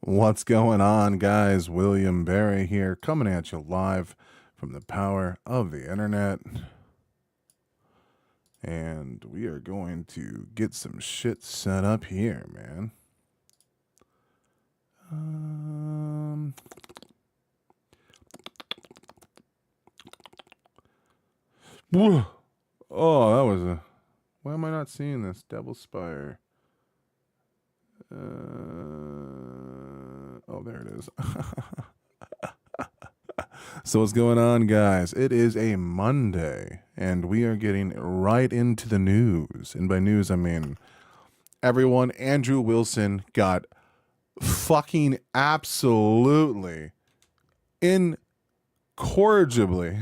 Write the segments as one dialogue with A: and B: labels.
A: What's going on, guys? William Barry here, coming at you live from the power of the internet. And we are going to get some shit set up here, man. Oh, that was a... Why am I not seeing this? Devil Spire. Oh, there it is. So what's going on, guys? It is a Monday, and we are getting right into the news. And by news, I mean everyone. Andrew Wilson got fucking absolutely, incorrigibly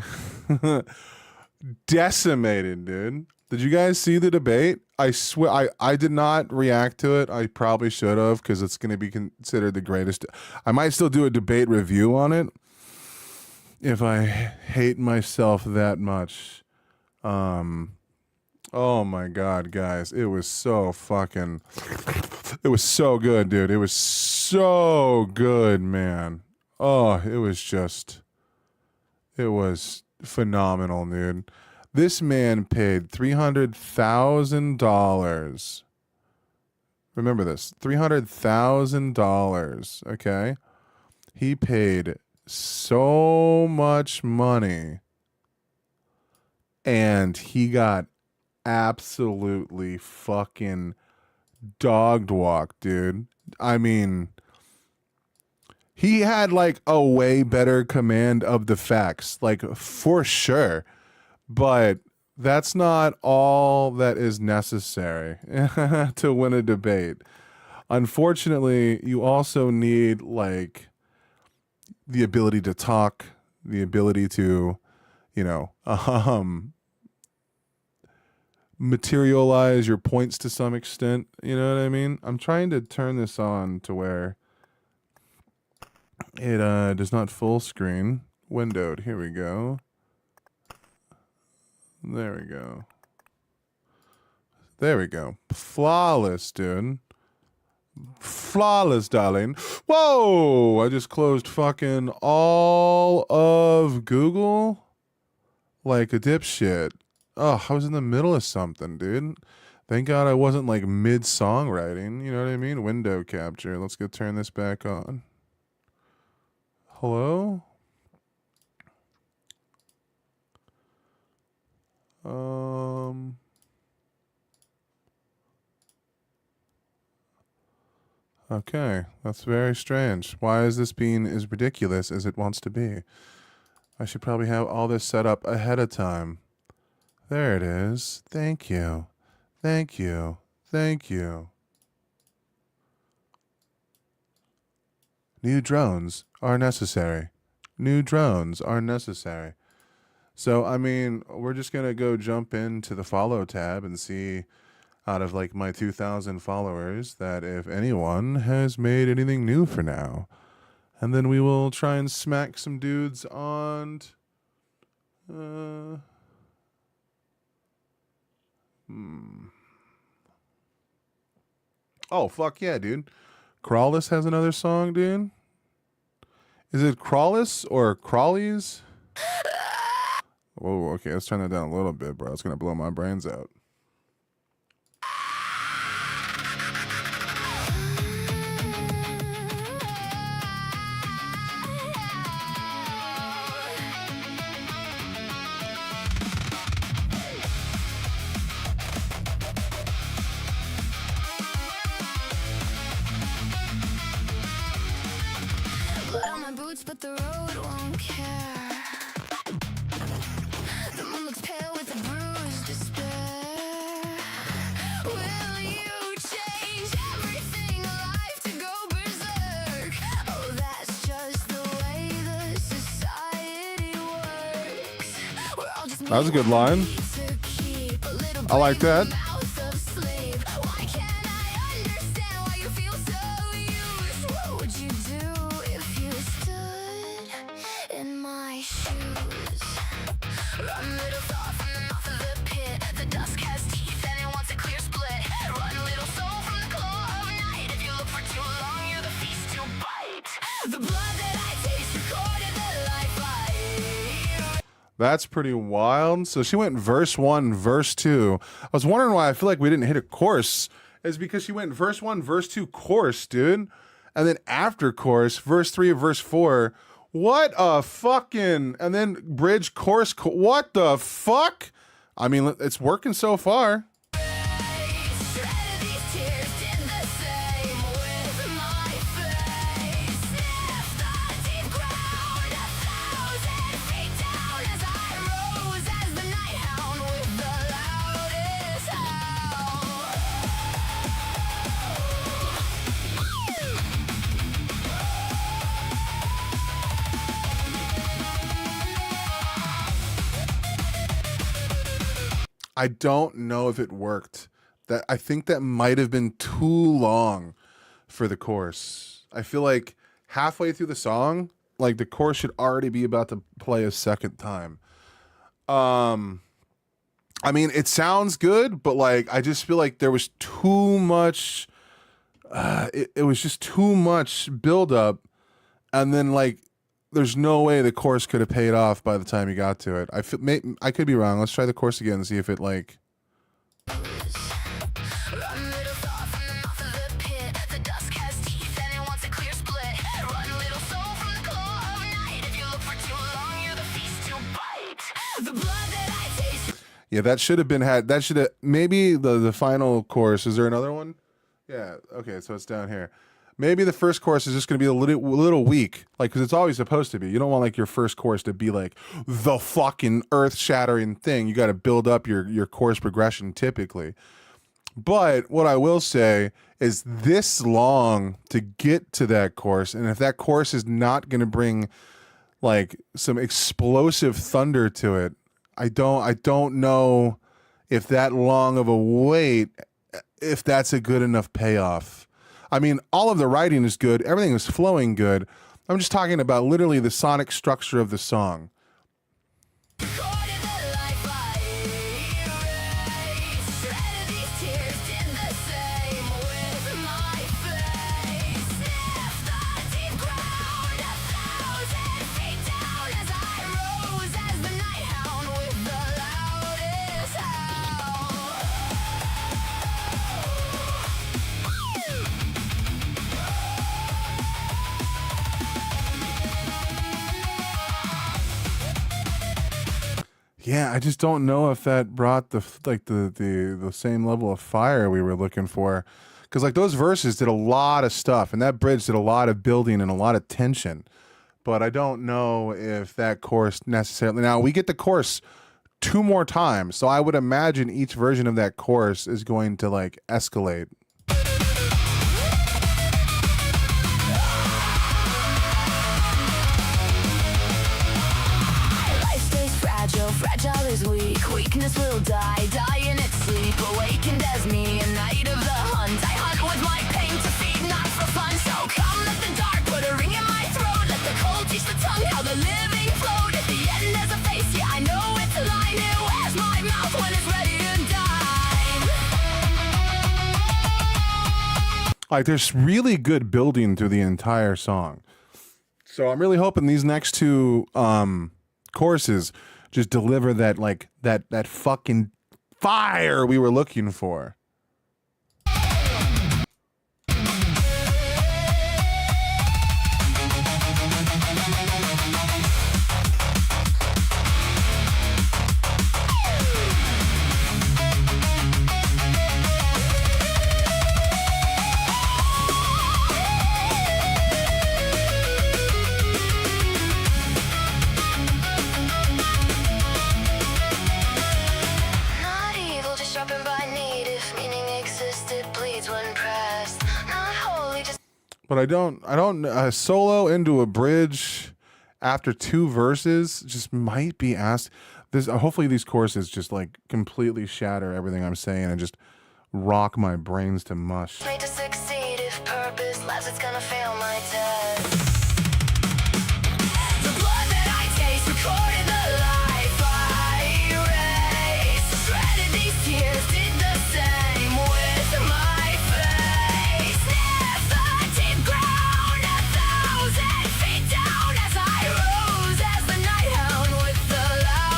A: decimated, dude. Did you guys see the debate? I swear, I did not react to it. I probably should have, because it's going to be considered the greatest. I might still do a debate review on it if I hate myself that much. Oh my God, guys. It was so fucking... It was so good, dude. It was so good, man. Oh, it was just... It was phenomenal, dude. This man paid $300,000. Remember this, $300,000, okay? He paid so much money, and he got absolutely fucking dogged walked, dude. I mean, he had like a way better command of the facts, like for sure. But that's not all that is necessary to win a debate. Unfortunately, you also need like the ability to talk, the ability to, materialize your points to some extent. You know what I mean? I'm trying to turn this on to where it does not full screen windowed. Here we go. There we go. There we go. Flawless, dude. Flawless, darling. Whoa! I just closed fucking all of Google like a dipshit. Oh, I was in the middle of something, dude. Thank God I wasn't like mid-songwriting. You know what I mean? Window capture. Let's go turn this back on. Hello? Okay, that's very strange. Why is this being as ridiculous as it wants to be? I should probably have all this set up ahead of time. There it is. Thank you. Thank you. Thank you. New drones are necessary. New drones are necessary. So, I mean, we're just going to go jump into the follow tab and see out of like my 2,000 followers that if anyone has made anything new for now. And then we will try and smack some dudes on... Oh, fuck yeah, dude. Crawless has another song, dude. Is it Crawless or Crawlies? Whoa, okay, let's turn that down a little bit, bro. It's gonna blow my brains out.
B: Put on my boots, but the road won't care. The moon looks pale with a bruised despair. Will you change everything alive to go berserk? Oh, that's just the way the society works. We're all just
A: That was a good line. I like that. That's pretty wild. So she went verse 1, verse 2. I was wondering why I feel like we didn't hit a chorus. It's because she went verse 1, verse 2, chorus, dude. And then after chorus, verse 3, verse 4. What a fucking... And then bridge, chorus, what the fuck? I mean, it's working so far. I don't know if it worked. That I think that might have been too long for the chorus. I feel like halfway through the song, like the chorus should already be about to play a second time. I mean, it sounds good, but like I just feel like there was too much. It was just too much buildup, and then like there's no way the chorus could have paid off by the time you got to it. I could be wrong. Let's try the chorus again and see if it like. Yeah, that should have been that should have maybe the final chorus. Is there another one? Yeah. Okay, so it's down here. Maybe the first chorus is just going to be a little weak, like because it's always supposed to be. You don't want like your first chorus to be like the fucking earth-shattering thing. You got to build up your chorus progression typically. But what I will say is this long to get to that chorus, and if that chorus is not going to bring like some explosive thunder to it, I don't know if that long of a wait, if that's a good enough payoff. I mean, all of the writing is good. Everything is flowing good. I'm just talking about literally the sonic structure of the song. Yeah, I just don't know if that brought the same level of fire we were looking for, because like those verses did a lot of stuff, and that bridge did a lot of building and a lot of tension. But I don't know if that chorus necessarily. Now we get the chorus 2 more times, so I would imagine each version of that chorus is going to like escalate.
B: Fragile is weak, weakness will die, die in its sleep, awakened as me, a night of the hunt. I hunt with my pain to feed, not for fun. So come, let the dark put a ring in my throat, let the cold teach the tongue how the living flowed. At the end there's a face, yeah, I know it's a line. It wears my mouth when it's ready to die.
A: Like there's really good building through the entire song. So I'm really hoping these next 2 choruses just deliver that like that fucking fire we were looking for. But I don't solo into a bridge after 2 verses just might be asked. This hopefully these choruses just like completely shatter everything I'm saying and just rock my brains to mush.
B: Made to succeed if purpose lasts, it's gonna fail my test. The blood that I taste, recorded the life I erased. Shredded these tears, did the same with my face. Sniff the deep ground, 1,000 feet down as I rose as the night hound with the loud.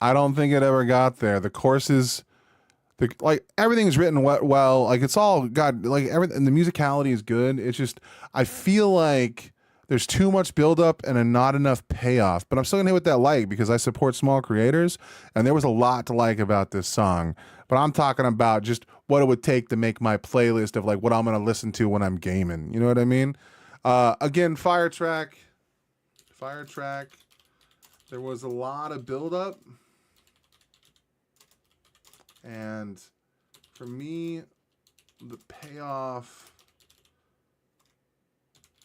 A: I don't think it ever got there. The courses, like everything's written well. Like it's all got like everything. The musicality is good. It's just I feel like there's too much buildup and not enough payoff. But I'm still gonna hit with that like because I support small creators, and there was a lot to like about this song. But I'm talking about just what it would take to make my playlist of like what I'm gonna listen to when I'm gaming. You know what I mean? Again, fire track. There was a lot of buildup. And for me, the payoff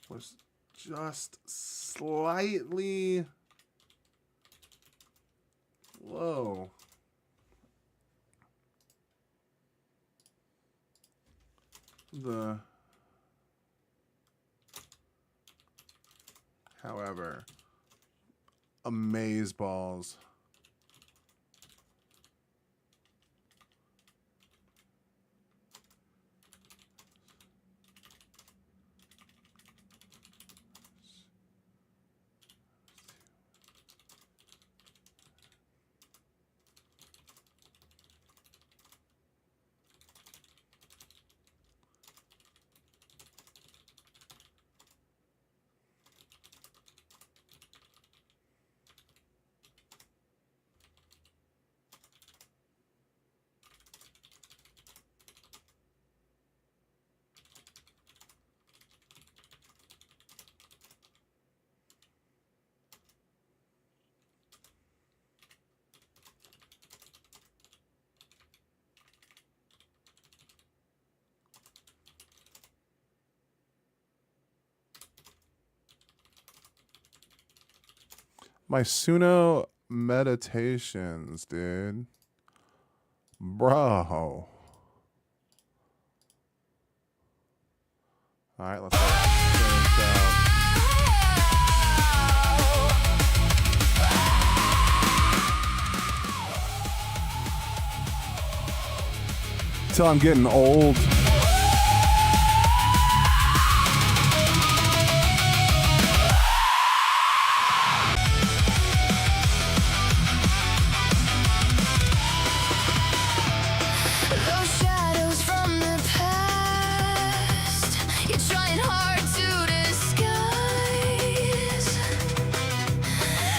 A: was just slightly low. However, amazeballs. My Suno meditations, dude. Bro. All right, let's finish out. Till I'm getting old.
B: Those shadows from the past, you're trying hard to disguise.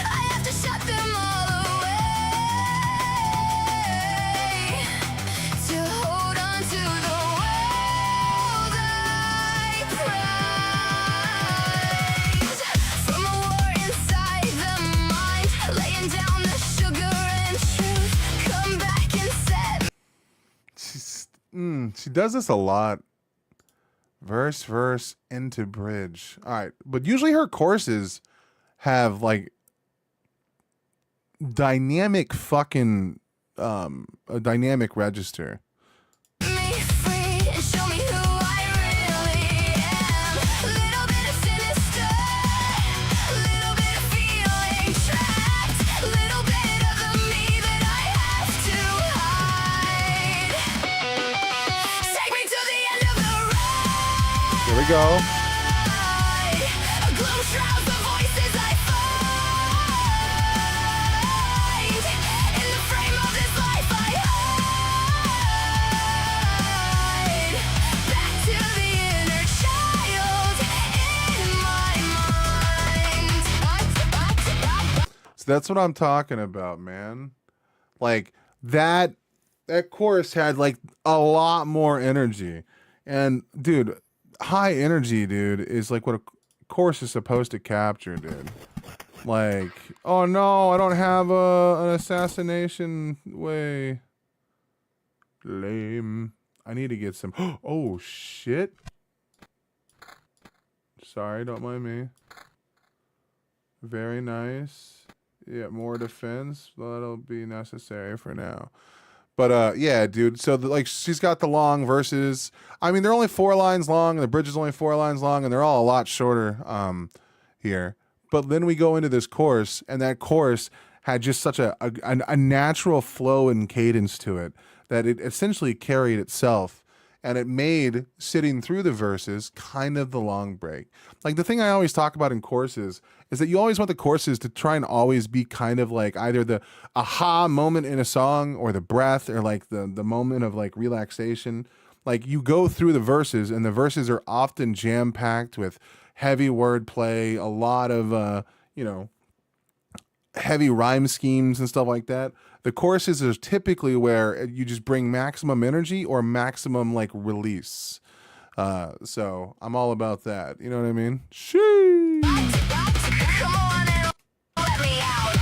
B: I have to shut them all away to hold on to the world I prize. From a war inside the mind, laying down the sugar and truth. Come back and set.
A: She does this a lot. Verse into bridge. All right, but usually her courses have like dynamic fucking a dynamic register.
B: Me free and show me who I really am. Little bit of sinister, little bit of feeling trapped, little bit of the me that I have to hide. Take me to the end of the road.
A: Here we go.
B: A gloom shrouds the voices I find. In the frame of this life I hide. Back to the inner child in my mind.
A: So that's what I'm talking about, man. Like that chorus had like a lot more energy. And dude, high energy, dude, is like what a chorus is supposed to capture, dude. Like, oh no, I don't have an assassination way. Lame. I need to get some. Oh shit. Sorry, don't mind me. Very nice. Yeah, more defense. That'll be necessary for now. But yeah, dude. So like she's got the long verses. I mean, they're only 4 lines long, and the bridge is only 4 lines long, and they're all a lot shorter here. But then we go into this chorus, and that chorus had just such a natural flow and cadence to it that it essentially carried itself. and it made sitting through the verses kind of the long break. Like the thing I always talk about in courses is that you always want the courses to try and always be kind of like either the aha moment in a song or the breath or like the moment of like relaxation. Like you go through the verses and the verses are often jam packed with heavy wordplay, a lot of heavy rhyme schemes and stuff like that. The choruses is typically where you just bring maximum energy or maximum like release. So I'm all about that. You know what I mean? Sheesh.
B: Come on and let me out.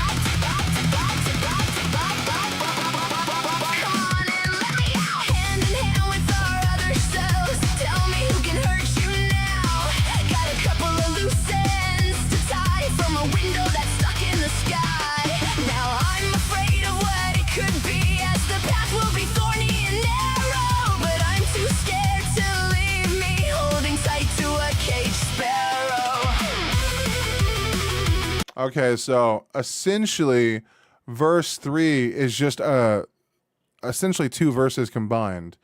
B: Come on and let me out. Hand in hand with our other selves. Tell me who can hurt you now. Got a couple of loose ends to tie from a window that's stuck in the sky. Now I'm afraid of what it could be, as the path will be thorny and narrow. But I'm too scared to leave me holding tight to a caged sparrow.
A: Okay, so essentially, verse 3 is just essentially two verses combined.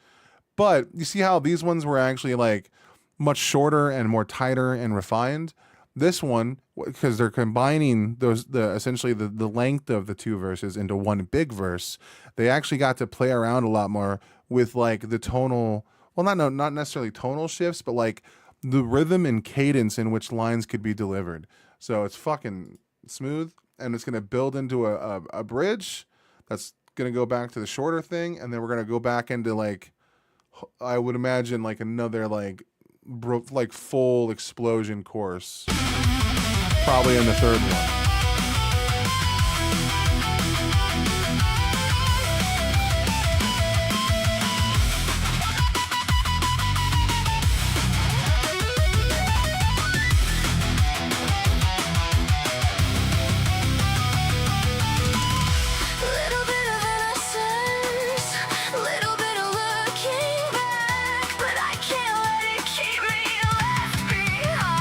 A: But you see how these ones were actually like much shorter and more tighter and refined. This one, because they're combining essentially the length of the two verses into one big verse, they actually got to play around a lot more with like the tonal, well, not necessarily tonal shifts, but like the rhythm and cadence in which lines could be delivered. So it's fucking smooth, and it's gonna build into a bridge that's gonna go back to the shorter thing, and then we're gonna go back into like, I would imagine like another like full explosion chorus, probably in the third one.
B: Little bit of innocence, little bit of looking back, but I can't let it keep me left behind.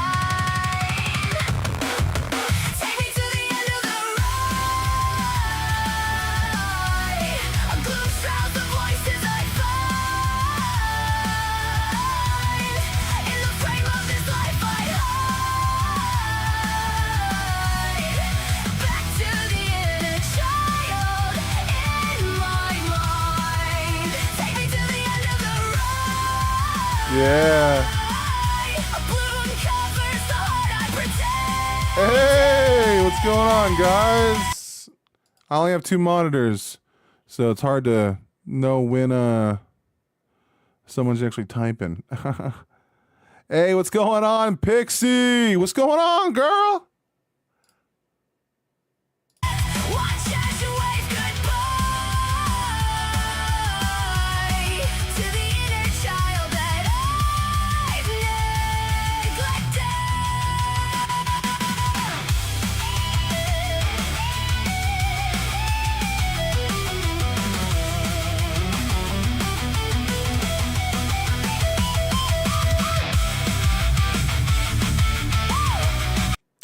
B: Take me to the end of the ride. A gloom shrouds the voices I find. In the frame of this life I hide. Back to the inner child in my mind. Take me to the end of the ride.
A: Yeah.
B: A balloon covers the heart I protect.
A: Hey, what's going on, guys? I only have two monitors, so it's hard to know when someone's actually typing. Hey, what's going on, Pixie? What's going on, girl?
B: Watch as you wave goodbye to the inner child that I've neglected.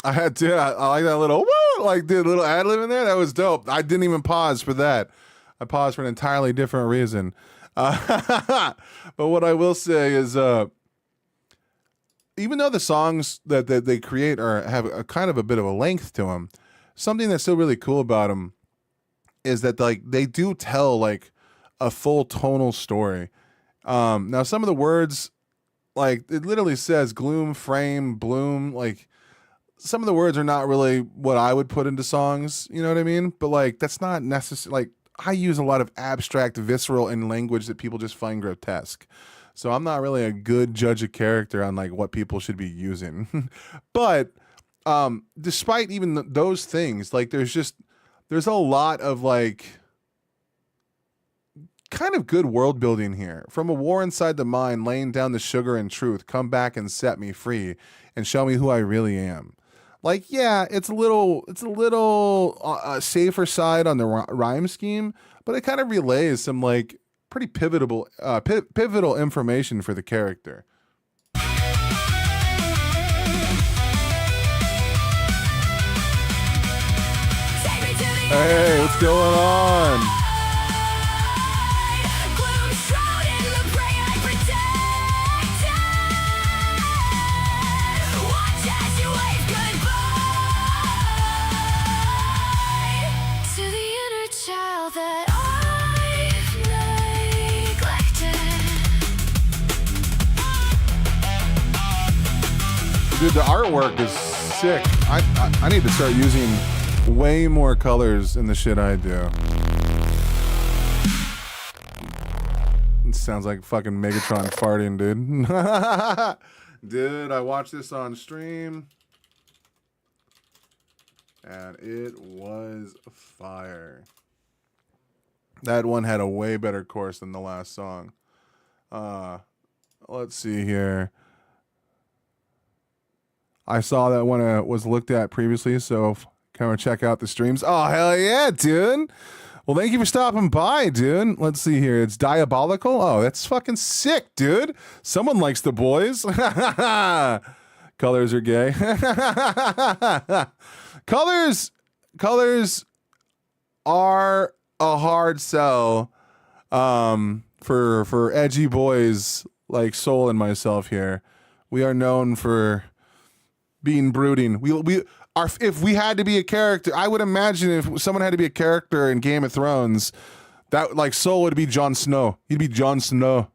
A: I like that little woo, like the little ad lib in there. That was dope. I didn't even pause for that. I paused for an entirely different reason. But what I will say is, even though the songs that they create have a kind of a bit of a length to them, something that's still really cool about them is that like they do tell like a full tonal story. Now some of the words, like it literally says gloom, frame, bloom, like some of the words are not really what I would put into songs, you know what I mean? But like that's not necessary. Like I use a lot of abstract, visceral and language that people just find grotesque. So I'm not really a good judge of character on like what people should be using. But despite even those things, like there's a lot of like kind of good world building here. From a war inside the mind, laying down the sugar and truth, come back and set me free and show me who I really am. Like, yeah, it's a little safer side on the rhyme scheme, but it kind of relays some like pretty pivotal information for the character. Hey, what's going on?
B: Gloom shrouded in the prey I protect.
A: Dude, the artwork is sick. I need to start using way more colors in the shit I do. It sounds like fucking Megatron farting, dude. Dude, I watched this on stream. And it was fire. That one had a way better chorus than the last song. Let's see here. I saw that one was looked at previously, so come and check out the streams. Oh, hell yeah, dude. Well, thank you for stopping by, dude. Let's see here. It's Diabolical. Oh, that's fucking sick, dude. Someone likes the boys. Colors are gay. Colors are a hard sell for edgy boys like Soul and myself here. We are known for being brooding. If we had to be a character, I would imagine if someone had to be a character in Game of Thrones, that like Soul would be Jon Snow. He'd be Jon Snow.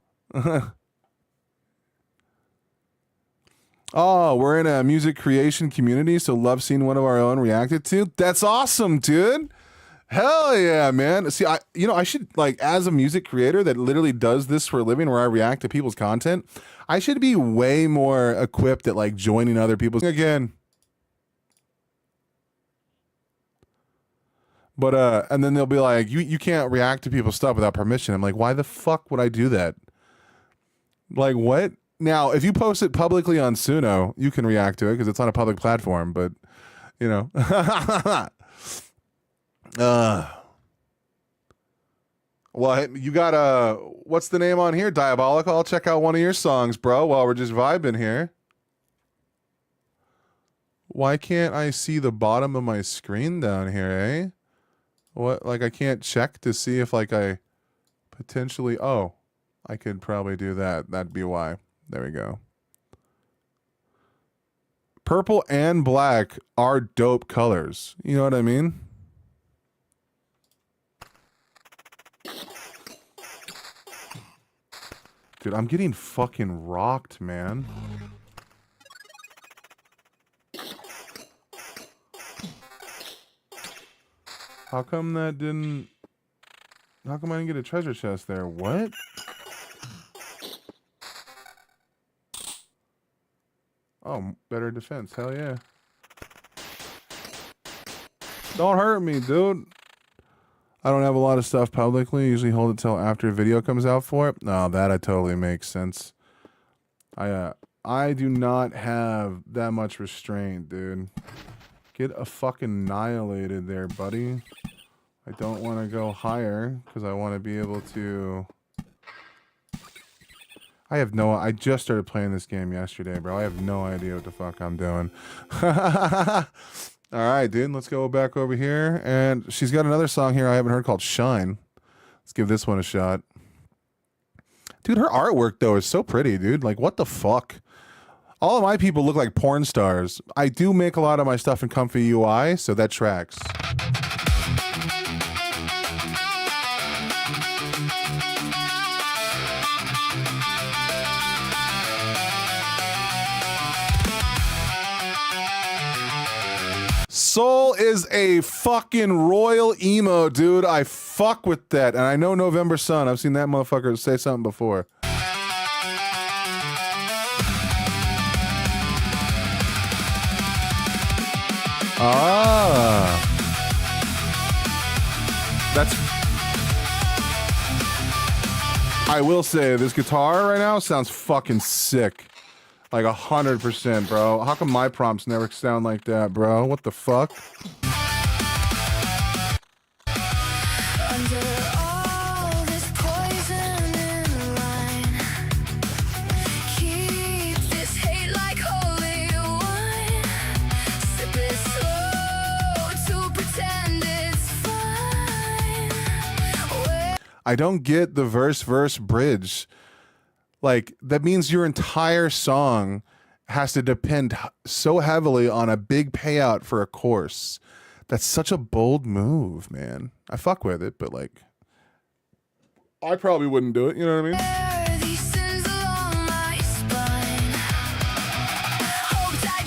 A: Oh, we're in a music creation community, so love seeing one of our own reacted to. That's awesome, dude. Hell yeah, man. See, I should, like, as a music creator that literally does this for a living where I react to people's content, I should be way more equipped at, like, joining other people's again. But, and then they'll be like, you can't react to people's stuff without permission. I'm like, why the fuck would I do that? Like, what? Now, if you post it publicly on Suno, you can react to it because it's on a public platform, but, you know. Well, you got what's the name on here? Diabolical. I'll check out one of your songs, bro, while we're just vibing here. Why can't I see the bottom of my screen down here, eh? What, like I can't check to see if like I potentially, oh, I could probably do that. That'd be why. There we go. Purple and black are dope colors. You know what I mean? Dude, I'm getting fucking rocked, man. How come that didn't... How come I didn't get a treasure chest there? What? Oh, better defense. Hell yeah. Don't hurt me, dude. I don't have a lot of stuff publicly. Usually hold it till after a video comes out for it. No, that totally makes sense. I do not have that much restraint, dude. Get a fucking annihilated there, buddy. I don't want to go higher because I want to be able to... I just started playing this game yesterday, bro. I have no idea what the fuck I'm doing. All right, dude. Let's go back over here. And she's got another song here I haven't heard called Shine. Let's give this one a shot. Dude, her artwork, though, is so pretty, dude. Like, what the fuck? All of my people look like porn stars. I do make a lot of my stuff in Comfy UI, so that tracks. Soul is a fucking royal emo, dude. I fuck with that. And I know November Sun. I've seen that motherfucker say something before. Ah. That's... I will say, this guitar right now sounds fucking sick. Like 100%, bro. How come my prompts never sound like that, bro? What the fuck?
B: Under all this poison in line, keep this hate like holy wine. Sip it slow to pretend it's fine.
A: I don't get the verse bridge. Like, that means your entire song has to depend so heavily on a big payout for a course. That's such a bold move, man. I fuck with it, but like, I probably wouldn't do it. You know what I mean?
B: These sins along my spine. Hoped I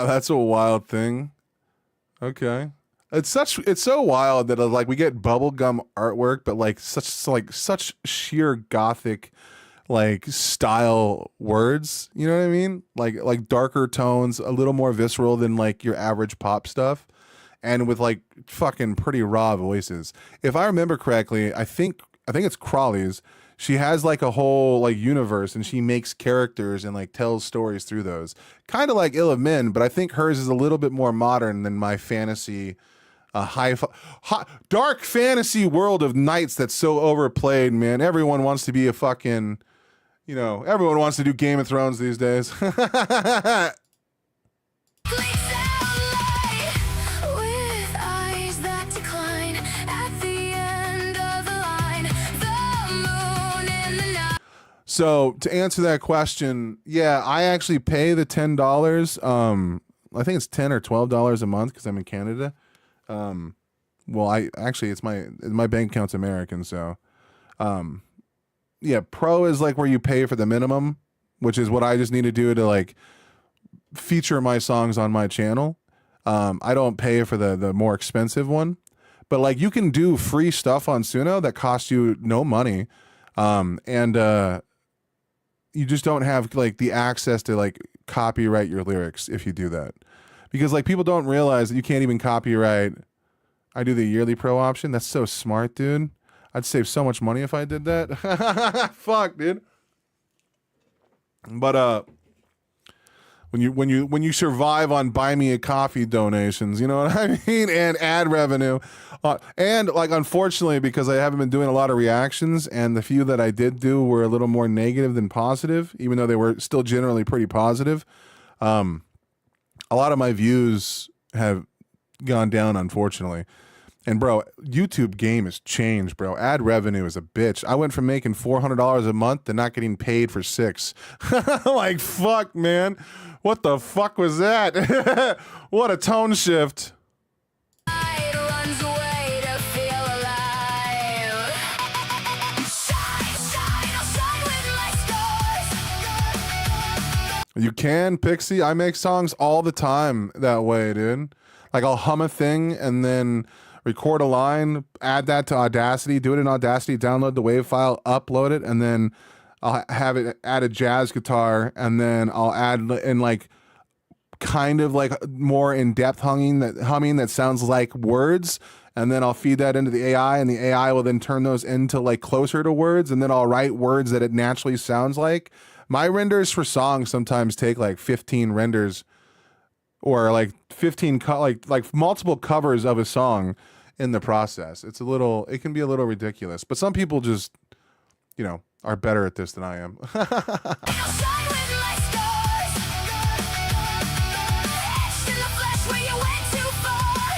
A: That's a wild thing. Okay. It's so wild that like we get bubblegum artwork, but like such sheer gothic like style words. You know what I mean? Like darker tones, a little more visceral than like your average pop stuff, and with like fucking pretty raw voices. If I remember correctly, I think it's Crawley's. She has like a whole like universe, and she makes characters and like tells stories through those. Kind of like Ill of Men, but I think hers is a little bit more modern than my fantasy, dark fantasy world of knights that's so overplayed, man. Everyone wants to be a fucking, everyone wants to do Game of Thrones these days.
B: With eyes that decline at the end of the line, the moon in the night.
A: So to answer that question, yeah, I actually pay the $10. I think it's $10 or $12 a month because I'm in Canada. Well, it's my bank account's American, so yeah, Pro is like where you pay for the minimum, which is what I just need to do to like feature my songs on my channel. I don't pay for the more expensive one, but like you can do free stuff on Suno that costs you no money, and you just don't have like the access to like copyright your lyrics if you do that, because like people don't realize that you can't even copyright. I do the yearly pro option. That's so smart, dude. I'd save so much money if I did that. Fuck, dude. But when you survive on buy me a coffee donations, you know what I mean, and ad revenue, and like unfortunately because I haven't been doing a lot of reactions, and the few that I did do were a little more negative than positive, even though they were still generally pretty positive. A lot of my views have gone down, unfortunately. And bro, YouTube game has changed, bro. Ad revenue is a bitch. I went from making $400 a month to not getting paid for $6. Like, fuck, man. What the fuck was that? What a tone shift.
B: Light runs away to feel alive. Shine, shine, I'll shine with my stars.
A: You can, Pixie. I make songs all the time that way, dude. Like I'll hum a thing and then record a line, add that to Audacity, do it in Audacity, download the WAV file, upload it, and then I'll have it add a jazz guitar, and then I'll add in like kind of like more in-depth humming that sounds like words, and then I'll feed that into the AI, and the AI will then turn those into like closer to words, and then I'll write words that it naturally sounds like. My renders for songs sometimes take like 15 renders, or like 15 like multiple covers of a song in the process. It can be a little ridiculous, but some people just, are better at this than I am.
B: I'll shine with my stars. Etched in the flesh where you went too far.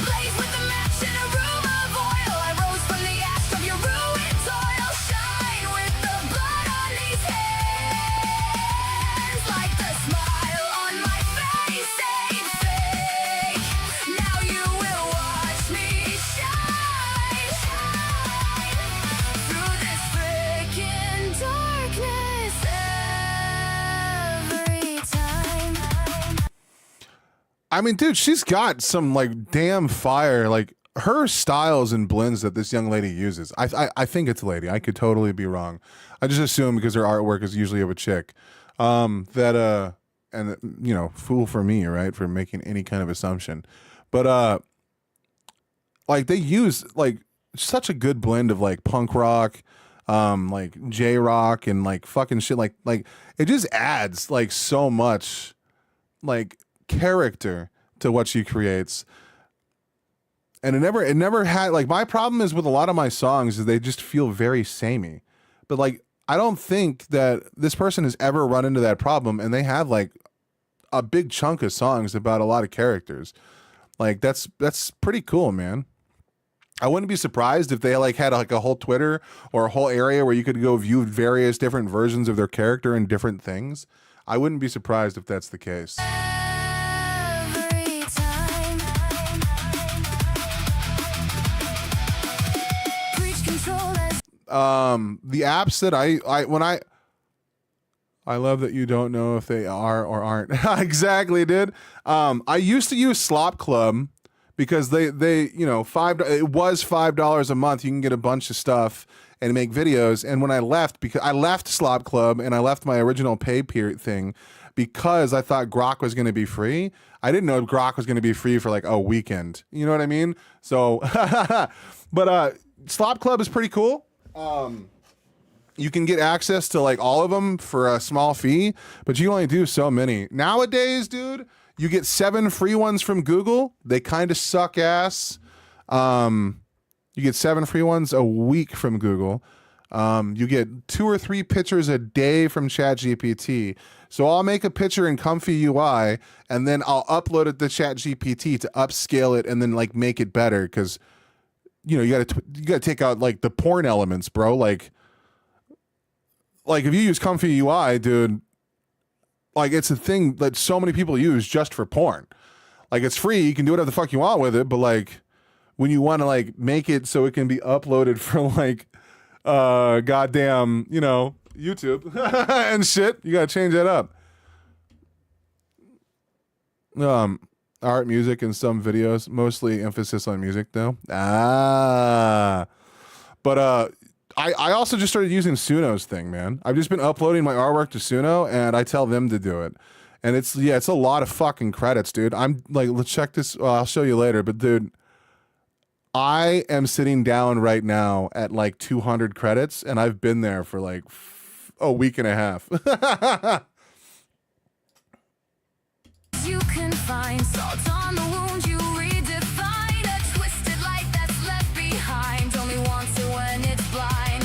B: Blaze with a match in a room of oil. I rose from the ash of your ruined toil. Shine with the blood on these hands. Like the smile on my face ain't fake. Now you will watch me shine through this freaking darkness every time.
A: I mean, dude, she's got some like damn fire. Like her styles and blends that this young lady uses. I think it's a lady. I could totally be wrong. I just assume because her artwork is usually of a chick. Fool for me, right, for making any kind of assumption. But like they use like such a good blend of like punk rock, like J rock, and like fucking shit. Like it just adds like so much like character to what she creates. And it never had, like, my problem is with a lot of my songs is they just feel very samey. But like I don't think that this person has ever run into that problem, and they have like a big chunk of songs about a lot of characters. Like that's pretty cool, man. I wouldn't be surprised if they like had like a whole Twitter or a whole area where you could go view various different versions of their character and different things. I wouldn't be surprised if that's the case.
B: Every time. Preach control as
A: The apps that I I love that you don't know if they are or aren't. Exactly, dude. I used to use Slop Club because they you know it was $5 a month. You can get a bunch of stuff and make videos. And when I left, because I left Slop Club and I left my original pay period thing because I thought Grok was going to be free. I didn't know Grok was going to be free for like a weekend. You know what I mean? So, but Slop Club is pretty cool. You can get access to like all of them for a small fee, but you only do so many. Nowadays, dude, you get 7 free ones from Google. They kind of suck ass. You get 7 free ones a week from Google. You get 2 or 3 pictures a day from ChatGPT. So I'll make a picture in Comfy UI and then I'll upload it to ChatGPT to upscale it and then like make it better because you know you gotta take out like the porn elements, bro. Like if you use Comfy UI, dude, like it's a thing that so many people use just for porn. Like it's free, you can do whatever the fuck you want with it, but like when you want to like make it so it can be uploaded for like goddamn, you know, YouTube and shit, you gotta change that up. Art, music, and some videos, mostly emphasis on music though. But I also just started using Suno's thing, man. I've just been uploading my artwork to Suno and I tell them to do it. And it's a lot of fucking credits, dude. I'm like, let's check this. Well, I'll show you later, but dude, I am sitting down right now at like 200 credits and I've been there for like a week and a half.
B: You can find salt on the wound, you redefine a twisted light that's left behind. Only wants it when it's blind.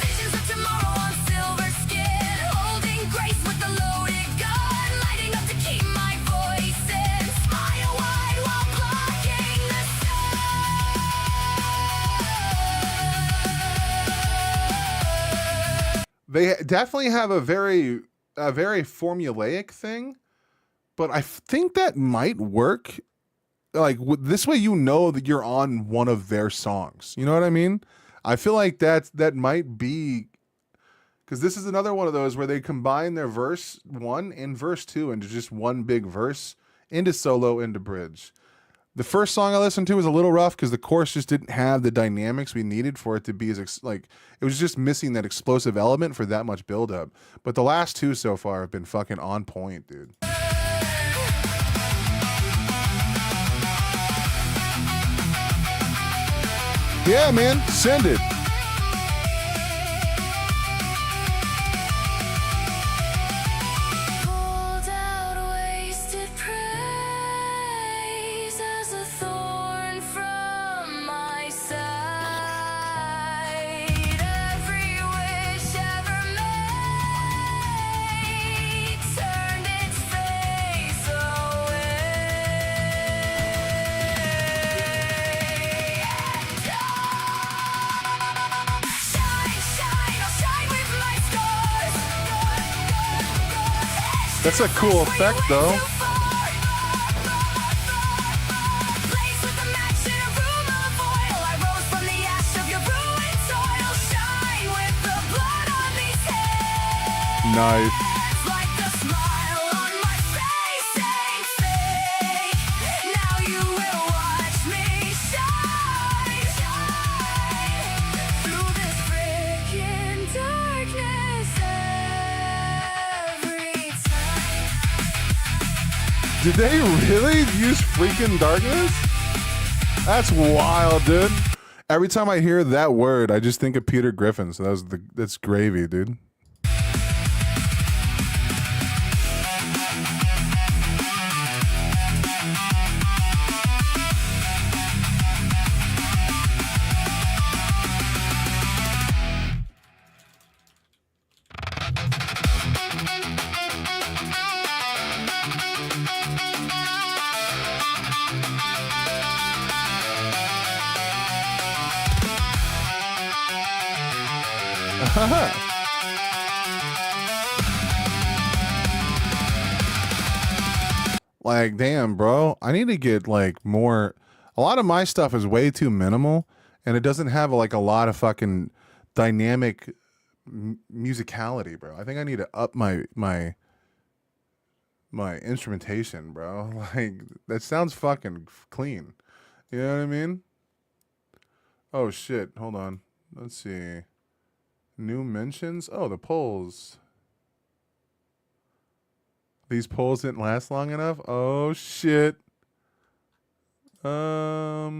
B: Visions of tomorrow on silver skin, holding grace with the loaded gun, lighting up to keep my voice in. Smile wide while blocking the sun.
A: They definitely have a very formulaic thing. But I think that might work. Like this way, you know that you're on one of their songs. You know what I mean? I feel like that might be because this is another one of those where they combine their verse 1 and verse 2 into just one big verse, into solo, into bridge. The first song I listened to was a little rough because the chorus just didn't have the dynamics we needed for it to be as like it was just missing that explosive element for that much buildup. But the last 2 so far have been fucking on point, dude. Yeah, man, send it.
B: Pulled out wasted praise as a thorn from my side. Every wish ever made turned its face
A: That's a cool effect, though. Nice. Did they really use freaking darkness? That's wild, dude. Every time I hear that word, I just think of Peter Griffin. So that's gravy, dude. Like, damn, bro. I need to get like more. A lot of my stuff is way too minimal, and it doesn't have like a lot of fucking dynamic musicality, bro. I think I need to up my instrumentation, bro. Like that sounds fucking clean. You know what I mean? Oh shit, hold on. Let's see. New mentions? Oh, the polls. These polls didn't last long enough? Oh shit. All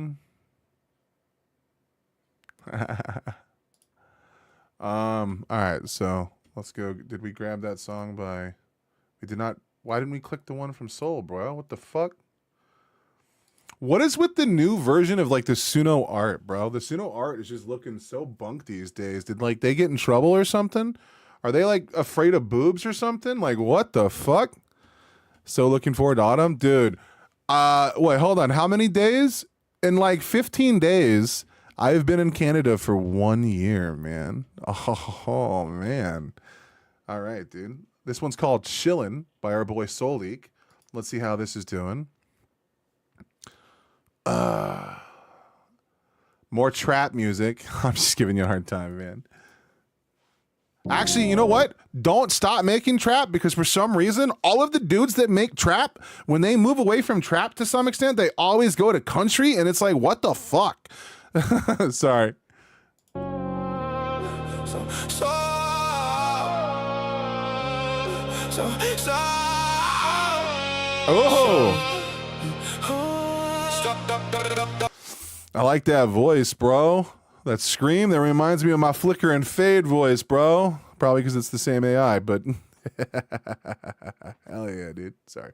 A: right, so let's go. Did we grab that song by we did not why didn't we click the one from Soul, bro? What the fuck? What is with the new version of like the Suno art, bro? The Suno art is just looking so bunk these days. Did like they get in trouble or something? Are they like afraid of boobs or something? Like what the fuck? So looking forward to autumn, dude. Wait, hold on. How many days? In like 15 days, I've been in Canada for 1 year, man. Oh man. All right, dude. This one's called Chillin' by our boy Soul Leak. Let's see how this is doing. More trap music. I'm just giving you a hard time, man. Actually, you know what? Don't stop making trap because for some reason, all of the dudes that make trap, when they move away from trap to some extent, they always go to country and it's like, what the fuck? Sorry. Oh. I like that voice, bro. That scream, that reminds me of my flicker and fade voice, bro. Probably because it's the same AI, but hell yeah, dude. Sorry.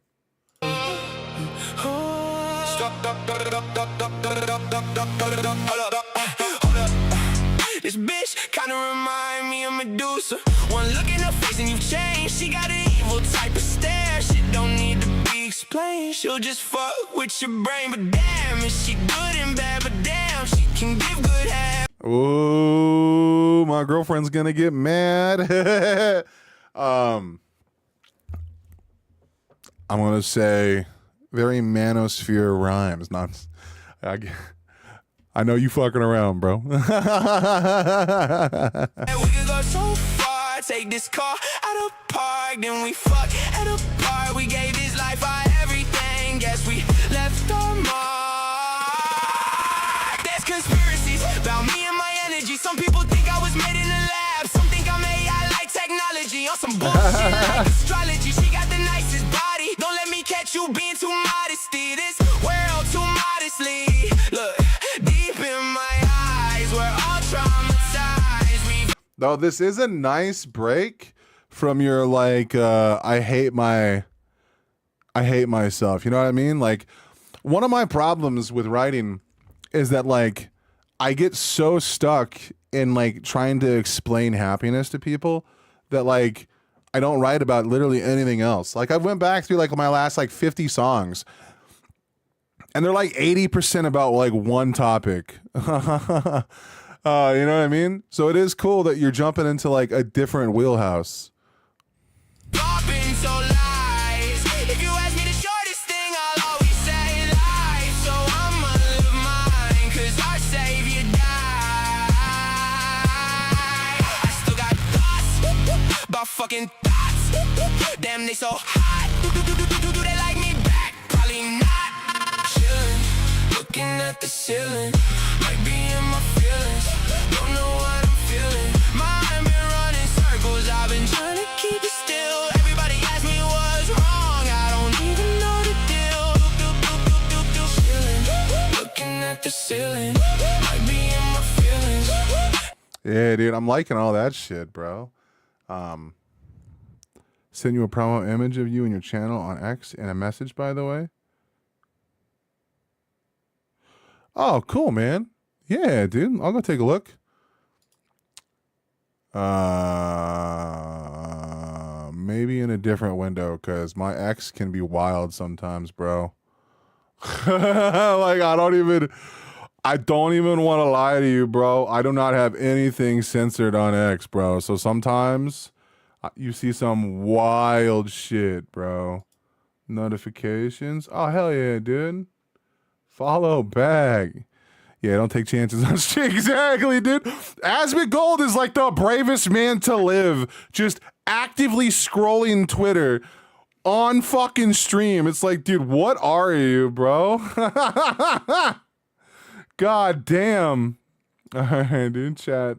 C: This bitch kinda remind me of Medusa. One look in her face and you've changed. She got an evil type of stare. She don't need to be explained. She'll just fuck with your brain. But damn, is she good and bad? But damn, she can give good head.
A: Ooh, my girlfriend's gonna get mad. I'm gonna say very manosphere rhymes. Not, I know you fucking around, bro.
C: We could go so far, take this car out of park, then we fuck at a bar. We gave this life our everything. Guess we left our mark. There's conspiracies about me and my energy. Some people think I was made in the lab. Some think I'm AI like technology. On some bullshit like astrology. She got the nicest body. Don't let me catch you being too modesty. This world too modestly. Look, deep in my eyes, we're all traumatized.
A: Though this is a nice break from your like I hate myself. You know what I mean? Like one of my problems with writing is that like I get so stuck in like trying to explain happiness to people that like I don't write about literally anything else. Like I went back through like my last like 50 songs and they're like 80% about like one topic. You know what I mean? So it is cool that you're jumping into like a different wheelhouse.
C: Popping so lies. If you ask me the shortest thing, I'll always say life. So I'ma live mine, 'cause our savior died. I still got thoughts about fucking thoughts. Damn, they so hot. Do they like me back? Probably not. Chillin', looking at the ceiling. Might be in my feelings. Don't know what I'm feeling. Mind been running circles. I've been trying to keep it still. Everybody ask me what's wrong. I don't even know the deal. Chillin', looking at the ceiling. Might be in my feelings.
A: Yeah, dude, I'm liking all that shit, bro. Send you a promo image of you and your channel on X and a message, by the way. Oh, cool, man. Yeah, dude. I'll go take a look. Maybe in a different window, because my ex can be wild sometimes, bro. Like, I don't even want to lie to you, bro. I do not have anything censored on X, bro. So sometimes you see some wild shit, bro. Notifications. Oh, hell yeah, dude. Follow back. Yeah, don't take chances on shit. Exactly, dude. Asmik Gold is like the bravest man to live. Just actively scrolling Twitter on fucking stream. It's like, dude, what are you, bro? God damn. All right, dude, chat.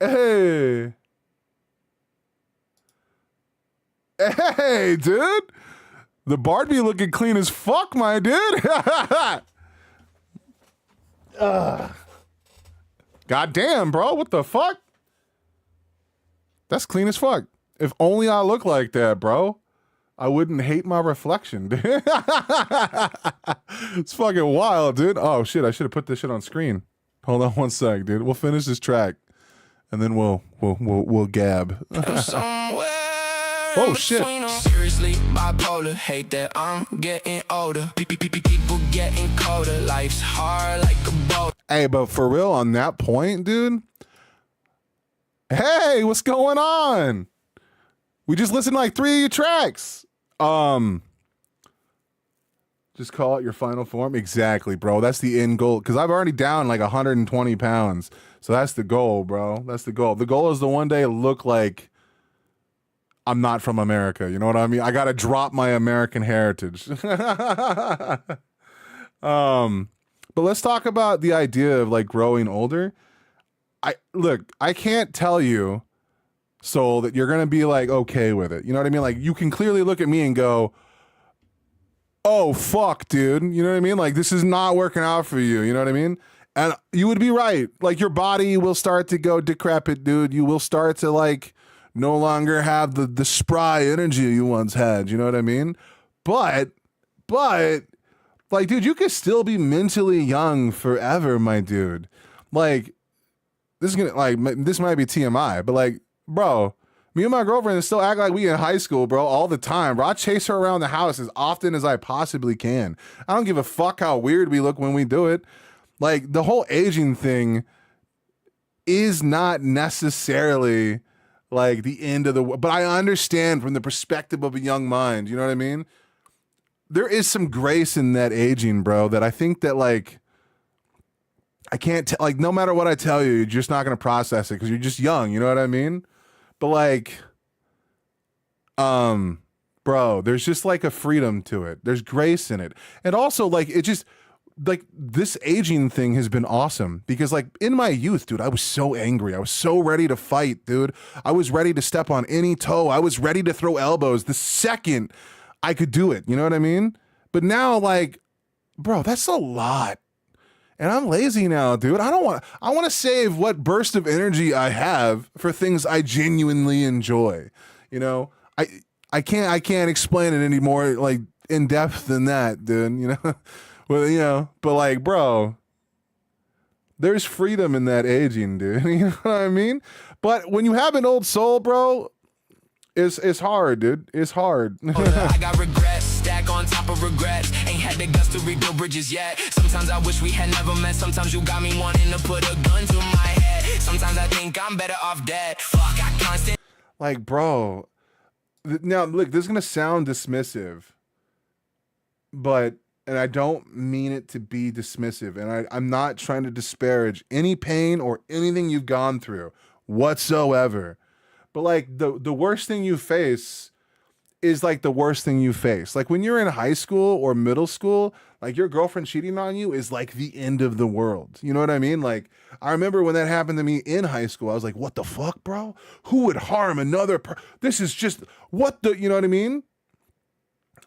A: Hey. Hey, dude. The Bard be looking clean as fuck, my dude. God damn, bro. What the fuck? That's clean as fuck. If only I look like that, bro. I wouldn't hate my reflection, dude. It's fucking wild, dude. Oh shit, I should have put this shit on screen. Hold on one sec, dude. We'll finish this track and then we'll gab. Oh shit.
C: Seriously, bipolar, hate that I'm getting older. People getting colder, life's hard like a boat.
A: Hey, but for real on that point, dude. Hey, what's going on? We just listened to like 3 of your tracks. Just call it your final form. Exactly, bro. That's the end goal. Because I've already down like 120 pounds. So that's the goal, bro. That's the goal. The goal is to one day look like I'm not from America. You know what I mean? I got to drop my American heritage. But let's talk about the idea of like growing older. I can't tell you, Soul, that you're going to be like okay with it. You know what I mean? Like you can clearly look at me and go, oh, fuck, dude. You know what I mean? Like, this is not working out for you. You know what I mean? And you would be right. Like, your body will start to go decrepit, dude. You will start to, like, no longer have the spry energy you once had. You know what I mean? But, like, dude, you could still be mentally young forever, my dude. Like, this might be TMI, but, like, bro, me and my girlfriend still act like we in high school, bro, all the time, bro. I chase her around the house as often as I possibly can. I don't give a fuck how weird we look when we do it. Like, the whole aging thing is not necessarily, like, the end of the world. But I understand from the perspective of a young mind, you know what I mean? There is some grace in that aging, bro, that I think that, like, I can't tell, like, no matter what I tell you, you're just not going to process it because you're just young, you know what I mean? But like, bro, there's just like a freedom to it. There's grace in it. And also like, it just like this aging thing has been awesome because like in my youth, dude, I was so angry. I was so ready to fight, dude. I was ready to step on any toe. I was ready to throw elbows the second I could do it. You know what I mean? But now like, bro, that's a lot. And I'm lazy now, dude. I want to save what burst of energy I have for things I genuinely enjoy. You know, I can't explain it any more like in depth than that, dude. You know, well, you know, but like, bro, there's freedom in that aging, dude. You know what I mean? But when you have an old soul, bro, it's hard, dude. It's hard.
C: I got regrets, stack on top of regrets. Ain't had the guts to rebuild bridges yet. Sometimes I wish we had never met. Sometimes you got me wanting to put a gun to my head. Sometimes I think I'm better off dead. Fuck, I constant.
A: Like, bro, now look, this is gonna sound dismissive, but and I don't mean it to be dismissive, and I'm not trying to disparage any pain or anything you've gone through whatsoever. But like the worst thing you face is like the worst thing you face. Like when you're in high school or middle school, like your girlfriend cheating on you is like the end of the world. You know what I mean? Like I remember when that happened to me in high school, I was like, what the fuck, bro? Who would harm another this is just what the, you know what I mean?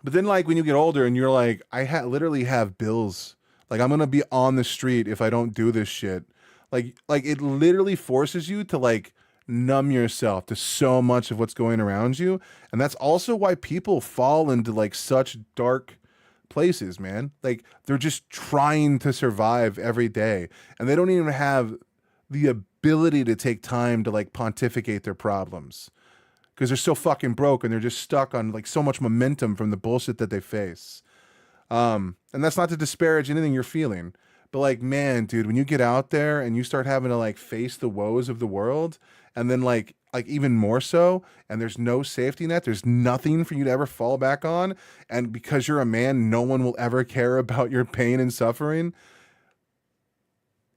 A: But then like when you get older and you're like, I literally have bills. Like I'm going to be on the street if I don't do this shit. Like it literally forces you to like numb yourself to so much of what's going around you. And that's also why people fall into like such dark places, man. Like they're just trying to survive every day and they don't even have the ability to take time to like pontificate their problems because they're so fucking broke and they're just stuck on like so much momentum from the bullshit that they face. And that's not to disparage anything you're feeling, but like, man, dude, when you get out there and you start having to like face the woes of the world, and then like like even more so, and there's no safety net, there's nothing for you to ever fall back on, and because you're a man, no one will ever care about your pain and suffering.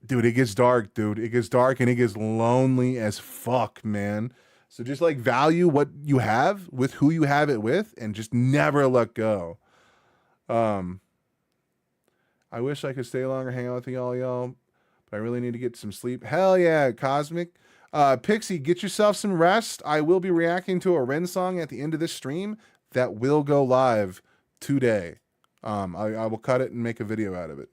A: Dude, it gets dark, dude. It gets dark and it gets lonely as fuck, man. So just like value what you have with who you have it with and just never let go. I wish I could stay longer, hang out with y'all, but I really need to get some sleep. Hell yeah, Cosmic. Pixie, get yourself some rest. I will be reacting to a Ren song at the end of this stream that will go live today. I will cut it and make a video out of it.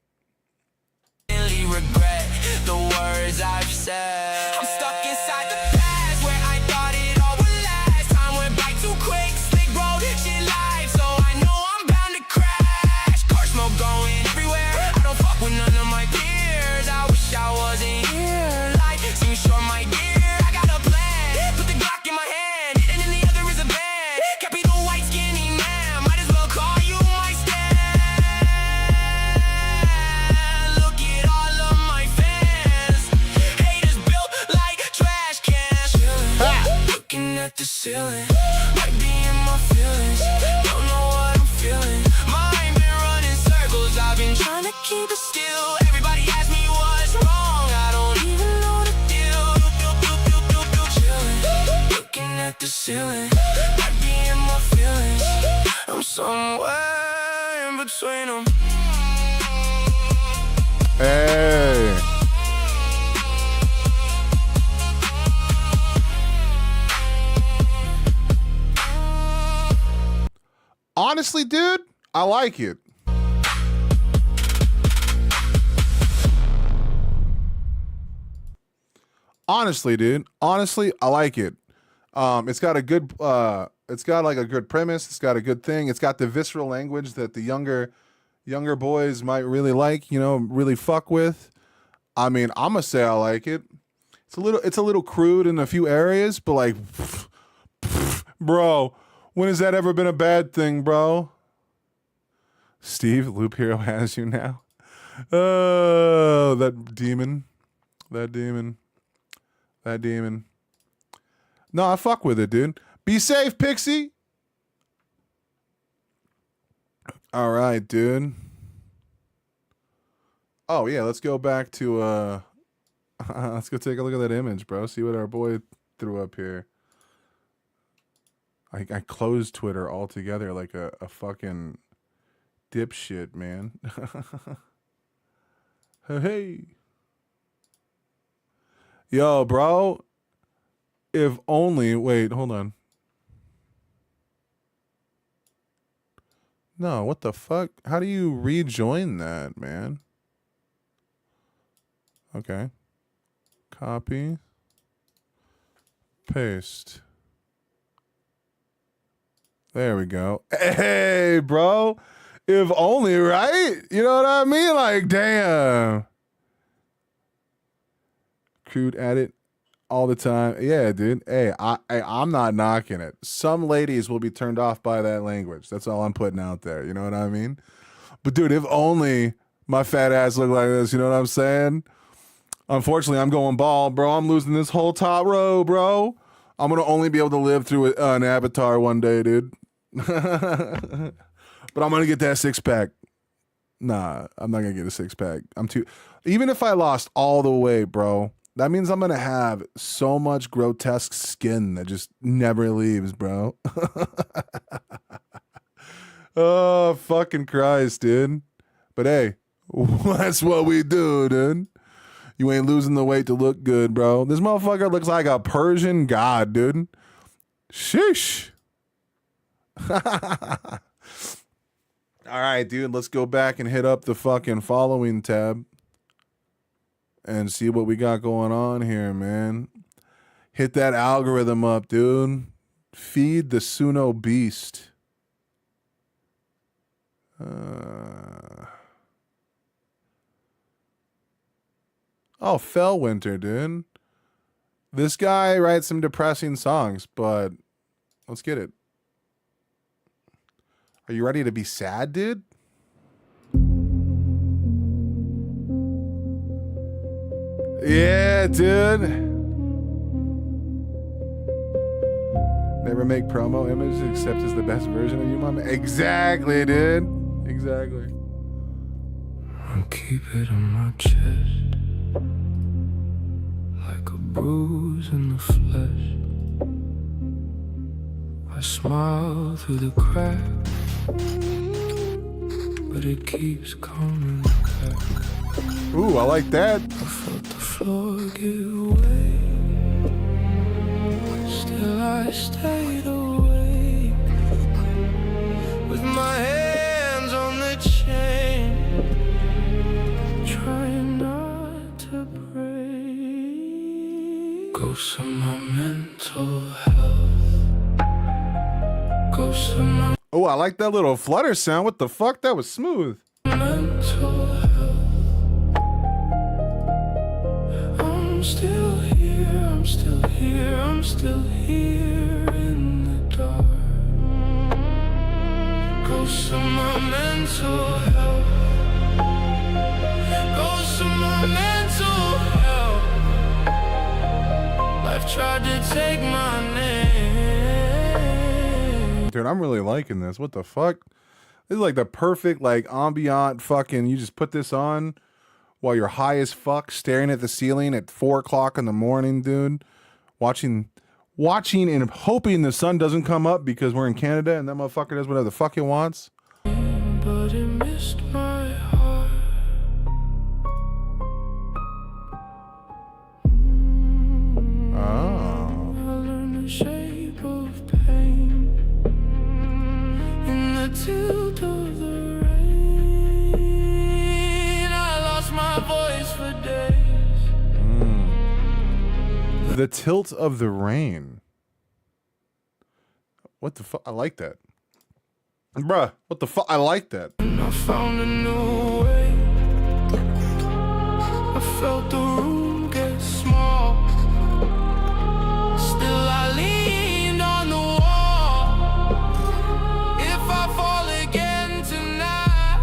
C: Really regret the words I've said. I'm stuck inside the past where I thought it all would last. Time went by too quick, slick road, shit life, so I know I'm bound to crash. Car smoke going everywhere. I don't fuck with none of my peers. I wish I wasn't here. Life seems short, my dear. I got a plan. Put the Glock in my hand, and in the other is a band. Capital white skinny man. Might as well call you my stand. Look at all of my fans. Haters built like trash cans. Looking at the ceiling. Might be in my feelings. Don't know what I'm feeling. Mind been running circles. I've been trying to keep it still. Everybody asks me what's wrong. I don't even know the deal. Chilling. Looking at the ceiling. Might be in my feelings. I'm somewhere in between them.
A: Hey. Honestly, dude, I like it. Honestly, dude. Honestly, I like it. It's got a good it's got like a good premise, it's got a good thing, it's got the visceral language that the younger boys might really like, you know, really fuck with. I mean, I'm gonna say I like it. It's a little crude in a few areas, but like bro, when has that ever been a bad thing, bro? Steve, Loop Hero has you now. Oh, that demon. No, I fuck with it, dude. Be safe, Pixie. All right, dude. Oh yeah, let's go back to let's go take a look at that image, bro. See what our boy threw up here. I closed Twitter altogether like a fucking dipshit, man. Hey. Yo, bro. If only, wait, hold on. No, what the fuck? How do you rejoin that, man? Okay. Copy. Paste. There we go. Hey, bro. If only, right? You know what I mean? Like, damn. Crude edit all the time. Yeah, dude. Hey, I'm not knocking it. Some ladies will be turned off by that language. That's all I'm putting out there. You know what I mean? But dude, if only my fat ass looked like this. You know what I'm saying? Unfortunately, I'm going bald, bro. I'm losing this whole top row, bro. I'm going to only be able to live through an avatar one day, dude. But I'm going to get that six pack. Nah, I'm not going to get a six pack. Even if I lost all the weight, bro, that means I'm going to have so much grotesque skin that just never leaves, bro. Oh, fucking Christ, dude. But hey, that's what we do, dude. You ain't losing the weight to look good, bro. This motherfucker looks like a Persian god, dude. Sheesh. All right, dude. Let's go back and hit up the fucking following tab and see what we got going on here, man. Hit that algorithm up, dude. Feed the Suno beast. Oh, Fellwinter, dude. This guy writes some depressing songs, but let's get it. Are you ready to be sad, dude? Yeah, dude. never make promo images except as the best version of you, mom. Exactly, dude. Exactly.
C: I keep it on my chest, like a bruise in the flesh. I smile through the cracks, but it keeps coming back.
A: Ooh, I like that.
C: I felt the floor give way, still I stayed awake, with my hands on the chain, trying not to break. Ghosts of my mental health, ghosts of my
A: Oh, I like that little flutter sound. What the fuck? That was smooth.
C: mental health. I'm still here, I'm still here, I'm still here in the dark. Ghosts of my mental health, ghosts of my mental health. Life tried to take my name.
A: Dude, I'm really liking this. What the fuck? This is like the perfect, like, ambient fucking, you just put this on while you're high as fuck, staring at the ceiling at 4 o'clock in the morning, dude. Watching and hoping the sun doesn't come up because we're in Canada and that motherfucker does whatever the fuck he wants.
C: But it missed my heart.
A: Oh.
C: I learned the shape of pain in the tilt of the rain. I lost my voice for days.
A: The tilt of the rain. What the fuck? I like that. Bruh, what the fuck? I like that.
C: And I found a new way. I felt the room get small. Still I leaned on the wall. If I fall again tonight,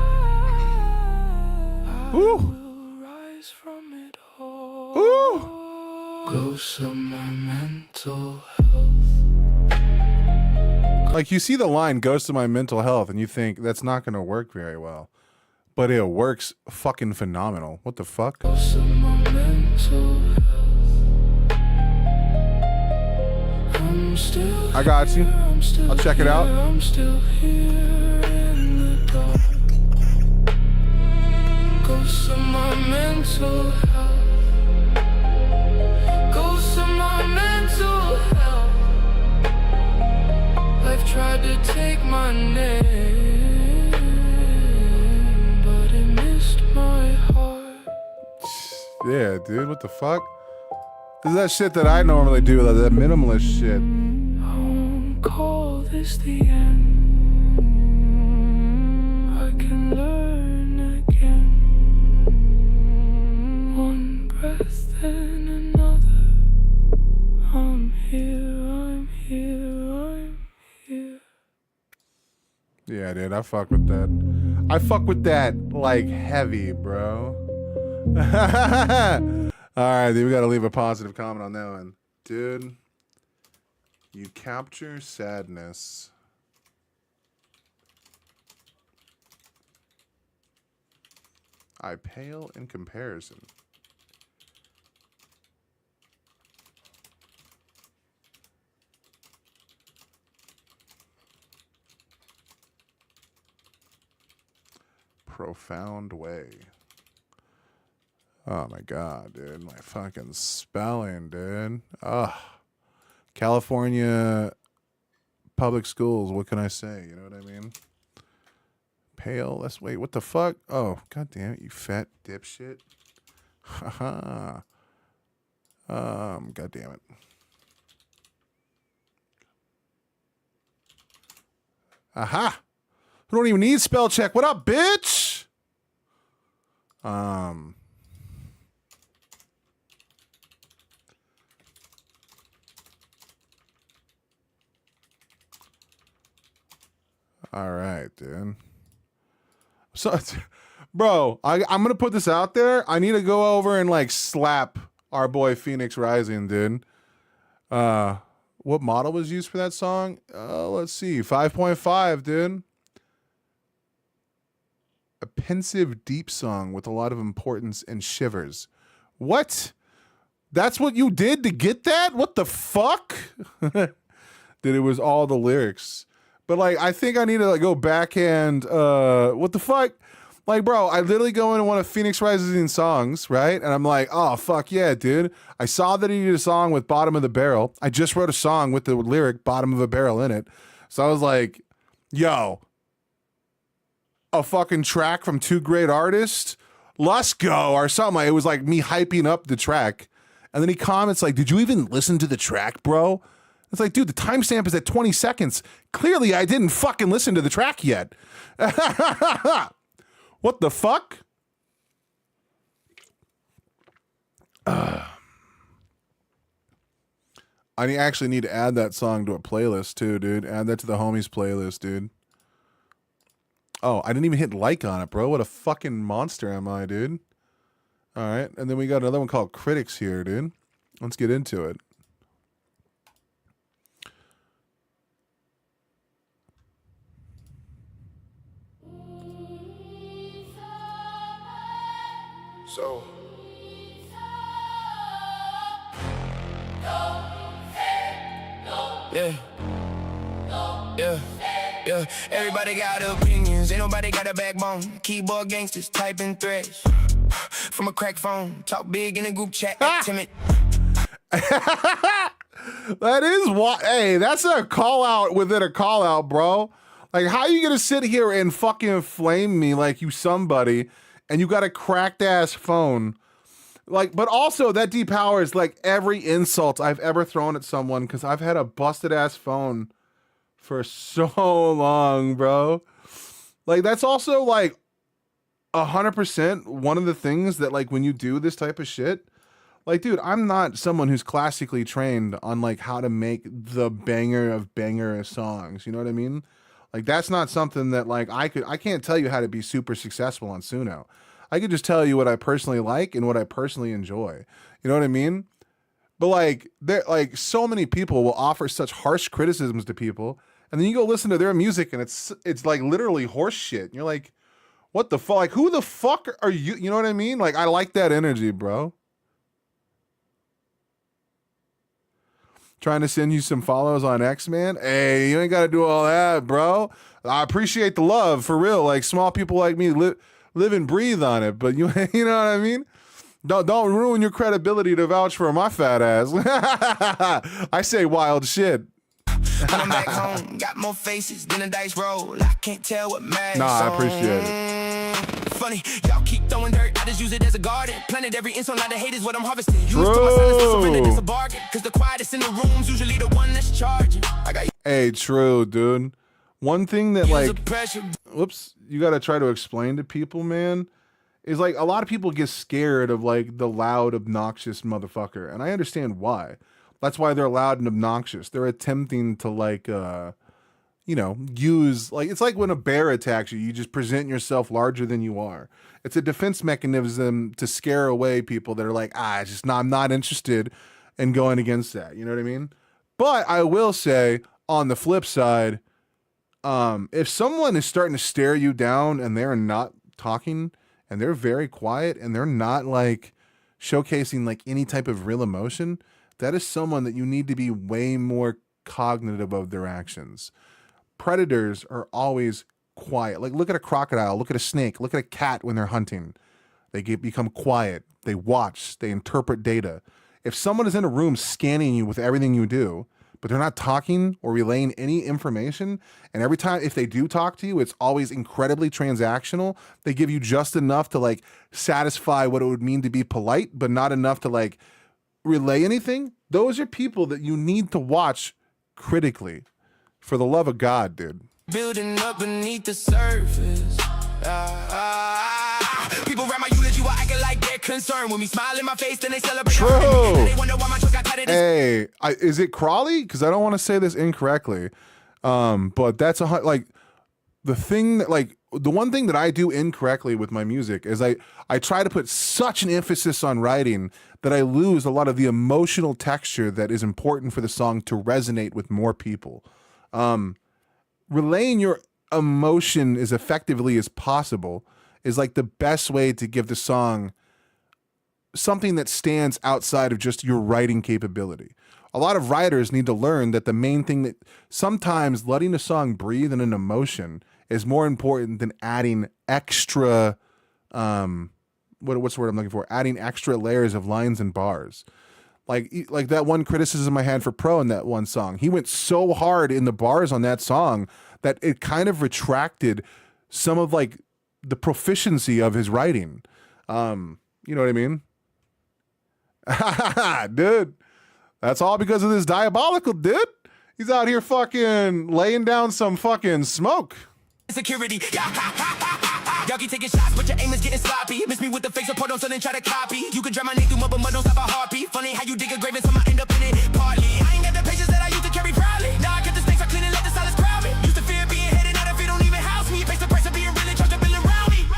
C: I
A: Ooh.
C: will rise from it all.
A: Ooh.
C: Ghosts of my mental health.
A: Like, you see the line, "Goes to my mental health," and you think that's not going to work very well. But it works fucking phenomenal. What the fuck?
C: Ghosts of my mental health. I'm still
A: I got you.
C: here, I'm still
A: I'll check it out.
C: here, I'm still here in the dark. Ghosts of my mental health. Ghosts of my mental health. Life tried to take my name, but it missed my heart.
A: Yeah, dude, what the fuck? This is that shit that I normally do, that minimalist shit.
C: I won't call this the end. I can learn again. One breath and another. I'm here, I'm here, I'm here.
A: Yeah, dude, I fuck with that. I fuck with that, like, heavy, bro. All right, dude, we got to leave a positive comment on that one. Dude, you capture sadness. I pale in comparison. Profound way. Oh my god, dude. My fucking spelling, dude. Ugh. California public schools, what can I say? You know what I mean? Pale. Let's wait. What the fuck? Oh, god damn it, you fat dipshit. Haha. God damn it. Aha! We don't even need spell check. What up, bitch? All right, dude. So, bro, I'm gonna put this out there. I need to go over and like slap our boy Phoenix Rising, dude. What model was used for that song? Let's see. 5.5, dude. A pensive, deep song with a lot of importance and shivers. What? That's what you did to get that? What the fuck? That it was all the lyrics. But like, I think I need to like go back and what the fuck? Like, bro, I literally go into one of Phoenix Rising songs, right? And I'm like, oh, fuck yeah, dude. I saw that he did a song with Bottom of the Barrel. I just wrote a song with the lyric Bottom of a Barrel in it. So I was like, yo, a fucking track from two great artists? Let's go, or something. Like, it was like me hyping up the track. And then he comments like, did you even listen to the track, bro? It's like, dude, the timestamp is at 20 seconds. Clearly, I didn't fucking listen to the track yet. What the fuck? I actually need to add that song to a playlist too, dude. Add that to the homies playlist, dude. Oh, I didn't even hit like on it, bro. What a fucking monster am I, dude? All right, and then we got another one called Critics here, dude. Let's get into it.
D: So, yeah, yeah. Everybody got opinions, ain't nobody got a backbone. Keyboard gangsters typing threads from a crack phone. Talk big in a group chat, act timid.
A: That is what. Hey, that's a call out within a call out, bro. Like, how you gonna sit here and fucking flame me like you somebody? And you got a cracked ass phone. Like, but also that depowers like every insult I've ever thrown at someone because I've had a busted ass phone for so long, bro. Like, that's also like 100% one of the things that like when you do this type of shit, like, dude, I'm not someone who's classically trained on like how to make the banger of banger songs. You know what I mean? Like, that's not something that like I can't tell you how to be super successful on Suno. I could just tell you what I personally like and what I personally enjoy. You know what I mean? But like, there, like, so many people will offer such harsh criticisms to people, and then you go listen to their music and it's like literally horse shit. And you're like, what the fuck? Like, who the fuck are you? You know what I mean? Like, I like that energy, bro. Trying to send you some follows on X, man. Hey, you ain't got to do all that, bro. I appreciate the love, for real. Like, small people like me live and breathe on it. But you know what I mean? Don't ruin your credibility to vouch for my fat ass. I say wild shit.
D: When I'm back home, got more faces than a dice roll. I can't tell what matters.
A: Nah, I appreciate it.
D: Funny, y'all keep throwing dirt, I just use it as a garden. Planted every insult, not the hate is what I'm harvesting. Use to my silence to surrender, it's a bargain. Cause the quietest in the room's usually the one that's charging. I got
A: Hey, true, dude. One thing that like,
D: pressure.
A: whoops, you got to try to explain to people, man, is like a lot of people get scared of like the loud, obnoxious motherfucker. And I understand why. That's why they're loud and obnoxious. They're attempting to like, you know, use like, it's like when a bear attacks you, you just present yourself larger than you are. It's a defense mechanism to scare away people that are like, it's just not, I'm not interested in going against that. You know what I mean? But I will say on the flip side, if someone is starting to stare you down and they're not talking and they're very quiet and they're not like showcasing like any type of real emotion, that is someone that you need to be way more cognitive of their actions. Predators are always quiet. Like, look at a crocodile, look at a snake, look at a cat when they're hunting. They become quiet. They watch, they interpret data. If someone is in a room scanning you with everything you do, but they're not talking or relaying any information, and every time if they do talk to you, it's always incredibly transactional. They give you just enough to like satisfy what it would mean to be polite, but not enough to like relay anything. Those are people that you need to watch critically. For the love of God, dude.
D: Building up beneath the surface. People write my eulogy while acting like they're concerned. When me smile in my face, then they celebrate.
A: True.
D: They wonder why my truck got tied in.
A: Hey, is it Crawley? Because I don't want to say this incorrectly. But that's like the thing that like the one thing that I do incorrectly with my music is I try to put such an emphasis on writing that I lose a lot of the emotional texture that is important for the song to resonate with more people. Relaying your emotion as effectively as possible is like the best way to give the song something that stands outside of just your writing capability. A lot of writers need to learn that the main thing that sometimes letting a song breathe in an emotion is more important than adding extra, what's the word I'm looking for? Adding extra layers of lines and bars. Like that one criticism I had for Pro in that one song. He went so hard in the bars on that song that it kind of retracted some of like the proficiency of his writing. You know what I mean? Dude, that's all because of this diabolical dude. He's out here fucking laying down some fucking smoke.
D: Security. Y'all keep taking shots, but your aim is getting sloppy. Miss me with the fake support on something, try to copy. You can drive my name through mud, but mud don't stop a heartbeat. Funny how you dig a grave and somehow end up in it. Partly, I ain't got the patience that I used to carry proudly. Now I cut the snakes, I clean and let the solids crowd me. Used to fear being headed out if it don't even house me. Pays the price of being really charged up and around me.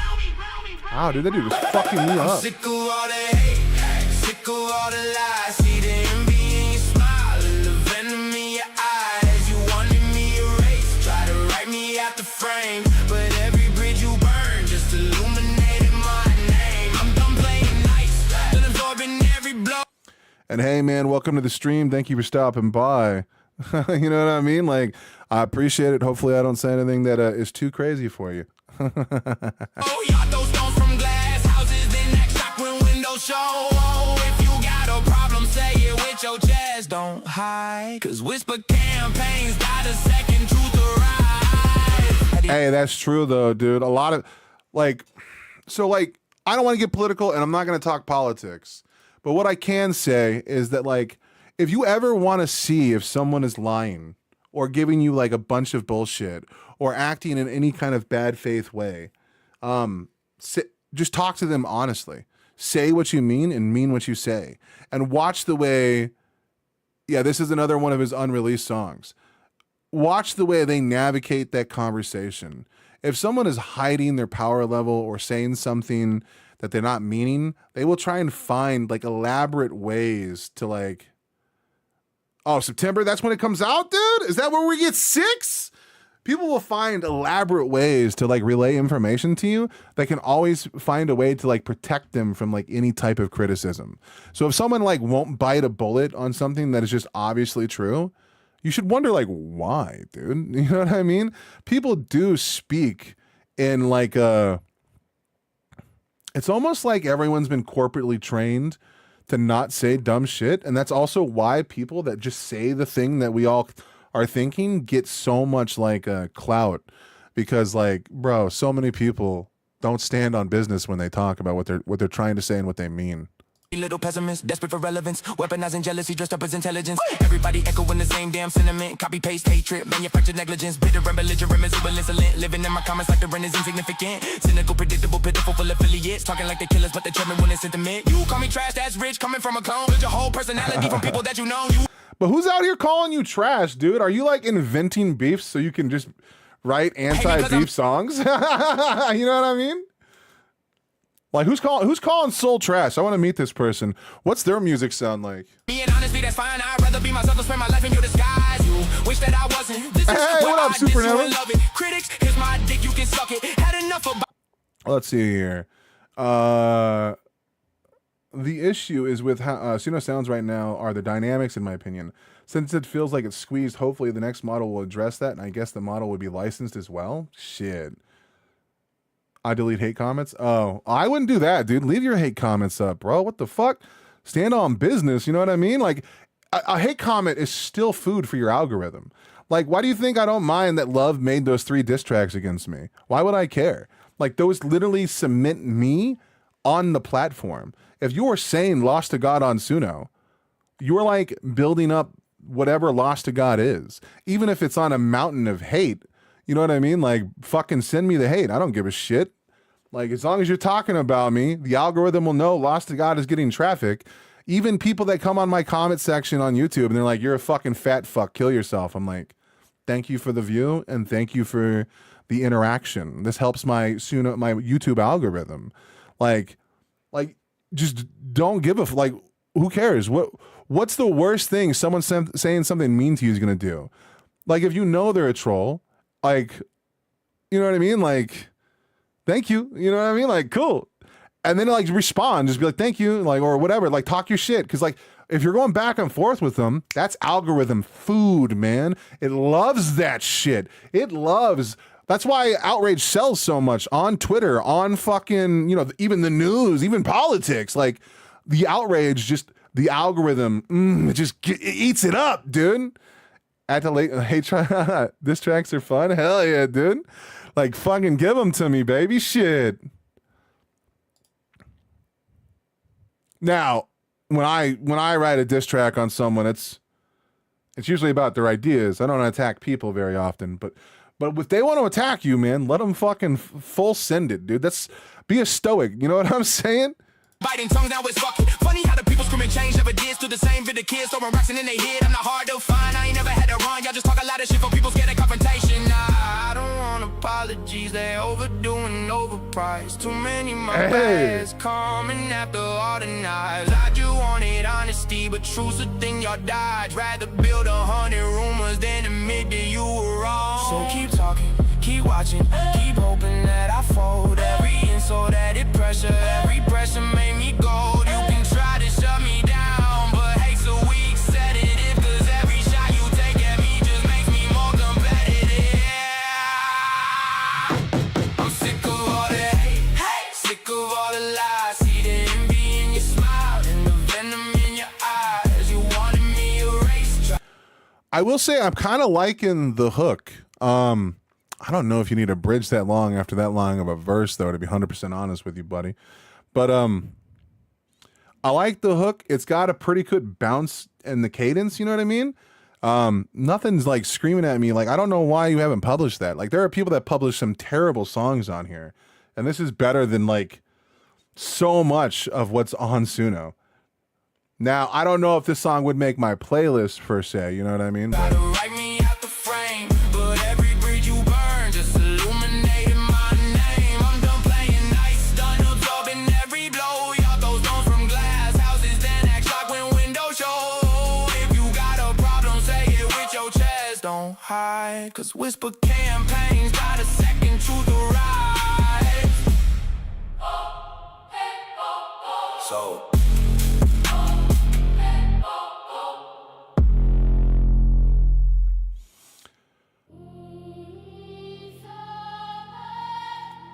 A: Wow, dude, that dude was fucking me up.
D: Sick of all the hate, sick of all the lies. See the envy in your smile and the venom in your eyes. You wanted me erased, try to write me out the frame, but every bridge you burn just illuminated my name. I'm done playing nice, done absorbing every blow.
A: And hey, man, welcome to the stream. Thank you for stopping by. You know what I mean? Like, I appreciate it. Hopefully, I don't say anything that is too crazy for you.
D: Oh, y'all those stones from glass houses, then that shock when windows show. Oh, if you got a problem, say it with your chest. Don't hide, cause whisper campaigns got a second truth to rise.
A: Hey, that's true though, dude. A lot of like, so like, I don't want to get political and I'm not going to talk politics, but what I can say is that like, if you ever want to see if someone is lying or giving you like a bunch of bullshit or acting in any kind of bad faith way, just talk to them honestly. Say what you mean and mean what you say, and watch the way. Yeah, this is another one of his unreleased songs. Watch the way they navigate that conversation. If someone is hiding their power level or saying something that they're not meaning, they will try and find like elaborate ways to like, oh, September, that's when it comes out, dude? Is that where we get 6? People will find elaborate ways to like relay information to you that can always find a way to like protect them from like any type of criticism. So if someone like won't bite a bullet on something that is just obviously true, you should wonder like, why, dude? You know what I mean? People do speak in like it's almost like everyone's been corporately trained to not say dumb shit. And that's also why people that just say the thing that we all are thinking get so much like clout, because like, bro, so many people don't stand on business when they talk about what they're trying to say and what they mean.
D: Little pessimist, desperate for relevance, weaponizing jealousy dressed up as intelligence. Everybody echoing the same damn sentiment. Copy paste hatred, manufactured negligence, bitter and belligerent, miserable, insolent. Living in my comments like the rent is insignificant. Cynical, predictable, pitiful, full affiliates. Talking like the killers, but they tread me when it's sentiment. You call me trash, that's rich, coming from a clone. Build your whole personality from people that you know.
A: But who's out here calling you trash, dude? Are you like inventing beefs so you can just write anti-beef songs? You know what I mean? Like, who's calling Soul trash? I want to meet this person. What's their music sound like?
D: Being honestly, that's fine. I'd rather be myself than spend my life in your disguise. You wish that I wasn't. This is
A: what up, Supernova?
D: Love it. Critics, here's my dick, you can suck it. Had enough of.
A: Let's see here. The issue is with how Suno sounds right now are the dynamics, in my opinion. Since it feels like it's squeezed, hopefully the next model will address that, and I guess the model would be licensed as well. Shit. I delete hate comments? Oh, I wouldn't do that, dude. Leave your hate comments up, bro. What the fuck? Stand on business, you know what I mean? Like, a hate comment is still food for your algorithm. Like, why do you think I don't mind that Love made those 3 diss tracks against me? Why would I care? Like, those literally cement me on the platform. If you were saying Lost to God on Suno, you're like building up whatever Lost to God is. Even if it's on a mountain of hate, you know what I mean? Like, fucking send me the hate. I don't give a shit. Like, as long as you're talking about me, the algorithm will know Lost to God is getting traffic. Even people that come on my comment section on YouTube and they're like, you're a fucking fat fuck, kill yourself. I'm like, thank you for the view and thank you for the interaction. This helps my YouTube algorithm. Like just don't give a like. Who cares? What's the worst thing someone saying something mean to you is gonna do? Like, if you know they're a troll, like, you know what I mean? Like, thank you. You know what I mean? Like, cool. And then like respond, just be like, thank you, like, or whatever. Like, talk your shit. Cause like, if you're going back and forth with them, that's algorithm food, man. It loves that shit. It loves. That's why outrage sells so much on Twitter, on fucking, even the news, even politics. Like, the outrage, just the algorithm, it eats it up, dude. At the late, hey, diss tracks are fun. Hell yeah, dude. Like, fucking give them to me, baby. Shit. Now, when I write a diss track on someone, it's usually about their ideas. I don't attack people very often, but if they want to attack you, man, let them fucking full send it, dude. Be a stoic. You know what I'm saying?
D: Biting tongues now it's fucking funny how the people screaming change never did. Still the same for the kids throwing rocks in their head. I'm not hard to find. I ain't never had to run. Y'all just talk a lot of shit for people scared of confrontation. Nah, I don't want apologies. They overdoing overpriced. Too many my bads coming after all the knives. I just wanted honesty, but truth's a thing y'all died. Rather build 100 rumors than admit that you were wrong. So keep talking, keep watching, keep hoping that I fold. Every insult added pressure, every pressure made me gold. You can try to shut me down, but hate's a weak sedative. Cause every shot you take at me just makes me more competitive. I'm sick of all the hate, sick of all the lies. See the envy in your smile and the venom in your eyes. You wanted me erased.
A: I will say I'm kind of liking the hook. I don't know if you need a bridge that long after that long of a verse, though, to be 100% honest with you, buddy. But I like the hook. It's got a pretty good bounce in the cadence, you know what I mean? Nothing's like screaming at me. Like, I don't know why you haven't published that. Like, there are people that publish some terrible songs on here, and this is better than like so much of what's on Suno. Now, I don't know if this song would make my playlist per se, you know what I mean? But
D: Write me out the frame, but every bridge you burn just illuminated my name. I'm done playing nice, done absorbing every blow. Y'all throw stones from glass houses, then act shocked when windows show. If you got a problem, say it with your chest. Don't hide, cause whisper campaigns got a second truth to rise. So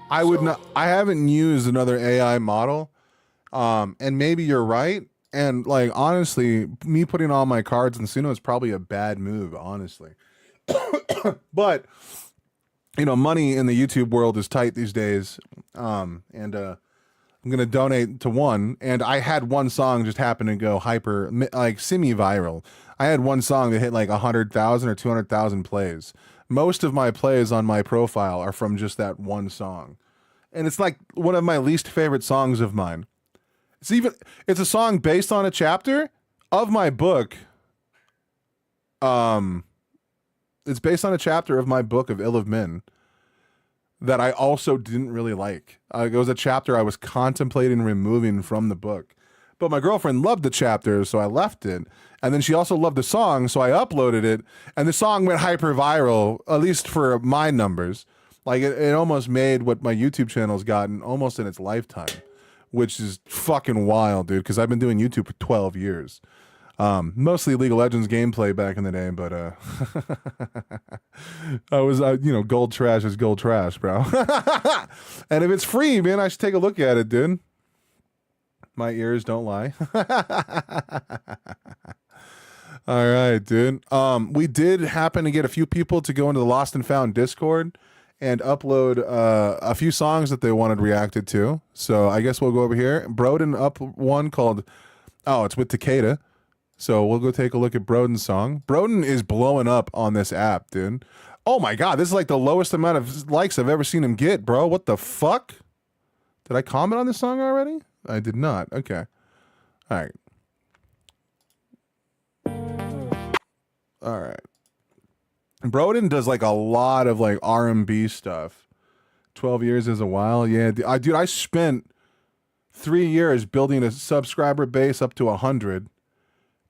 A: I would not. I haven't used another AI model, and maybe you're right. And like honestly, me putting all my cards in Suno is probably a bad move, honestly. But money in the YouTube world is tight these days. And I'm gonna donate to one. And I had one song just happen to go hyper, like semi-viral. I had one song that hit like 100,000 or 200,000 plays. Most of my plays on my profile are from just that one song. And it's like one of my least favorite songs of mine. It's a song based on a chapter of my book. It's based on a chapter of my book of Ill of Men that I also didn't really like. It was a chapter I was contemplating removing from the book. But my girlfriend loved the chapter, so I left it. And then she also loved the song, so I uploaded it. And the song went hyper viral, at least for my numbers. Like, it almost made what my YouTube channel's gotten almost in its lifetime, which is fucking wild, dude, because I've been doing YouTube for 12 years. Mostly League of Legends gameplay back in the day, but I was, gold trash is gold trash, bro. And if it's free, man, I should take a look at it, dude. My ears don't lie. All right, dude. We did happen to get a few people to go into the Lost and Found Discord and upload a few songs that they wanted reacted to. So I guess we'll go over here. Broden up one called, it's with Takeda. So we'll go take a look at Broden's song. Broden is blowing up on this app, dude. Oh my God, this is like the lowest amount of likes I've ever seen him get, bro. What the fuck? Did I comment on this song already? I did not. Okay. All right. All right. Broden does like a lot of like R&B stuff. 12 years is a while. Yeah, dude, I spent 3 years building a subscriber base up to 100.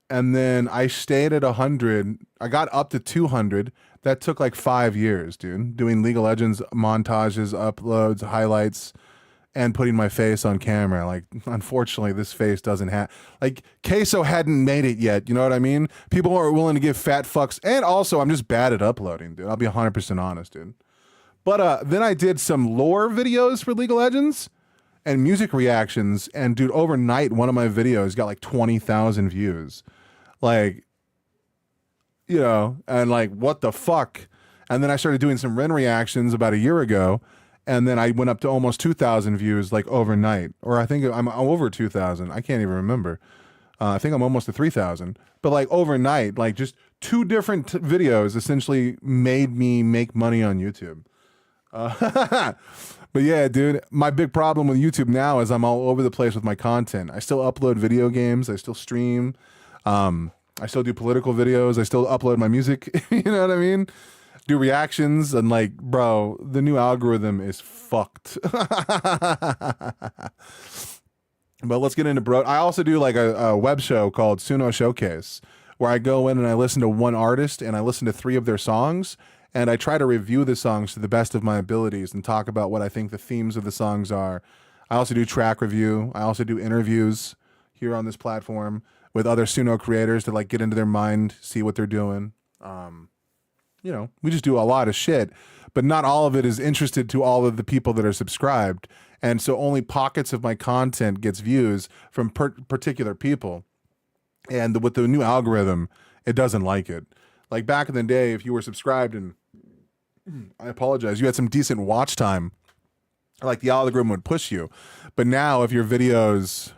A: And then I stayed at 100. I got up to 200. That took like 5 years, dude. Doing League of Legends montages, uploads, highlights, and putting my face on camera. Like, unfortunately, this face doesn't have... Like, Queso hadn't made it yet, you know what I mean? People are willing to give fat fucks. And also, I'm just bad at uploading, dude. I'll be 100% honest, dude. But then I did some lore videos for League of Legends and music reactions. And, dude, overnight, one of my videos got like 20,000 views. Like, you know, and like, what the fuck? And then I started doing some Ren reactions about a year ago, and then I went up to almost 2,000 views like overnight. Or I think I'm over 2,000. I can't even remember. I think I'm almost to 3,000. But like overnight, like just two different videos essentially made me make money on YouTube. But yeah, dude, my big problem with YouTube now is I'm all over the place with my content. I still upload video games. I still stream. I still do political videos. I still upload my music. You know what I mean? Do reactions. And like, bro, the new algorithm is fucked. But let's get into bro. I also do like a web show called Suno Showcase, where I go in and I listen to one artist and I listen to 3 of their songs. And I try to review the songs to the best of my abilities and talk about what I think the themes of the songs are. I also do track review. I also do interviews here on this platform with other Suno creators to like get into their mind, see what they're doing. You know, we just do a lot of shit, but not all of it is interested to all of the people that are subscribed. And so only pockets of my content gets views from particular people. And with the new algorithm, it doesn't like it. Like back in the day, if you were subscribed and I apologize, you had some decent watch time, like the algorithm would push you. But now if your videos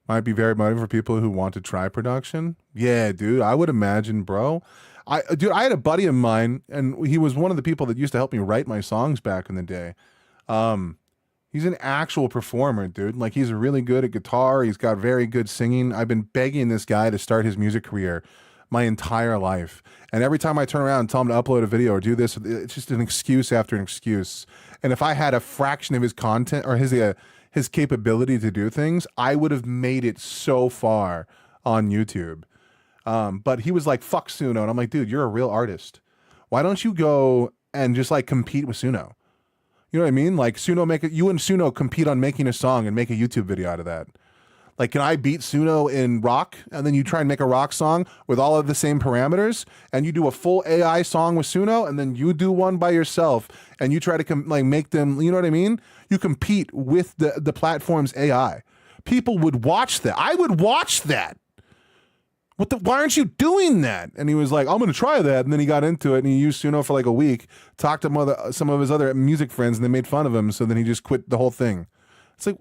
A: might be very motivating for people who want to try production. Yeah, dude, I would imagine, bro. I had a buddy of mine, and he was one of the people that used to help me write my songs back in the day. He's an actual performer, dude. Like, he's really good at guitar. He's got very good singing. I've been begging this guy to start his music career my entire life. And every time I turn around and tell him to upload a video or do this, it's just an excuse after an excuse. And if I had a fraction of his content or his capability to do things, I would have made it so far on YouTube. But he was like, fuck Suno. And I'm like, dude, you're a real artist. Why don't you go and just like compete with Suno? You know what I mean? Like you and Suno compete on making a song and make a YouTube video out of that. Like, can I beat Suno in rock? And then you try and make a rock song with all of the same parameters, and you do a full AI song with Suno, and then you do one by yourself, and you try to make them, you know what I mean? You compete with the platform's AI. People would watch that. I would watch that. Why aren't you doing that? And he was like, I'm going to try that. And then he got into it and he used Suno for like a week, talked to some of his other music friends, and they made fun of him. So then he just quit the whole thing. It's like,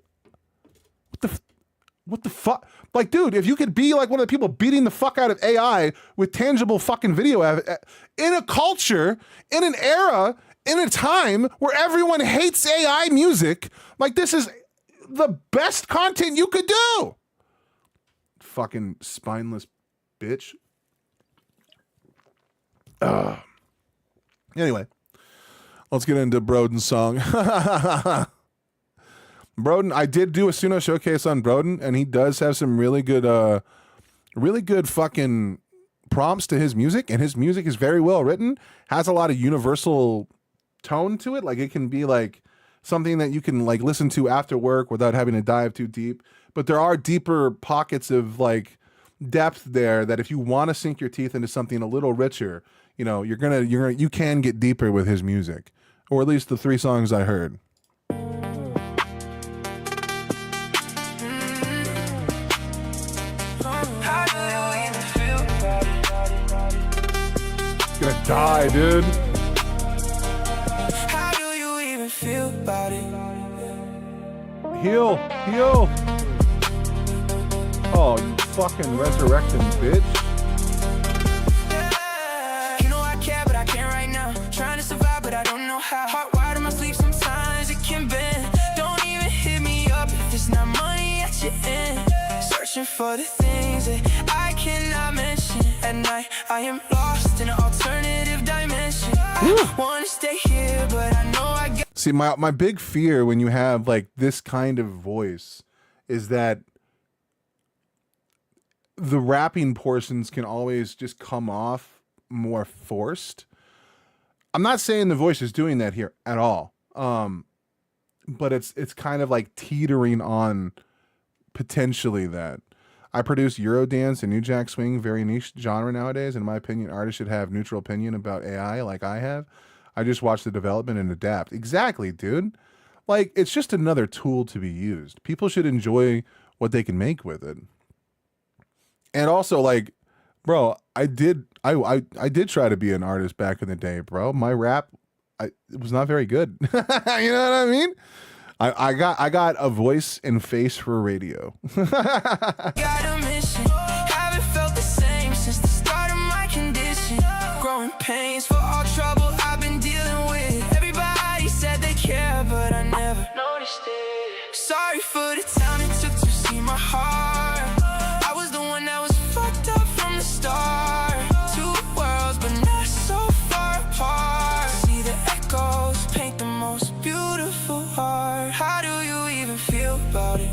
A: what the fuck? Like, dude, if you could be like one of the people beating the fuck out of AI with tangible fucking video in a culture, in an era, in a time where everyone hates AI music, like, this is the best content you could do. Fucking spineless bitch. Anyway, let's get into Broden's song. Broden, I did do a Suno showcase on Broden, and he does have some really good fucking prompts to his music, and his music is very well written, has a lot of universal tone to it. Like, it can be like something that you can like listen to after work without having to dive too deep. But there are deeper pockets of like depth there that if you want to sink your teeth into something a little richer, you know, you can get deeper with his music, or at least the 3 songs I heard. Gonna die, dude.
C: How do you even feel about it?
A: Heal. Oh, you fucking resurrecting bitch.
C: You know I care, but I can't right now. Trying to survive, but I don't know how. Heart wide in my sleep, sometimes it can bend. Don't even hit me up if it's not money at your end. Searching for the things that I cannot mention.
D: at night. I am lost in an alternative dimension. I wanna stay here, but I know I got.
A: See, my big fear when you have like this kind of voice is that the rapping portions can always just come off more forced. I'm not saying the voice is doing that here at all. But it's kind of like teetering on potentially that. I produce Eurodance and New Jack Swing, very niche genre nowadays. In my opinion, artists should have neutral opinion about AI like I have. I just watch the development and adapt. Exactly, dude. Like, it's just another tool to be used. People should enjoy what they can make with it. And also, like, bro, I did try to be an artist back in the day, bro. My rap, it was not very good. You know what I mean? I got a voice and face for radio.
D: Got a mission. Haven't felt the same since the start of my condition. Growing pains for all trouble I've been dealing with. Everybody said they care, but I never noticed it. Sorry for the time it took to see my heart. I was the one that was fucked up from the start. Two worlds, but not so far apart. See the echoes paint the most beautiful heart. How do you even feel about it?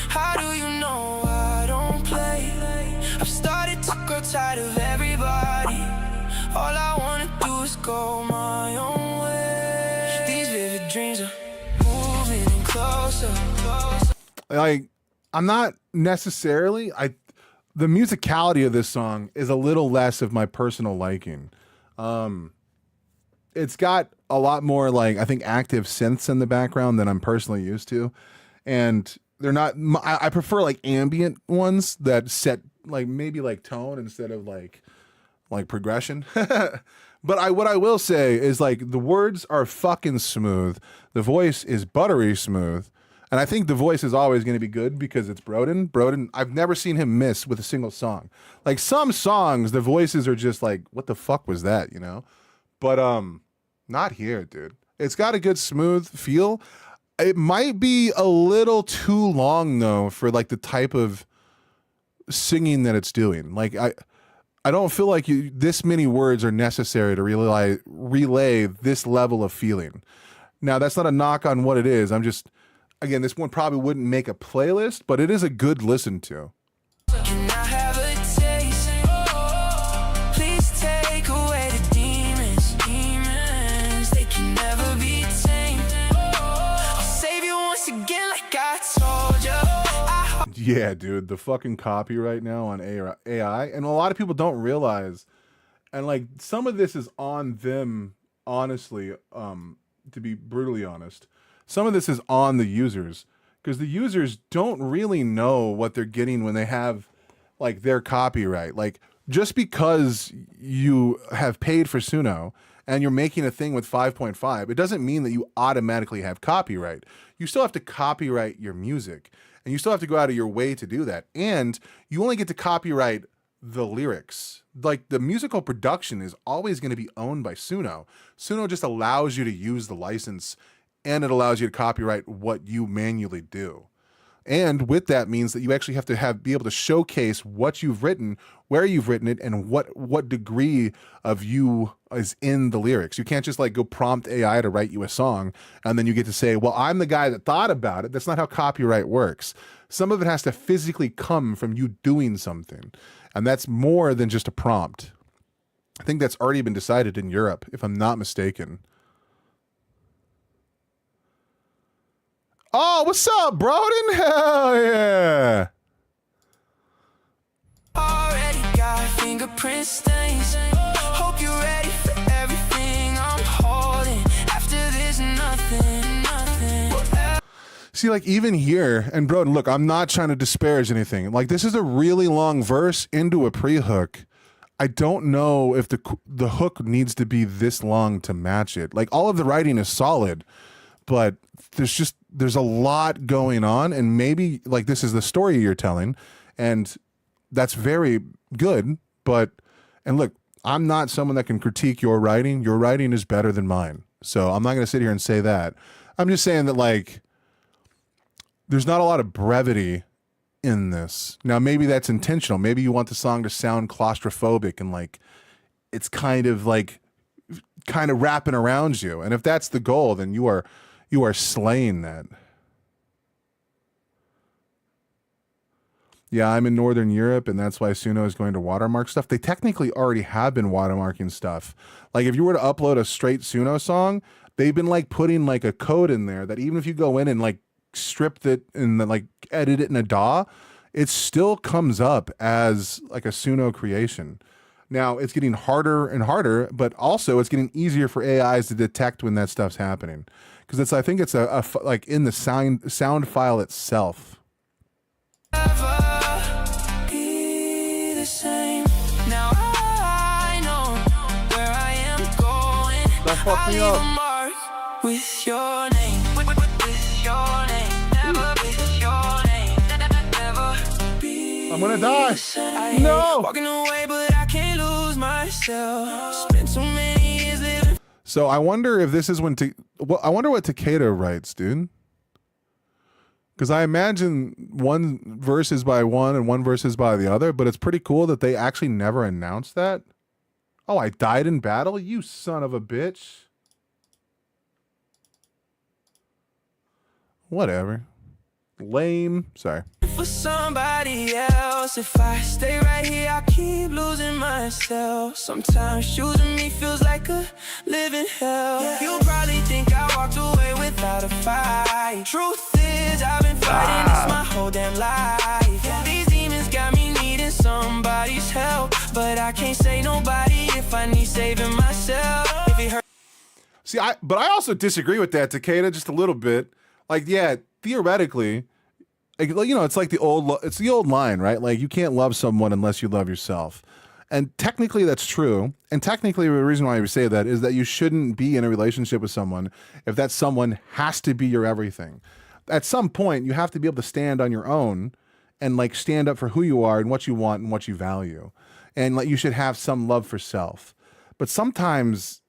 D: How do you know I don't play? I've started to grow tired of everybody. All I wanna do is go my own way. These vivid dreams are moving in closer.
A: Like, I'm not necessarily, the musicality of this song is a little less of my personal liking. It's got a lot more, like, I think active synths in the background than I'm personally used to. And they're not, I prefer like ambient ones that set like maybe like tone instead of like progression. But what I will say is, like, the words are fucking smooth. The voice is buttery smooth. And I think the voice is always going to be good because it's Broden. Broden, I've never seen him miss with a single song. Like, some songs, the voices are just like, what the fuck was that, you know? But not here, dude. It's got a good smooth feel. It might be a little too long though for like the type of singing that it's doing. Like, I don't feel like this many words are necessary to relay this level of feeling. Now, that's not a knock on what it is. I'm just, again, this one probably wouldn't make a playlist, but it is a good listen to.
D: Can I have a taste? Please take away the demons. Demons, they can never be tamed. I'll save you once again like I told you.
A: Yeah, dude, the fucking copyright now on AI, and a lot of people don't realize, and like some of this is on them, honestly, to be brutally honest. Some of this is on the users, because the users don't really know what they're getting when they have like their copyright. Like, just because you have paid for Suno and you're making a thing with 5.5, it doesn't mean that you automatically have copyright. You still have to copyright your music, and you still have to go out of your way to do that. And you only get to copyright the lyrics. Like, the musical production is always going to be owned by Suno. Suno just allows you to use the license, and it allows you to copyright what you manually do. And with that means that you actually have to be able to showcase what you've written, where you've written it, and what degree of you is in the lyrics. You can't just like go prompt AI to write you a song and then you get to say, well, I'm the guy that thought about it. That's not how copyright works. Some of it has to physically come from you doing something. And that's more than just a prompt. I think that's already been decided in Europe, if I'm not mistaken. Oh, what's up, Broden? Hell yeah.
D: Already got fingerprint stains. Hope you're ready for everything I'm holding. After this, nothing.
A: See, like, even here, and Broden, look, I'm not trying to disparage anything. Like, this is a really long verse into a pre-hook. I don't know if the hook needs to be this long to match it. Like, all of the writing is solid, but there's a lot going on, and maybe like this is the story you're telling, and that's very good. And look, I'm not someone that can critique your writing. Your writing is better than mine, so I'm not going to sit here and say that. I'm just saying that, like, there's not a lot of brevity in this. Now, maybe that's intentional. Maybe you want the song to sound claustrophobic and like it's kind of wrapping around you. And if that's the goal, then you are slaying that. Yeah, I'm in Northern Europe, and that's why Suno is going to watermark stuff. They technically already have been watermarking stuff. Like if you were to upload a straight Suno song, they've been like putting like a code in there that even if you go in and like stripped it and then like edit it in a DAW, it still comes up as like a Suno creation. Now it's getting harder and harder, but also it's getting easier for AIs to detect when that stuff's happening because I think it's like in the sound file itself.
C: That
A: fucked me up.
C: With your name, with your name, never with your name, never be.
A: I'm gonna die. No.
C: Walking away, but I can't lose myself. Spent so many years living.
A: So I wonder if this is when I wonder what Takeda writes, dude. Because I imagine one verse is by one and one verse is by the other, but it's pretty cool that they actually never announced that. Oh, I died in battle? You son of a bitch. Whatever. Lame. Sorry.
C: For somebody else, if I stay right here, I keep losing myself. Sometimes choosing me feels like a living hell. You probably think I walked away without a fight. Truth is, I've been fighting this my whole damn life. These demons got me needing somebody's help, but I can't say nobody if I need saving myself. If it hurts.
A: See, but I also disagree with that, Takeda, just a little bit. Like, yeah, theoretically, like, you know, it's like the old line, right? Like, you can't love someone unless you love yourself. And technically that's true. And technically the reason why we say that is that you shouldn't be in a relationship with someone if that someone has to be your everything. At some point, you have to be able to stand on your own and like stand up for who you are and what you want and what you value. And like you should have some love for self. But sometimes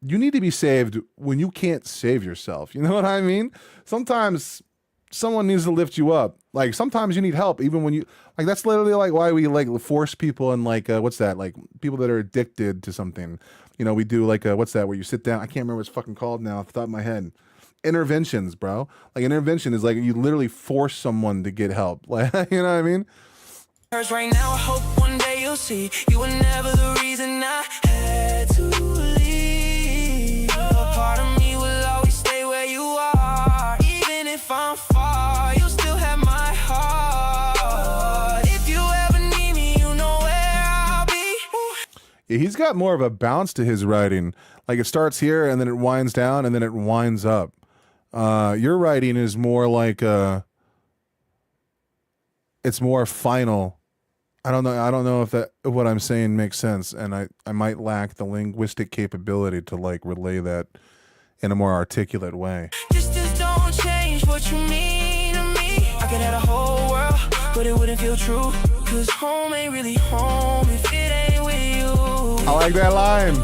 A: you need to be saved when you can't save yourself. You know what I mean? Sometimes someone needs to lift you up. Like sometimes you need help, even when you like. That's literally like why we like force people and like what's that? Like people that are addicted to something. You know, we do like what's that? Where you sit down. I can't remember what it's fucking called now off the top of my head. Interventions, bro. Like intervention is like you literally force someone to get help. Like you know what I mean?
C: Right now, I hope one day you'll see you were never the reason I had to leave. A part of me will always stay where you are. Even if I'm far, you'll still have my heart. If you ever need me, you know where I'll be.
A: Yeah, he's got more of a bounce to his writing. Like it starts here and then it winds down and then it winds up. Your writing is more like it's more final. I don't know if what I'm saying makes sense, and I might lack the linguistic capability to like relay that in a more articulate way.
C: Distance don't change what you mean to me. I could have a whole world, but it wouldn't feel true. 'Cause home ain't really home if it ain't with you.
A: I like that line.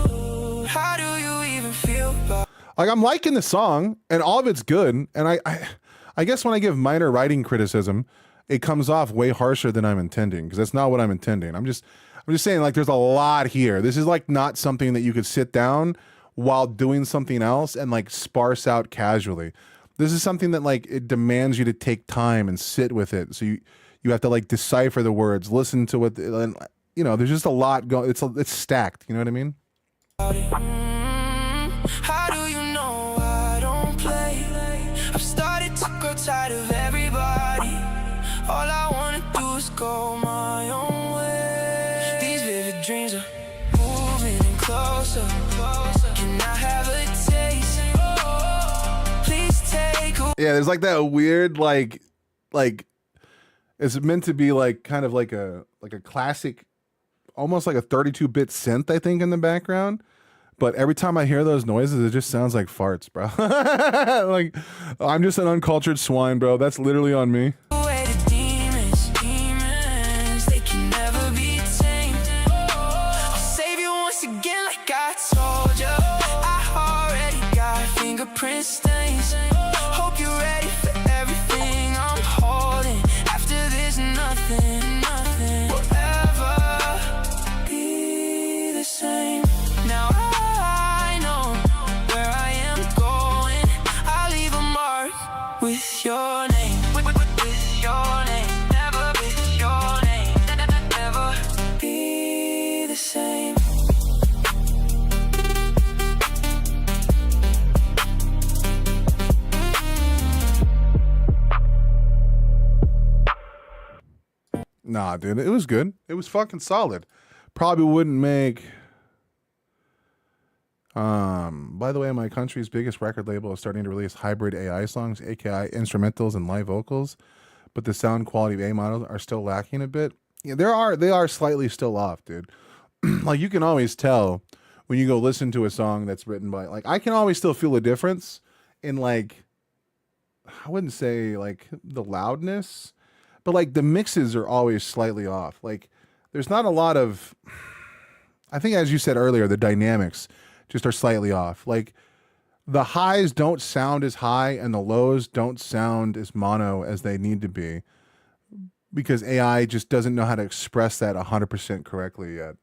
C: How do you even feel about?
A: Like I'm liking the song, and all of it's good. And I guess when I give minor writing criticism, it comes off way harsher than I'm intending, because that's not what I'm intending. I'm just saying, like, there's a lot here. This is like not something that you could sit down while doing something else and like sparse out casually. This is something that like it demands you to take time and sit with it. So you have to like decipher the words, listen to what, and, you know, there's just a lot going. It's stacked. You know what I mean?
C: How do you know I don't play? I've started to grow tired of everybody. All I wanna do is go my own way. These vivid dreams are moving in closer. Can I have a taste? Please take a
A: Yeah, there's like that weird like it's meant to be like kind of like a classic, almost like a 32-bit synth, I think, in the background. But every time I hear those noises, it just sounds like farts, bro. Like I'm just an uncultured swine, bro. That's literally on me.
C: away the demons. They can never be tamed. I'll save you once again like I told you. I already got fingerprint stains. Hope you're ready for everything I'm holding. After this
D: your name. With your name. Never with your name. Never be the same.
A: Nah, dude, it was good. It was fucking solid. Probably wouldn't make. By the way, my country's biggest record label is starting to release hybrid AI songs, aka instrumentals and live vocals, but the sound quality of A models are still lacking a bit. Yeah, they are slightly still off, dude. Like you can always tell when you go listen to a song that's written by, like, I can always still feel a difference in, like, I wouldn't say like the loudness, but like the mixes are always slightly off. Like there's not a lot of, I think as you said earlier, the dynamics just are slightly off. Like the highs don't sound as high and the lows don't sound as mono as they need to be because AI just doesn't know how to express that 100% correctly yet.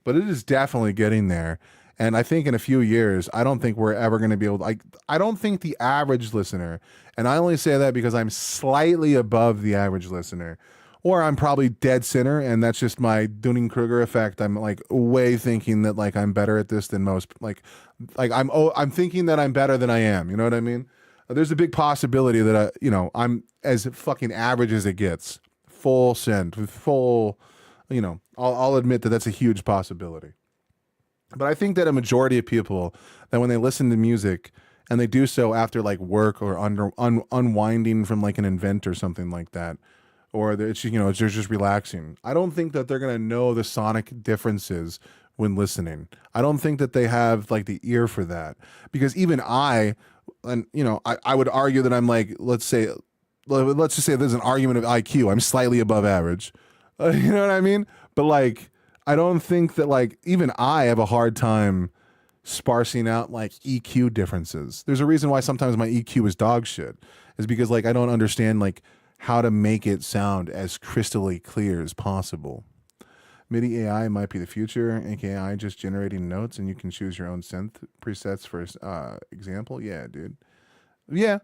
A: But it is definitely getting there. And I think in a few years, I don't think we're ever going to be able to, like, I don't think the average listener, and I only say that because I'm slightly above the average listener, or I'm probably dead center, and that's just my Dunning-Kruger effect. I'm like way thinking that like I'm better at this than most. Like I'm thinking that I'm better than I am. You know what I mean? There's a big possibility that I'm as fucking average as it gets. Full send, full. I'll admit that that's a huge possibility. But I think that a majority of people that when they listen to music and they do so after like work or unwinding from like an event or something like that, or they're just relaxing, I don't think that they're going to know the sonic differences when listening. I don't think that they have like the ear for that, because even I would argue that I'm like, let's just say there's an argument of IQ. I'm slightly above average. You know what I mean? But like, I don't think that like even I have a hard time sparsing out like EQ differences. There's a reason why sometimes my EQ is dog shit, is because like I don't understand like how to make it sound as crystally clear as possible. MIDI AI might be the future, aka just generating notes and you can choose your own synth presets for example. Yeah, dude. Yeah.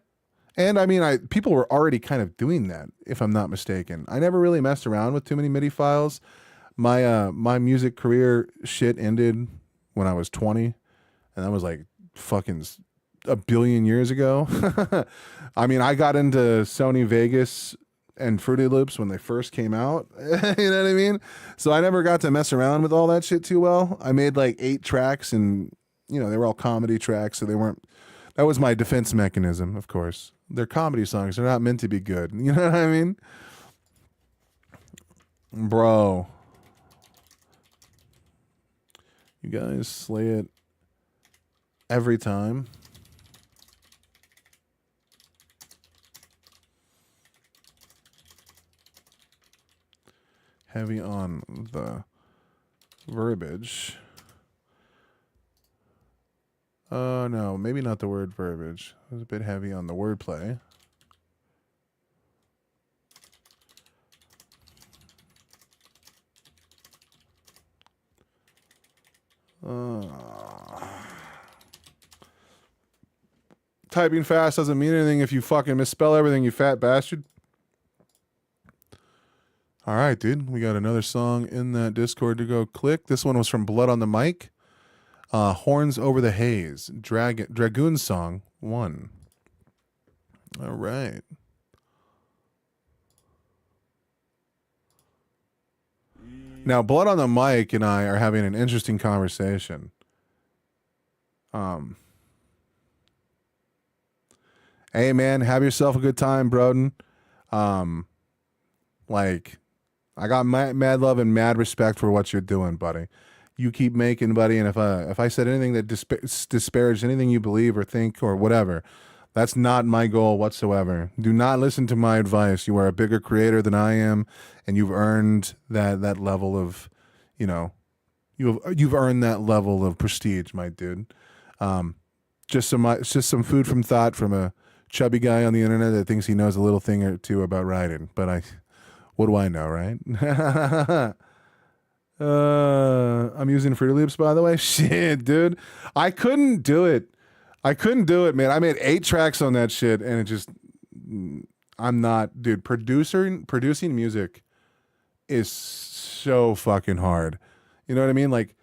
A: And I mean, people were already kind of doing that, if I'm not mistaken. I never really messed around with too many MIDI files. My music career shit ended when I was 20, and that was like fucking a billion years ago. I mean, I got into Sony Vegas and Fruity Loops when they first came out. You know what I mean? So I never got to mess around with all that shit too well. I made like 8 tracks, and they were all comedy tracks, so they weren't. That was my defense mechanism, of course. They're comedy songs. They're not meant to be good. You know what I mean? Bro. You guys slay it every time. Heavy on the verbiage. No, maybe not the word verbiage. It was a bit heavy on the wordplay. Typing fast doesn't mean anything if you fucking misspell everything, you fat bastard. All right, dude. We got another song in that Discord to go click. This one was from Blood on the Mic. Horns Over the Haze. Dragoon Song 1. All right. Now, Blood on the Mic and I are having an interesting conversation. Hey, man, have yourself a good time, Broden. Like, I got mad love and mad respect for what you're doing, buddy. You keep making, buddy, and if I said anything that disparaged anything you believe or think or whatever, that's not my goal whatsoever. Do not listen to my advice. You are a bigger creator than I am, and you've earned that level of, you've earned that level of prestige, my dude. Just some food from thought from a chubby guy on the internet that thinks he knows a little thing or two about writing. But what do I know, right? I'm using Fruity Loops, by the way. Shit, dude. I couldn't do it, man. I made 8 tracks on that shit, and I'm not, dude. Producing music is so fucking hard. You know what I mean? Like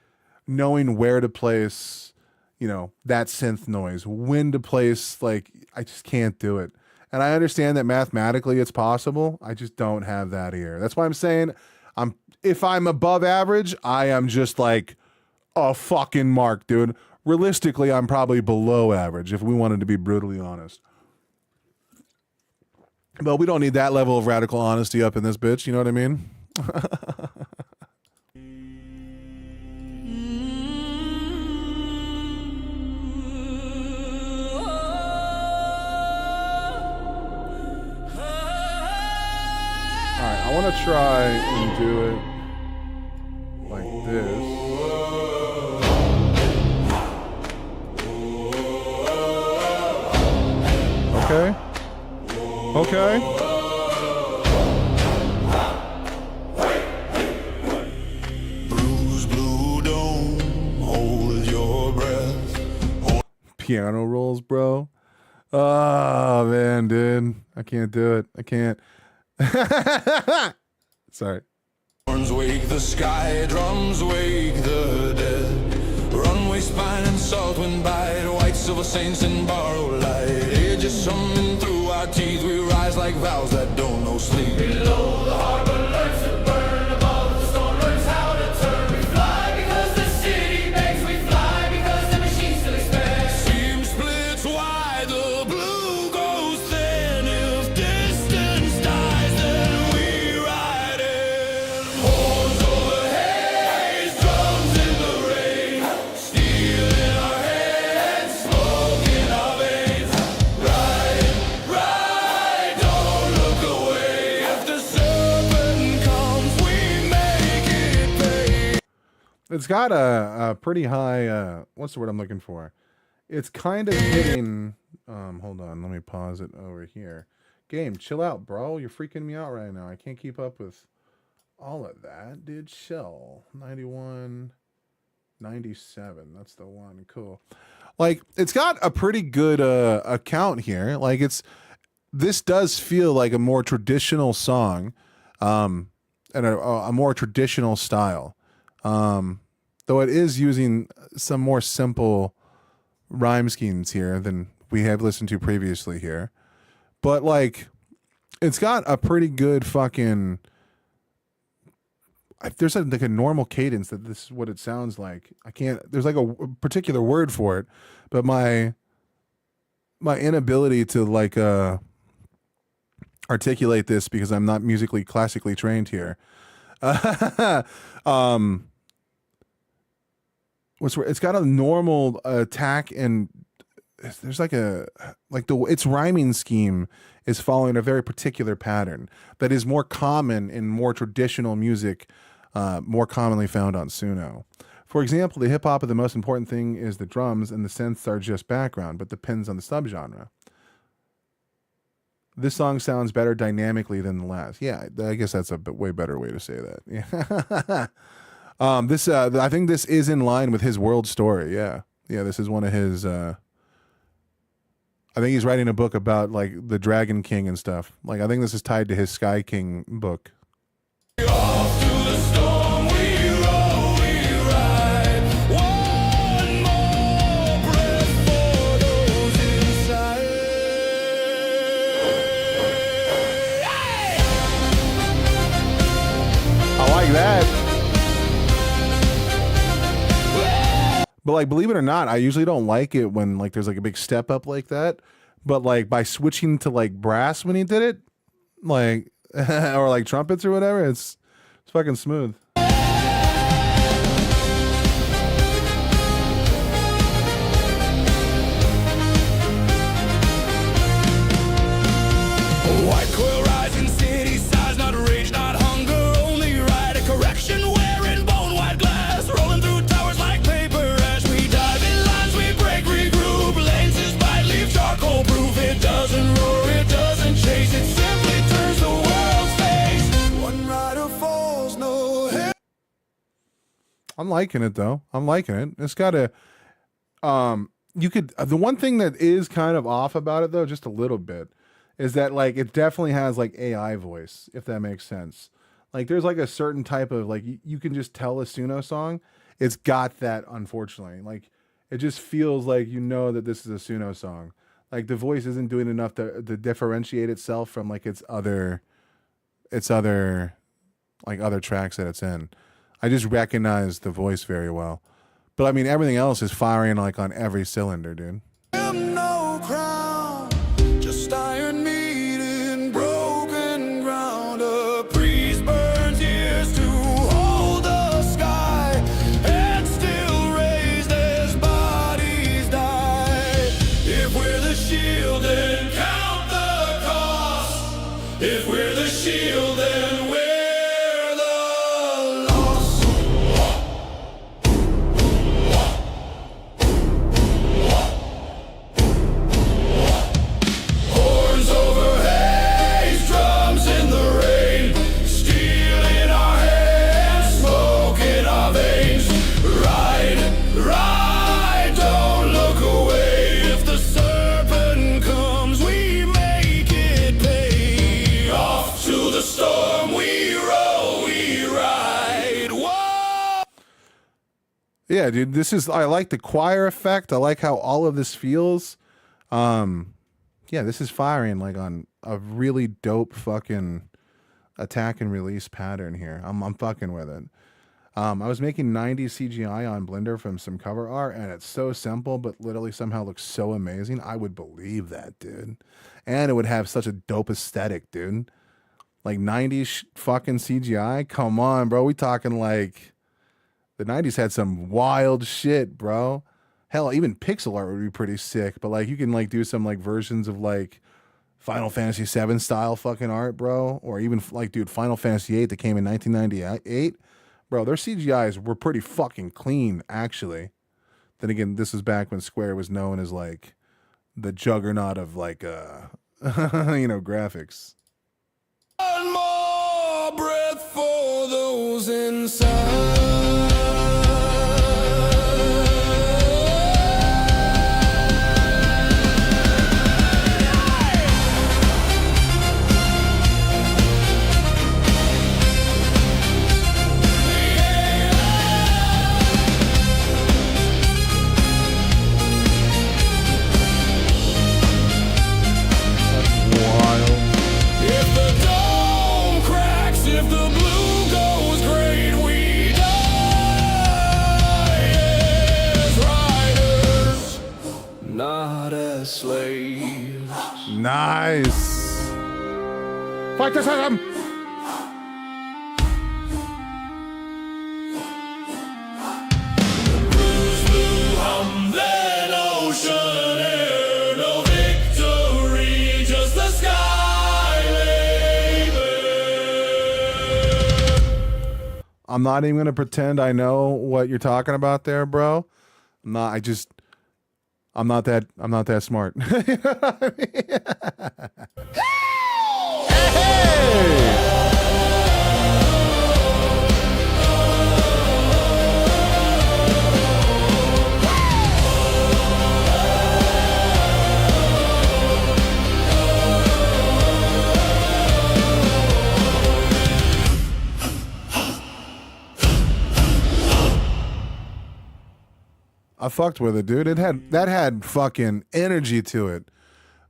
A: knowing where to place, that synth noise, when to place. Like I just can't do it. And I understand that mathematically it's possible. I just don't have that ear. That's why I'm saying if I'm above average, I am just like a fucking mark, dude. Realistically, I'm probably below average if we wanted to be brutally honest. But we don't need that level of radical honesty up in this bitch. You know what I mean? All right, I want to try and do it like this. Okay. Okay.
E: Bruise blue dome, hold your breath.
A: Piano rolls, bro. Oh man, dude, I can't do it. I can't. Sorry.
E: Horns wake the sky, drums wake the dead. Runway spine and salt wind bite, white silver saints and borrowed light. Ages summon through our teeth, we rise like vows that don't know sleep. Below the harbor learns to burn, above the storm learns how to turn. We fly because the city begs, we fly because the machine still expects. Steam splits wide, the blue goes thin. If distance dies, then we ride in. Horns overhead, drums in the rain. Steel in our hands, smoke in our veins. Ride, don't look away. If the serpent comes, we make it pay.
A: It's got a pretty high. What's the word I'm looking for? It's kind of hitting. Hold on, let me pause it over here. Game, chill out, bro. You're freaking me out right now. I can't keep up with all of that, dude. Chill. 91, 97. That's the one. Cool. Like, it's got a pretty good account here. Like, this does feel like a more traditional song, and a more traditional style. Though it is using some more simple rhyme schemes here than we have listened to previously here. But like, it's got a pretty good fucking. There's like a normal cadence that this is what it sounds like. I can't. There's like a particular word for it, but my inability to like articulate this because I'm not musically classically trained here. It's got a normal attack, and there's its rhyming scheme is following a very particular pattern that is more common in more traditional music, more commonly found on suno. For example, the hip hop of the most important thing is the drums, and the synths are just background, but depends on the subgenre. This song sounds better dynamically than the last. Yeah, I guess that's a way better way to say that. Yeah. I think this is in line with his world story. Yeah. This is one of his. I think he's writing a book about like the Dragon King and stuff. Like I think this is tied to his Sky King book.
E: Off to the storm we roll, we ride. One more breath for those inside.
A: I like that. But like, believe it or not, I usually don't like it when like there's like a big step up like that. But like by switching to like brass when he did it, like or like trumpets or whatever, it's fucking smooth.
E: White coil rising, city size, not rage, not hunger, only right. A correction wearing bone white glass, rolling through towers like paper ash. We dive in lines, we break, regroup. Lenses bite, leave charcoal proof. It doesn't roar, it doesn't chase, it simply turns the world's face. One rider falls, no hell.
A: I'm liking it though. I'm liking it. It's got a the one thing that is kind of off about it though, just a little bit, is that like it definitely has like AI voice, if that makes sense. Like there's like a certain type of like you can just tell a Suno song. It's got that, unfortunately. Like it just feels like you know that this is a Suno song. Like the voice isn't doing enough to differentiate itself from like its other like other tracks that it's in. I just recognize the voice very well. But I mean everything else is firing like on every cylinder, dude.
E: No crown, just iron meat in broken ground. A priest burns years to hold the sky, and still raised as bodies die. If we're the shield, then count the cost. If we're the shield, then we're the lost. Horns over haze, drums in the rain, steel in our hands, smoke in our veins. Ride, ride, don't look away. If the serpent comes, we make it pay. Off to the storm we roll, we ride. Whoa!
A: Yeah, dude, this is I like the choir effect. I like how all of this feels. Yeah, this is firing like on a really dope fucking attack and release pattern here. I'm fucking with it. I was making 90s CGI on Blender from some cover art, and it's so simple, but literally somehow looks so amazing. I would believe that, dude. And it would have such a dope aesthetic, dude. Like 90s fucking CGI. Come on, bro. We talking like the 90s had some wild shit, bro. Hell, even pixel art would be pretty sick. But like you can like do some like versions of like Final Fantasy VII style fucking art, bro. Or even like, dude, Final Fantasy VIII that came in 1998. Bro, their CGIs were pretty fucking clean, actually. Then again, this was back when Square was known as like the juggernaut of like graphics.
E: One more breath for those inside.
A: Wild.
E: If the dome cracks, if the blue goes great, we die as riders, not as slaves.
A: Nice. Fight the system.
E: Bruised blue hum, then ocean air, no victory, just the sky lay bare.
A: I'm not even gonna pretend I know what you're talking about there, bro. I'm not that smart. You know what I mean? Hey! I fucked with it, dude. That had fucking energy to it.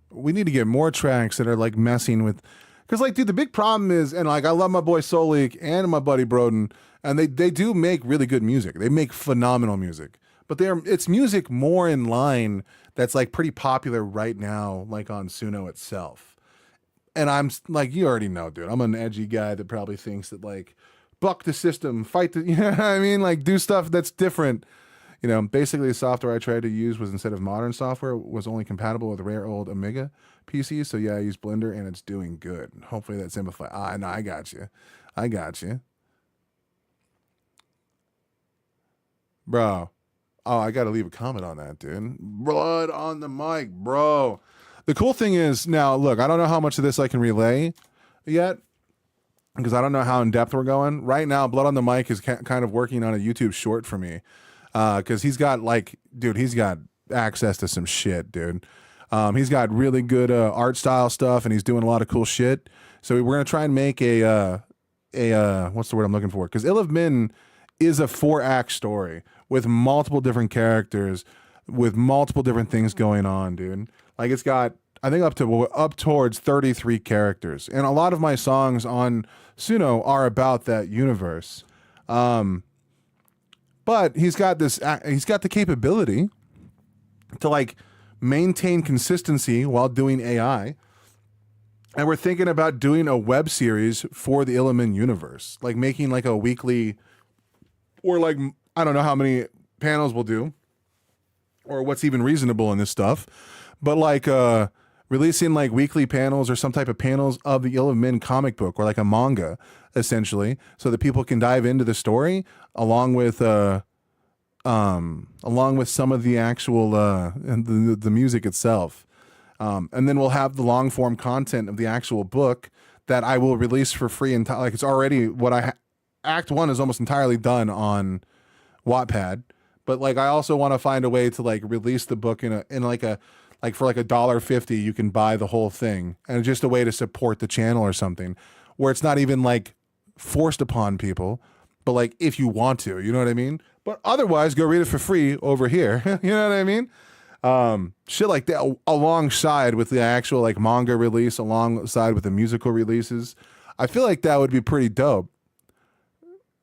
A: We need to get more tracks that are like messing with, because like, dude, the big problem is, and like, I love my boy Solik and my buddy Broden, and they do make really good music. They make phenomenal music, but it's music more in line that's like pretty popular right now, like on Suno itself. And I'm like, you already know, dude. I'm an edgy guy that probably thinks that like, buck the system, fight the, you know what I mean? Like, do stuff that's different. You know, basically the software I tried to use was, instead of modern software, was only compatible with rare old Amiga PCs. So yeah, I use Blender and it's doing good. Hopefully that simplifies. No, I got you. I got you. Bro. Oh, I got to leave a comment on that, dude. Blood on the mic, bro. The cool thing is, now, look, I don't know how much of this I can relay yet, because I don't know how in depth we're going. Right now, Blood on the Mic is kind of working on a YouTube short for me. Because he's got, like, dude, he's got access to some shit, dude. He's got really good art style stuff, and he's doing a lot of cool shit. So we're gonna try and make a what's the word I'm looking for? Because Ill of Min is a 4-act story with multiple different characters, with multiple different things going on, dude. Like it's got, I think, up towards 33 characters, and a lot of my songs on Suno are about that universe. But he's got the capability to like maintain consistency while doing AI. And we're thinking about doing a web series for the Ill of Min universe, like making like a weekly, or like, I don't know how many panels we'll do or what's even reasonable in this stuff, but like releasing like weekly panels or some type of panels of the Ill of Min comic book, or like a manga essentially, so that people can dive into the story along with some of the actual the music itself. And then we'll have the long form content of the actual book that I will release for free. And like it's already Act 1 is almost entirely done on Wattpad, but like I also want to find a way to like release the book for like $1.50 you can buy the whole thing, and just a way to support the channel or something, where it's not even like forced upon people, but like if you want to, you know what I mean? But otherwise, go read it for free over here. You know what I mean? Shit like that, alongside with the actual like manga release, alongside with the musical releases. I feel like that would be pretty dope.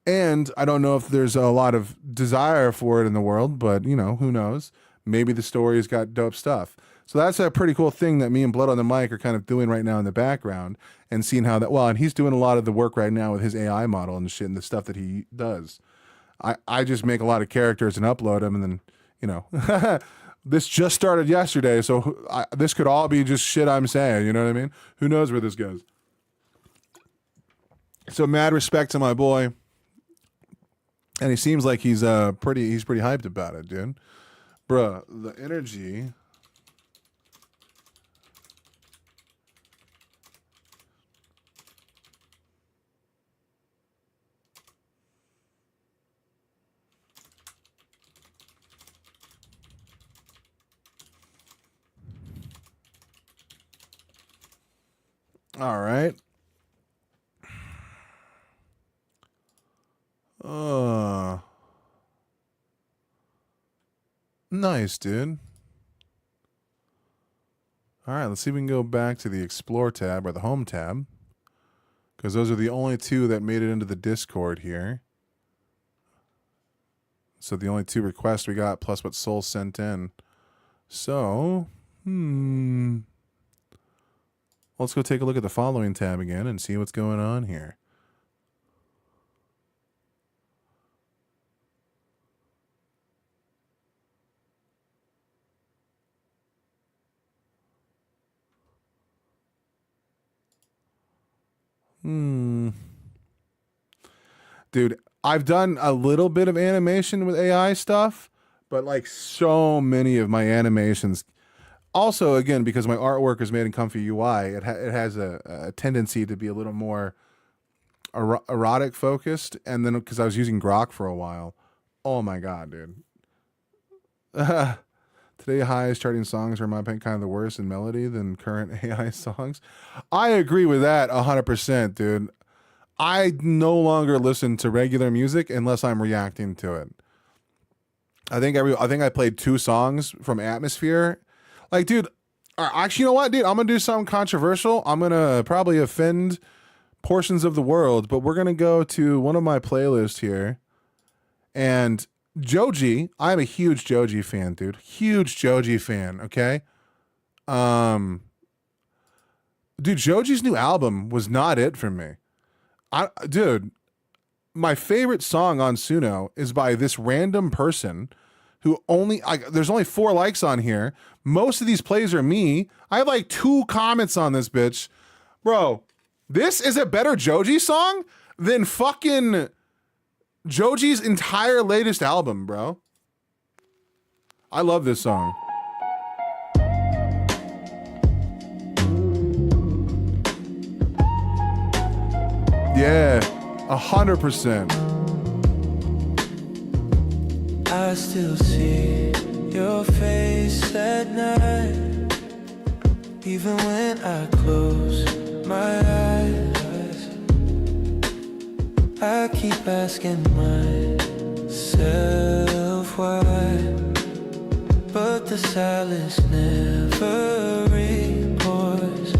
A: And I don't know if there's a lot of desire for it in the world, but you know, who knows? Maybe the story's got dope stuff. So that's a pretty cool thing that me and Blood on the Mic are kind of doing right now in the background, and seeing how that, well, and he's doing a lot of the work right now with his AI model and shit and the stuff that he does. I just make a lot of characters and upload them, and then, you know, this just started yesterday, so this could all be just shit I'm saying, you know what I mean? Who knows where this goes? So mad respect to my boy, and he seems like he's pretty hyped about it, dude. Bruh, the energy. All right. Nice, dude. All right, let's see if we can go back to the Explore tab or the Home tab, because those are the only two that made it into the Discord here. So the only 2 requests we got, plus what Soul sent in. So, let's go take a look at the following tab again and see what's going on here. Dude, I've done a little bit of animation with AI stuff, but like so many of my animations, also again because my artwork is made in Comfy UI, it has a tendency to be a little more erotic focused, and then because I was using Grok for a while, oh my god, dude. Today highest charting songs are in my opinion kind of the worst in melody than current AI songs. I agree with that 100%, dude. I no longer listen to regular music unless I'm reacting to it. I think I played 2 songs from Atmosphere. Like, dude, actually, you know what, dude? I'm gonna do something controversial. I'm gonna probably offend portions of the world, but we're gonna go to one of my playlists here. And Joji, I'm a huge Joji fan, dude. Huge Joji fan, okay? Dude, Joji's new album was not it for me. Dude, my favorite song on Suno is by this random person who there's only 4 likes on here. Most of these plays are me. I have like 2 comments on this bitch. Bro, this is a better Joji song than fucking Joji's entire latest album, bro. I love this song. Yeah, 100%.
F: I still see your face at night. Even when I close my eyes, I keep asking myself why. But the silence never repours.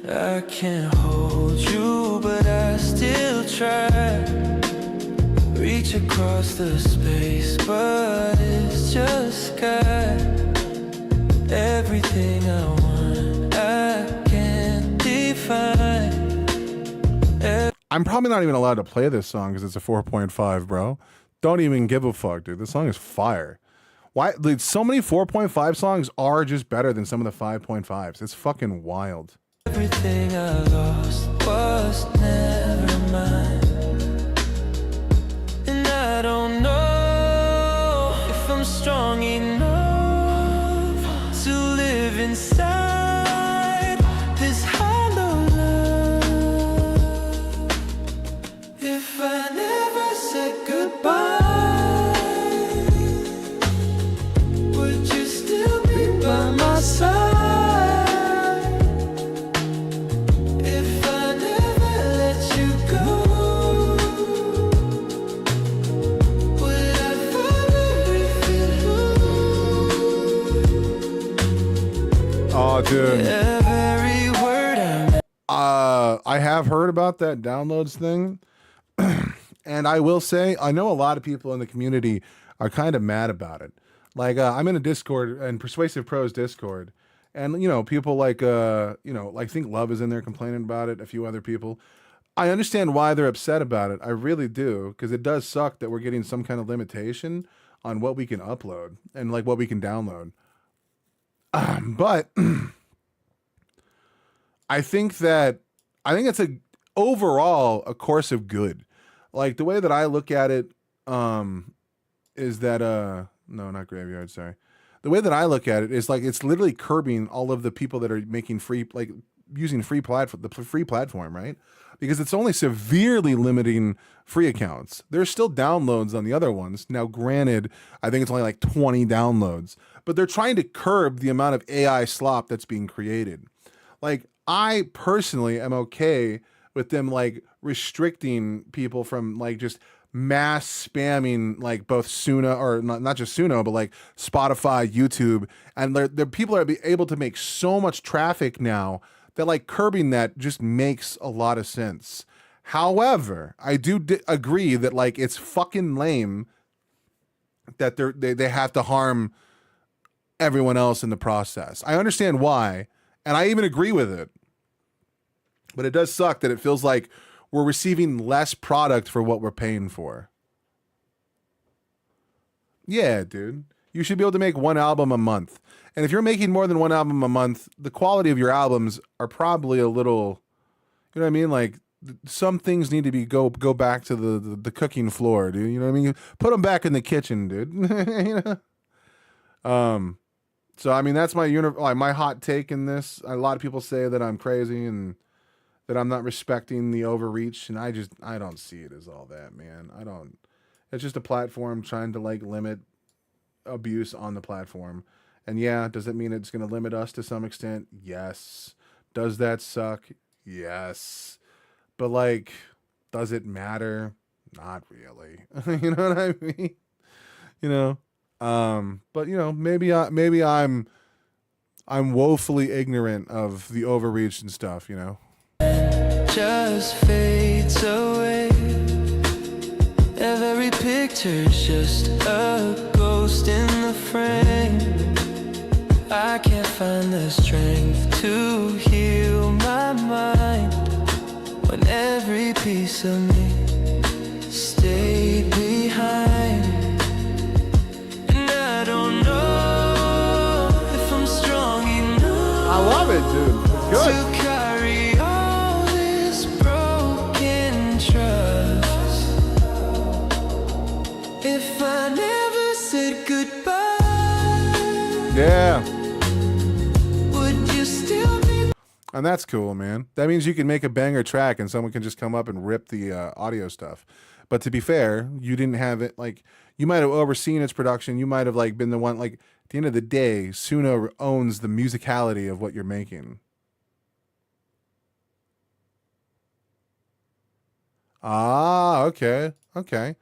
F: I can't hold you, but I still try. Reach across the space, but it's just sky. Everything I want, I can't define.
A: I'm probably not even allowed to play this song because it's a 4.5, bro. Don't even give a fuck, dude. This song is fire. Why? Dude, so many 4.5 songs are just better than some of the 5.5s. It's fucking wild.
F: Everything I lost was never mine. And I don't know if I'm strong enough to live inside this hollow love. If I never said goodbye, would you still be by my side? If I never let you go, would I finally feel?
A: Oh, dude.
F: Every word
A: I have heard about that downloads thing. And I will say, I know a lot of people in the community are kind of mad about it. Like, I'm in a Discord, and Persuasive Pros Discord. And, you know, people like, I think Love is in there complaining about it, a few other people. I understand why they're upset about it. I really do, because it does suck that we're getting some kind of limitation on what we can upload and, like, what we can download. But I think it's overall a course of good. Like, the way that I look at it is that no, not Graveyard, sorry. The way that I look at it is like it's literally curbing all of the people that are making free, like using the free platform, right? Because it's only severely limiting free accounts. There's still downloads on the other ones. Now, granted, I think it's only like 20 downloads, but they're trying to curb the amount of AI slop that's being created. Like, I personally am okay with them like restricting people from like just mass spamming like both Suno, or not just Suno, but like Spotify, YouTube, and the people are able to make so much traffic now that like curbing that just makes a lot of sense. However, I do agree that like it's fucking lame that they have to harm everyone else in the process. I understand why, and I even agree with it. But it does suck that it feels like we're receiving less product for what we're paying for. Yeah, dude. You should be able to make one album a month. And if you're making more than one album a month, the quality of your albums are probably a little, you know what I mean? Like, some things need to be go back to the cooking floor, dude. You know what I mean? Put them back in the kitchen, dude. You know? So I mean, that's my hot take in this. A lot of people say that I'm crazy and that I'm not respecting the overreach, and I don't see it as all that, man. I don't. It's just a platform trying to like limit abuse on the platform. And yeah, does it mean it's going to limit us to some extent? Yes. Does that suck? Yes. But like, does it matter? Not really. You know what I mean? You know. But you know, maybe I'm woefully ignorant of the overreach and stuff, you know.
F: just fades away. Every picture's just a ghost in the frame. I can't find the strength to heal my mind when every piece of me stayed behind. And I don't know if I'm strong enough.
A: I love it, dude. It's good.
F: To carry all this broken trust. If I never said goodbye,
A: Yeah.
F: would you still be?
A: And that's cool, man. That means you can make a banger track and someone can just come up and rip the audio stuff. But to be fair, you didn't have it, like, you might have overseen its production. You might have, like, been the one, like, At the end of the day, Suno owns the musicality of what you're making. Ah, okay. Okay.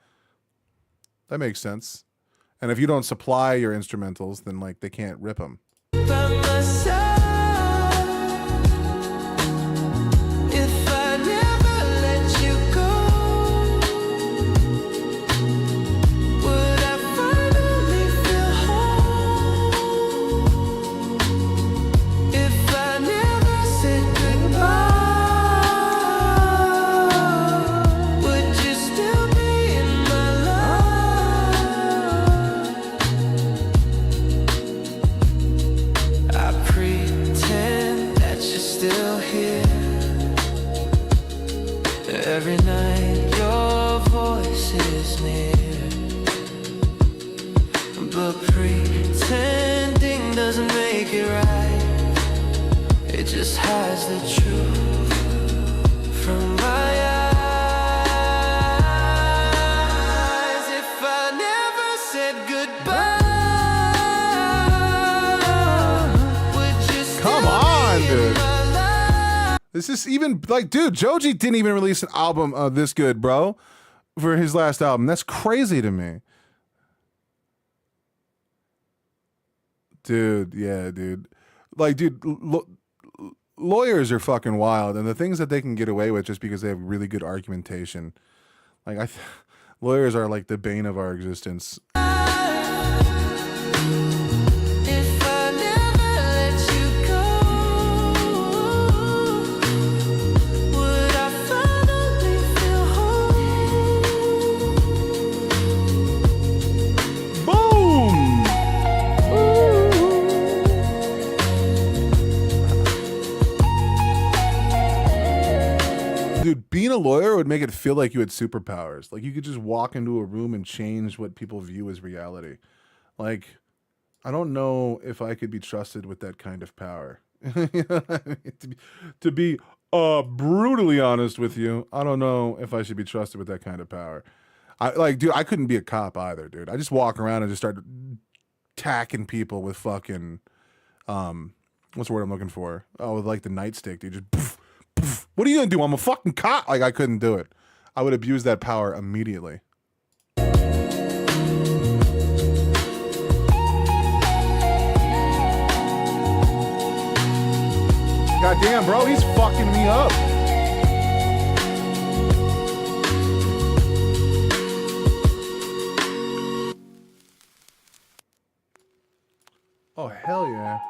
A: That makes sense. And if you don't supply your instrumentals, then like they can't rip them.
F: by my side. If I never let you go, would I finally feel whole? If I never said goodbye, would you still be in my life? I pretend that you're still here. Every night your voice is near, but pretending doesn't make it right. It just hides the truth from my eyes. If I never said goodbye, would you still
A: Come on,
F: be in
A: dude.
F: my life?
A: This is even like, dude, Joji didn't even release an album this good, bro, for his last album. That's crazy to me. Dude, yeah, dude. Like, dude, lawyers are fucking wild, and the things that they can get away with just because they have really good argumentation. Like, lawyers are like the bane of our existence.
F: If I never let you go, would I finally feel whole?
A: Boom! Dude, being a lawyer would make it feel like you had superpowers. Like you could just walk into a room and change what people view as reality. Like, I don't know if I could be trusted with that kind of power. You know what I mean? To be brutally honest with you, I don't know if I should be trusted with that kind of power. Dude, I couldn't be a cop either, dude. I just walk around and just start tacking people with fucking what's the word I'm looking for? Oh, with like the nightstick, dude. Just poof, poof. What are you gonna do? I'm a fucking cop. Like I couldn't do it. I would abuse that power immediately. God damn, bro, he's fucking me up. Oh, hell yeah.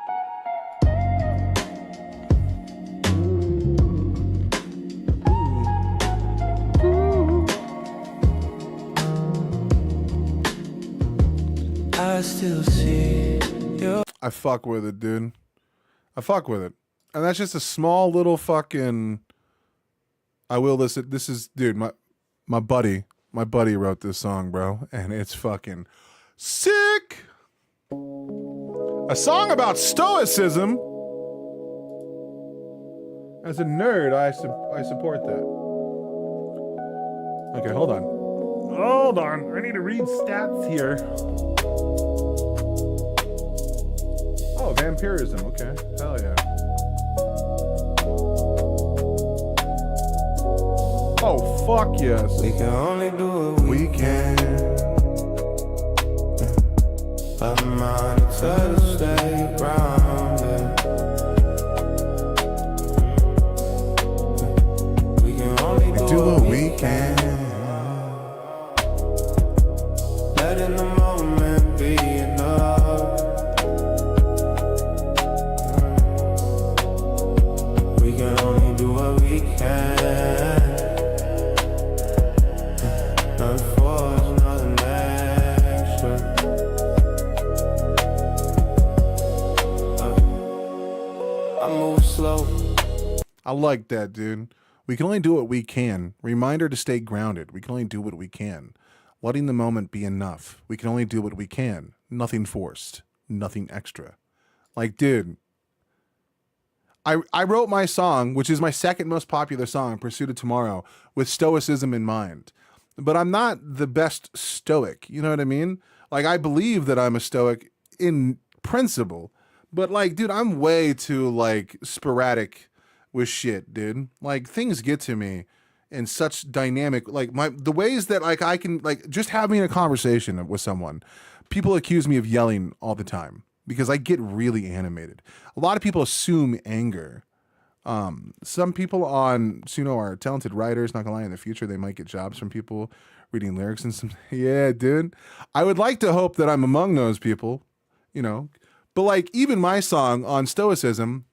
F: I still see your
A: I fuck with it, dude. I fuck with it. And that's just a small little fucking. I will listen. This is, dude, my buddy wrote this song, bro, and it's fucking sick. A song about stoicism. As a nerd, I support that. Okay, hold on. Hold on. I need to read stats here. Oh, vampirism. Okay. Hell yeah. Oh, fuck yes.
F: We can only do what we can. I'm monitor to stay grounded. We can only do what we can. Letting the moment be enough. We can only do what we can. Nothing for us, nothing extra. I move slow.
A: I like that, dude. We can only do what we can. Reminder to stay grounded. We can only do what we can. Letting the moment be enough. We can only do what we can. Nothing forced. Nothing extra. Like, dude, I wrote my song, which is my second most popular song, Pursuit of Tomorrow, with stoicism in mind. But I'm not the best stoic. You know what I mean? Like, I believe that I'm a stoic in principle. But like, dude, I'm way too like sporadic with shit, dude. Like things get to me in such dynamic, like the ways that like I can like just having a conversation with someone. People accuse me of yelling all the time because I get really animated. A lot of people assume anger. Some people on Suno are talented writers. Not gonna lie, in the future they might get jobs from people reading lyrics and some. Yeah, dude. I would like to hope that I'm among those people, you know. But like even my song on Stoicism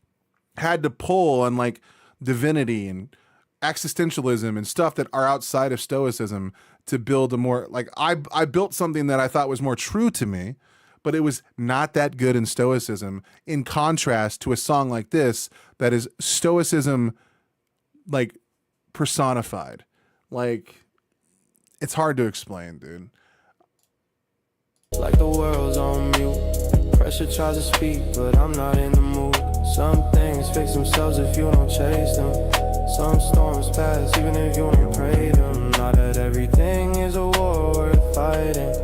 A: had to pull on like divinity and existentialism and stuff that are outside of Stoicism to build a more like I built something that I thought was more true to me, but it was not that good in Stoicism. In contrast to a song like this that is Stoicism like personified. Like it's hard to explain, dude.
F: Like the world's on mute. Pressure tries to speak, but I'm not in the mood. Some things fix themselves if you don't chase them. Some storms pass even if you don't pray them. Not that everything is a war worth fighting.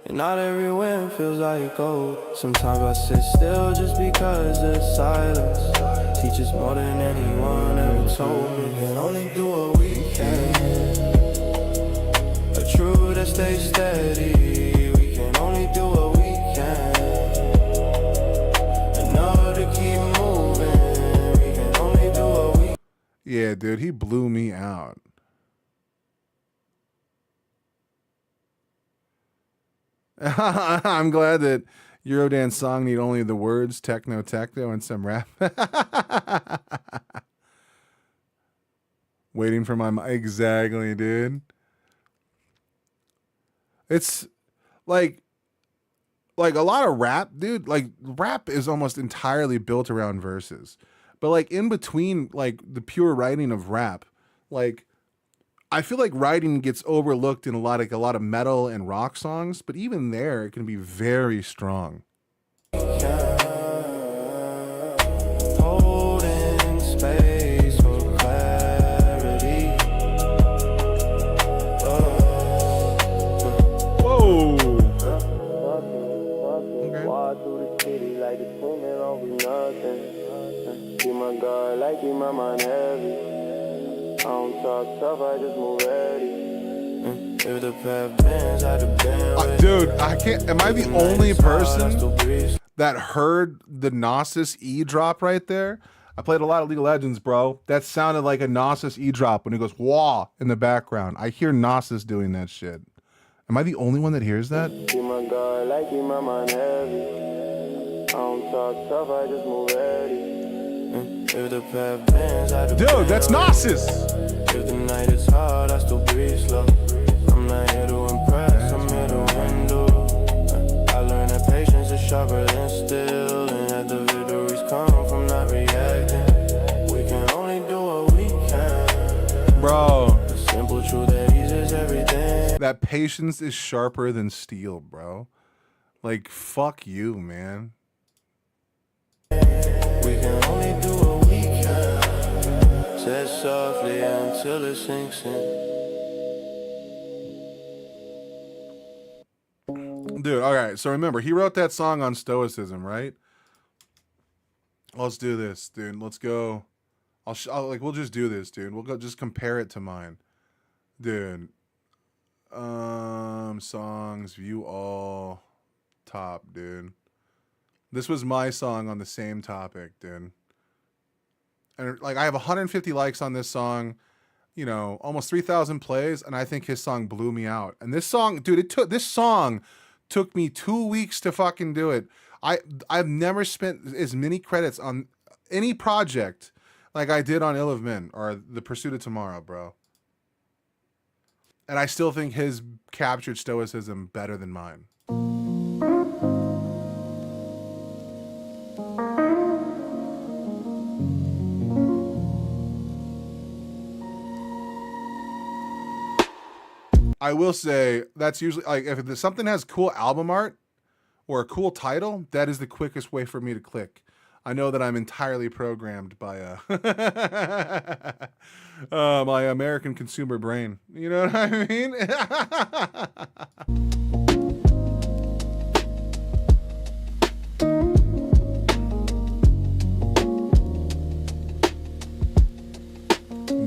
F: And not every win feels like gold. Sometimes I sit still just because the silence teaches more than anyone ever told me. Can only do what we can. A truth that stays steady. We can only do what we can. Enough to keep moving. We can only do what we can.
A: Yeah, dude, he blew me out. I'm glad that Eurodance song need only the words techno, and some rap. Waiting for my exactly, dude. It's like a lot of rap, dude. Like rap is almost entirely built around verses, but like in between, like the pure writing of rap, like. I feel like writing gets overlooked in a lot of metal and rock songs, but even there it can be very strong.
F: Holding space for clarity.
A: Whoa.
F: Walk through the city like the swimming over nothing. Keep my guard like keep my mind heavy. I don't talk tough, I just move ready. If the path bends, I depend.
A: Dude, I can't. Am I the only person that heard the Gnosis E drop right there? I played a lot of League of Legends, bro. That sounded like a Gnosis E drop when he goes wah in the background. I hear Gnosis doing that shit. Am I the only one that hears that?
F: Keep my guard like keep my mind heavy. I don't talk tough, I just move ready. If the path bends, I depend.
A: Dude, that's Gnosis.
F: If the night is hard, I still breathe slow. I'm not here to impress, I'm here to win. I learned that patience is sharper than steel, and that the victories come from not reacting. We can only do what we can.
A: Bro.
F: The simple truth that eases everything.
A: That patience is sharper than steel, bro. Like, fuck you, man.
F: We can only do what we can. Say it softly until it sinks in.
A: Dude, all right. So remember, he wrote that song on Stoicism, right? Let's do this, dude. Let's go. We'll just do this, dude. We'll go just compare it to mine, dude. Songs, view all, top, dude. This was my song on the same topic, dude. And like I have 150 likes on this song, you know, almost 3,000 plays, and I think his song blew me out. And this song, dude, this song took me 2 weeks to fucking do it. I've never spent as many credits on any project like I did on Ill of Men or The Pursuit of Tomorrow, bro. And I still think his captured Stoicism better than mine. I will say that's usually like if something has cool album art or a cool title, that is the quickest way for me to click. I know that I'm entirely programmed by my American consumer brain. You know what I mean?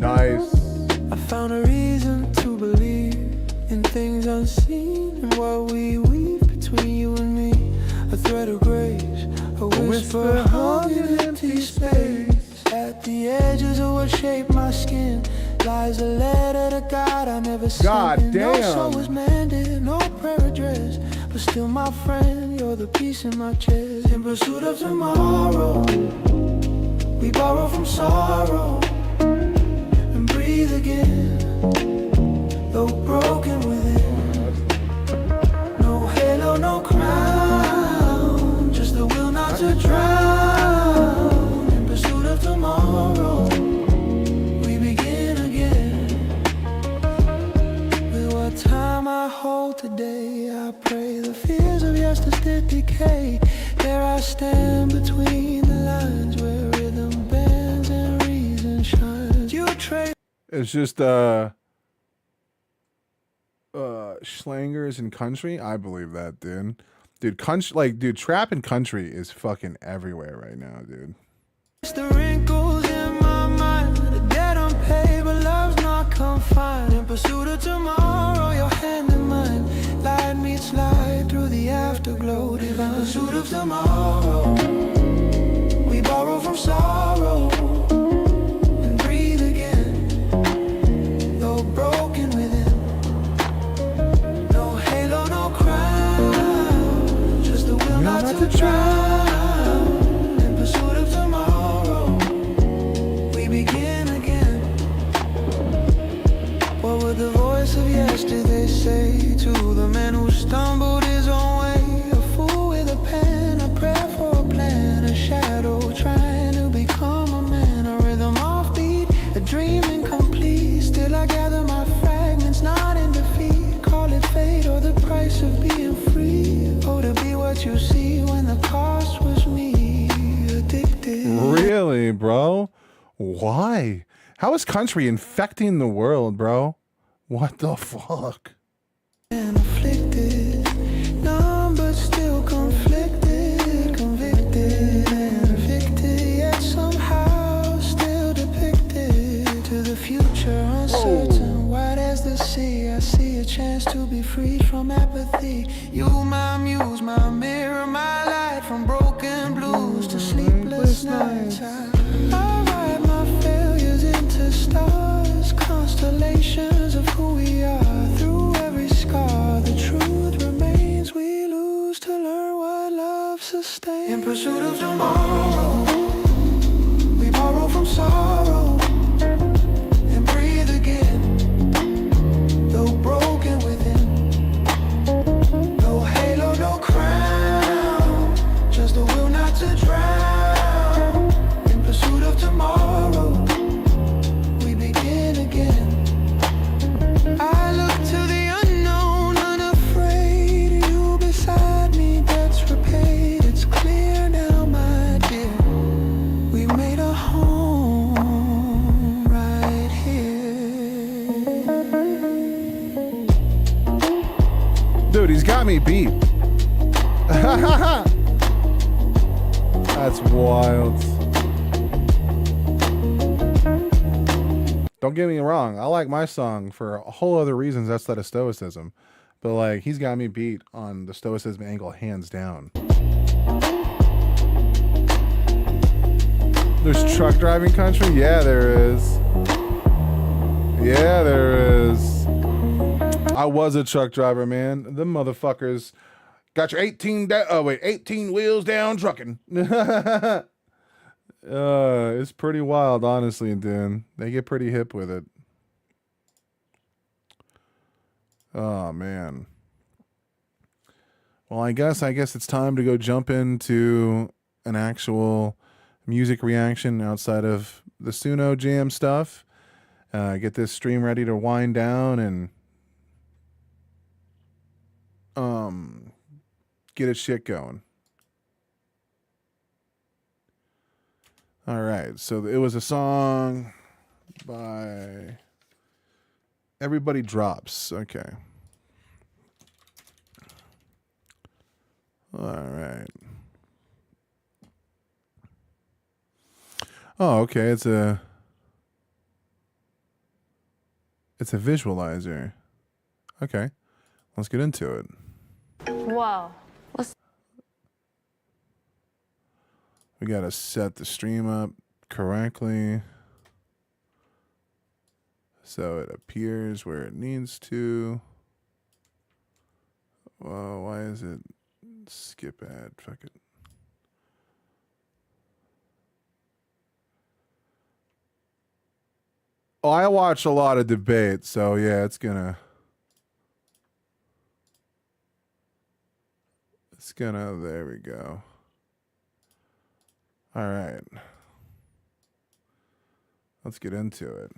A: Nice.
F: I found a reason to believe in things unseen and what we weave between you and me. A thread of grace, a whisper hung in empty space. At the edges of what shaped my skin lies a letter to God I never sent.
A: God
F: And no
A: damn.
F: soul was mended, no prayer addressed, but still my friend, you're the peace in my chest. In pursuit of tomorrow, we borrow from sorrow and breathe again, though broken within. No halo, no crown, just the will not to drown. In pursuit of tomorrow, we begin again. With what time I hold today, I pray the fears of yesterday decay. There I stand between the lines where rhythm bends and reason shines. You trade.
A: It's just schlangers and country. I believe that, dude. Dude, dude, trap and country is fucking everywhere right now, dude.
F: The wrinkles in my mind, the debt unpaid, but love's not confined. In pursuit of tomorrow, your hand in mine, light meets light through the afterglow divine. In pursuit of tomorrow, we borrow from sorrow and breathe again, though broken within. No halo, no crown, just the will not to drown. In pursuit of tomorrow, we begin again. What would the voice of yesterday say to the man who stumbled his own way? A fool with a pen, a prayer for a plan, a shadow trying to become a man. A rhythm offbeat, a dream incomplete. Still I gather my fragments, not in defeat. Call it fate or the price of being free. Oh, to be what you see when the cost was me. Addicted.
A: Really, bro? Why? How is country infecting the world, bro? What the fuck?
F: And afflicted, numb but still conflicted, convicted and evicted, yet somehow still depicted. To the future uncertain, wide as the sea, I see a chance to be freed from apathy. You my muse, my mirror, my light, from broken blues to sleepless nights. I write my failures into stars, constellations of who we are. Through every scar, the truth remains. We lose to learn what love sustains. In pursuit of tomorrow, we borrow from sorrow and breathe again, though broken within. No halo, no crown, just the will not to drown. In pursuit of tomorrow, we begin again. I look to the unknown, unafraid. You beside me, debts repaid. It's clear now, my dear, we made a home right here.
A: Dude, he's got me beat. That's wild. Don't get me wrong. I like my song for a whole other reasons outside of stoicism. But like, he's got me beat on the stoicism angle hands down. There's truck driving country? Yeah, there is. Yeah, there is. I was a truck driver, man. Them motherfuckers got your 18 wheels down trucking. It's pretty wild, honestly, dude. They get pretty hip with it. Oh man. Well, I guess it's time to go jump into an actual music reaction outside of the Suno Jam stuff. Get this stream ready to wind down and get its shit going. All right, so it was a song by Everybody Drops. Okay. All right. Oh, okay. It's a It's a visualizer. Okay, let's get into it.
G: Whoa.
A: We gotta set the stream up correctly so it appears where it needs to. Well, why is it skip ad? Fuck it. Oh, I watch a lot of debate, so yeah, it's gonna, there we go. All right. Let's get into it.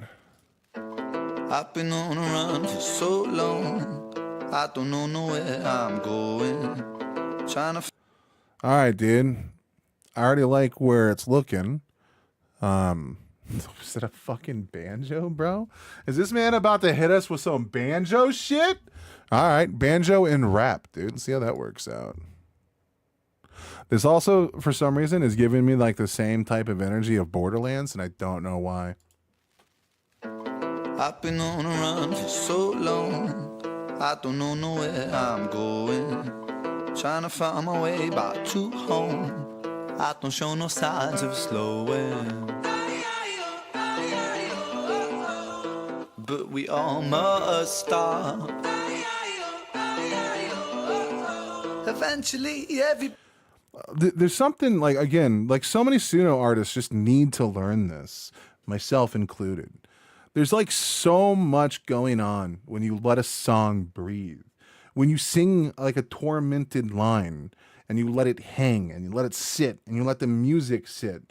E: I've been on a run for so long, I don't know where I'm going. Trying to.
A: All right, dude. I already like where it's looking. Is it a fucking banjo, bro? Is this man about to hit us with some banjo shit? All right, banjo and rap, dude. Let's see how that works out. This also, for some reason, is giving me like the same type of energy of Borderlands, and I don't know why.
E: I've been on a run for so long, I don't know where I'm going. Trying to find my way back to home, I don't show no signs of slowing. But we all must stop. Eventually,
A: There's something like, again, like so many suno artists just need to learn this, myself included. There's like so much going on when you let a song breathe. When you sing like a tormented line and you let it hang and you let it sit and you let the music sit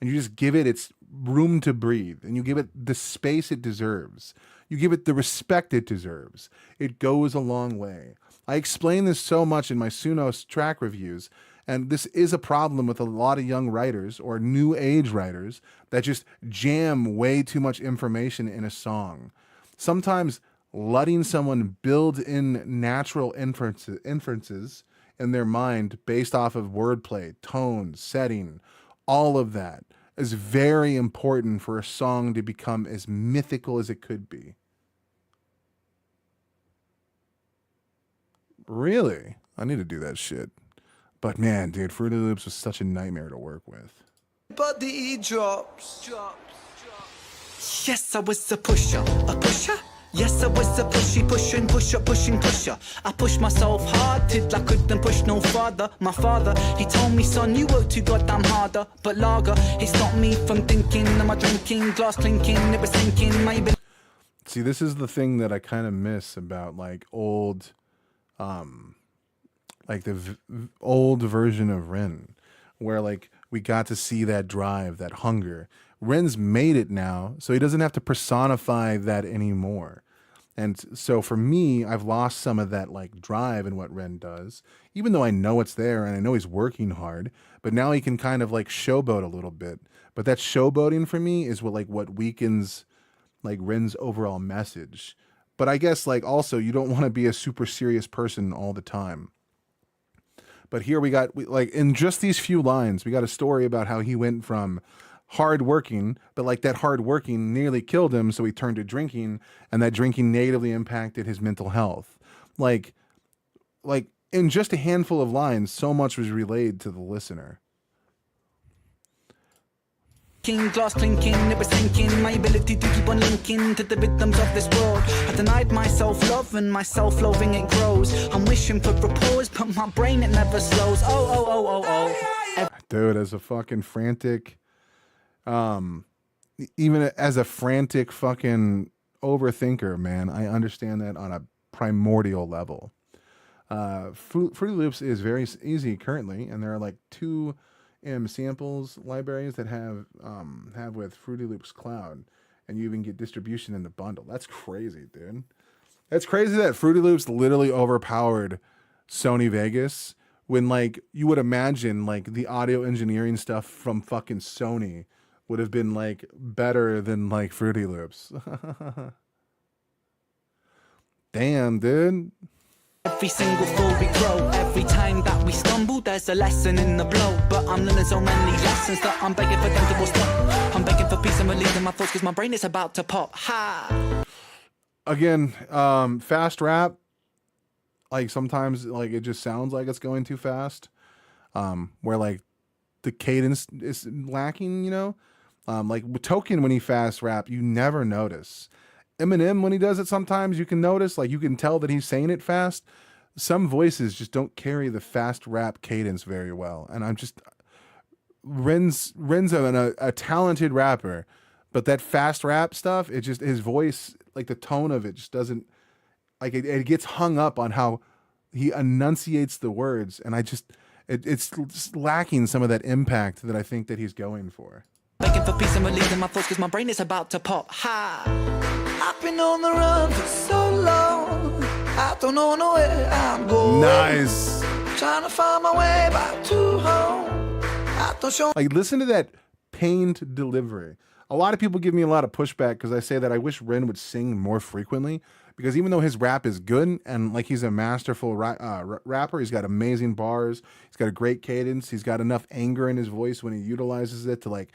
A: and you just give it its room to breathe and you give it the space it deserves. You give it the respect it deserves. It goes a long way. I explain this so much in my Suno track reviews, and this is a problem with a lot of young writers or new age writers that just jam way too much information in a song. Sometimes letting someone build in natural inferences in their mind based off of wordplay, tone, setting, all of that is very important for a song to become as mythical as it could be. Really? I need to do that shit. But man, dude, Fruity Loops was such a nightmare to work with.
E: body drops.
H: Yes, I was a pusher, a pusher. Yes, I was a pushy, pushing, pusher, pushing, pusher. I pushed myself hard till I couldn't push no farther. My father, he told me, son, you work too goddamn harder. But lager, he stopped me from thinking. Am I drinking, glass clinking, it was sinking. Maybe.
A: See, this is the thing that I kind of miss about like old, like the old version of Ren, where like we got to see that drive, that hunger. Ren's made it now, so he doesn't have to personify that anymore. And so for me, I've lost some of that like drive in what Ren does, even though I know it's there and I know he's working hard, but now he can kind of like showboat a little bit. But that showboating for me is what weakens like Ren's overall message. But I guess like also you don't want to be a super serious person all the time. But here we like in just these few lines, we got a story about how he went from hard working, but like that hard working nearly killed him, so he turned to drinking, and that drinking negatively impacted his mental health. Like in just a handful of lines, so much was relayed to the listener.
H: Glass clinking, it was sinking. My ability to keep on linking to the rhythms of this world. I denied myself love and my self-loathing it grows. I'm wishing for repose, but my brain it never slows. Oh.
A: Dude, as a fucking frantic, even as a frantic fucking overthinker, man, I understand that on a primordial level. Fruity Loops is very easy currently, and there are like 2 samples libraries that have with Fruity Loops Cloud, and you even get distribution in the bundle. That's crazy, dude. That's crazy that Fruity Loops literally overpowered Sony Vegas, when like you would imagine like the audio engineering stuff from fucking Sony would have been like better than like Fruity Loops. Damn, dude.
H: Every single fall we grow, every time that we stumble, there's a lesson in the blow. But I'm learning so many lessons that I'm begging for them to all stop. I'm begging for peace and relief in my thoughts, cause my brain is about to pop. Ha!
A: again, fast rap, like sometimes like it just sounds like it's going too fast. Where like the cadence is lacking, you know? Like with Token when he fast rap, you never notice. Eminem when he does it sometimes you can notice, like you can tell that he's saying it fast. Some voices just don't carry the fast rap cadence very well. And I'm just Ren's a talented rapper, but that fast rap stuff, it just his voice, like the tone of it just doesn't like it gets hung up on how he enunciates the words, and I just it's lacking some of that impact that I think that he's going for.
H: Begging for peace and relieving my thoughts cause my brain is about to pop. Ha! I've been on the run for so long, I don't know where I'm going.
A: Nice.
H: Trying to find my way back to home. I don't show.
A: Like, listen to that pained delivery. A lot of people give me a lot of pushback because I say that I wish Ren would sing more frequently, because even though his rap is good and like he's a masterful rapper, he's got amazing bars, he's got a great cadence, he's got enough anger in his voice when he utilizes it to like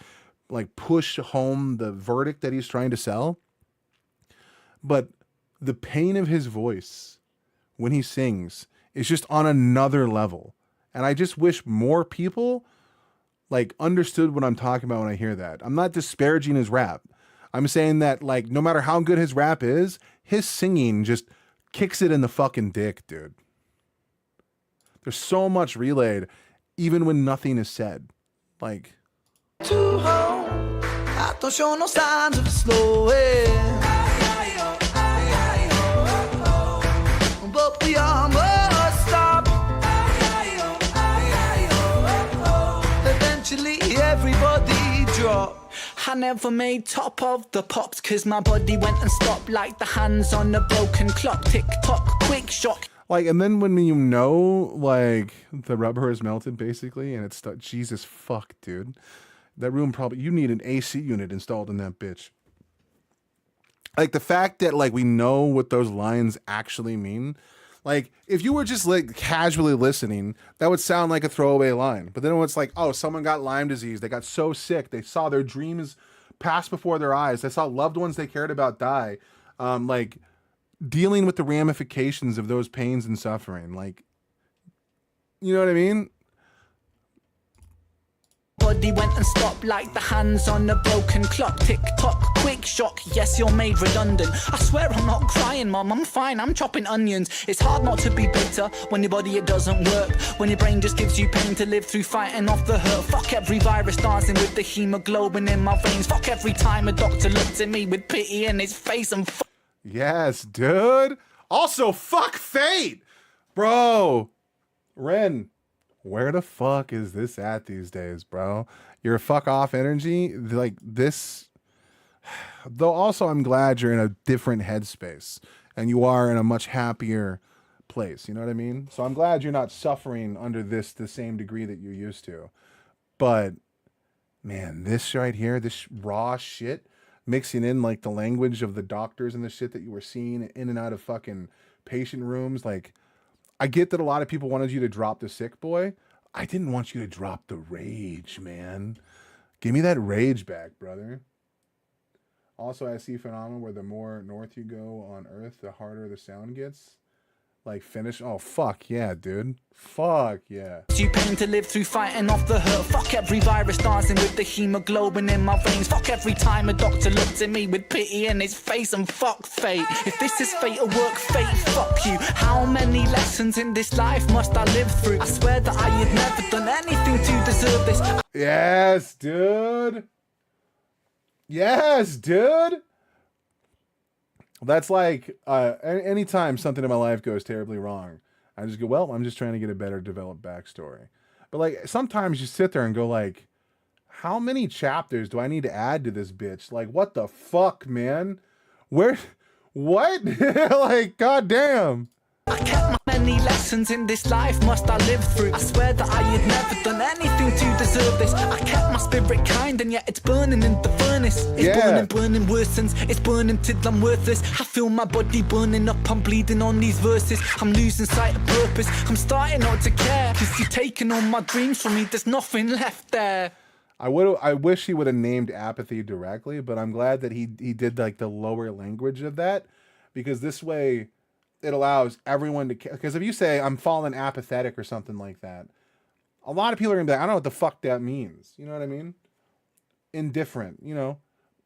A: push home the verdict that he's trying to sell. But the pain of his voice when he sings is just on another level. And I just wish more people like understood what I'm talking about when I hear that. I'm not disparaging his rap. I'm saying that like no matter how good his rap is, his singing just kicks it in the fucking dick, dude. There's so much relayed even when nothing is said. Like
H: To home. I don't show no signs of slowing. But we almost stop. Eventually everybody drop. I never made top of the pops cause my body went and stopped like the hands on a broken clock. Tick tock, quick shock.
A: Like, and then when you know, like, the rubber is melted, basically, and it's stuck. Jesus fuck, dude. That room probably, you need an AC unit installed in that bitch. Like, the fact that, like, we know what those lines actually mean. Like, if you were just, like, casually listening, that would sound like a throwaway line. But then when it's like, oh, someone got Lyme disease. They got so sick. They saw their dreams pass before their eyes. They saw loved ones they cared about die. Like, dealing with the ramifications of those pains and suffering. Like, you know what I mean?
H: Body went and stopped like the hands on a broken clock. Tick tock, quick shock, yes you're made redundant. I swear I'm not crying, mom, I'm fine, I'm chopping onions. It's hard not to be bitter when your body it doesn't work, when your brain just gives you pain to live through, fighting off the hurt. Fuck every virus dancing with the hemoglobin in my veins. Fuck every time a doctor looks at me with pity in his face. And
A: yes, dude. Also, fuck fate, bro. Ren, where the fuck is this at these days, bro? Your fuck off energy, like this. Though also, I'm glad you're in a different headspace and you are in a much happier place. You know what I mean? So I'm glad you're not suffering under this the same degree that you used to. But man, this right here, this raw shit, mixing in like the language of the doctors and the shit that you were seeing in and out of fucking patient rooms, like. I get that a lot of people wanted you to drop the sick boy. I didn't want you to drop the rage, man. Give me that rage back, brother. Also, I see a phenomenon where the more north you go on Earth, the harder the sound gets. Like finish. Oh, fuck yeah, dude. Fuck yeah.
H: you pain to live through, fighting off the hurt. Fuck every virus dancing with the hemoglobin in my veins. Fuck every time a doctor looks at me with pity in his face. And fuck fate. If this is fate or work, fate, fuck you. How many lessons in this life must I live through? I swear that I had never done anything to deserve this.
A: Yes, dude. Yes, dude. That's like anytime something in my life goes terribly wrong, I just go, well, I'm just trying to get a better developed backstory. But like sometimes you sit there and go like, how many chapters do I need to add to this bitch? Like, what the fuck, man? Where, what? Like, goddamn.
H: I kept my many lessons in this life must I live through. I swear that I had never done anything to deserve this. I kept my spirit kind and yet it's burning in the furnace. It's burning worsens, it's burning till I'm worthless. I feel my body burning up, I'm bleeding on these verses. I'm losing sight of purpose, I'm starting not to care. Cause you're taking all my dreams from me, there's nothing left there.
A: I wish he would have named apathy directly, but I'm glad that he did like the lower language of that, because this way it allows everyone to, because if you say I'm falling apathetic or something like that, a lot of people are gonna be like, I don't know what the fuck that means. You know what I mean? Indifferent, you know?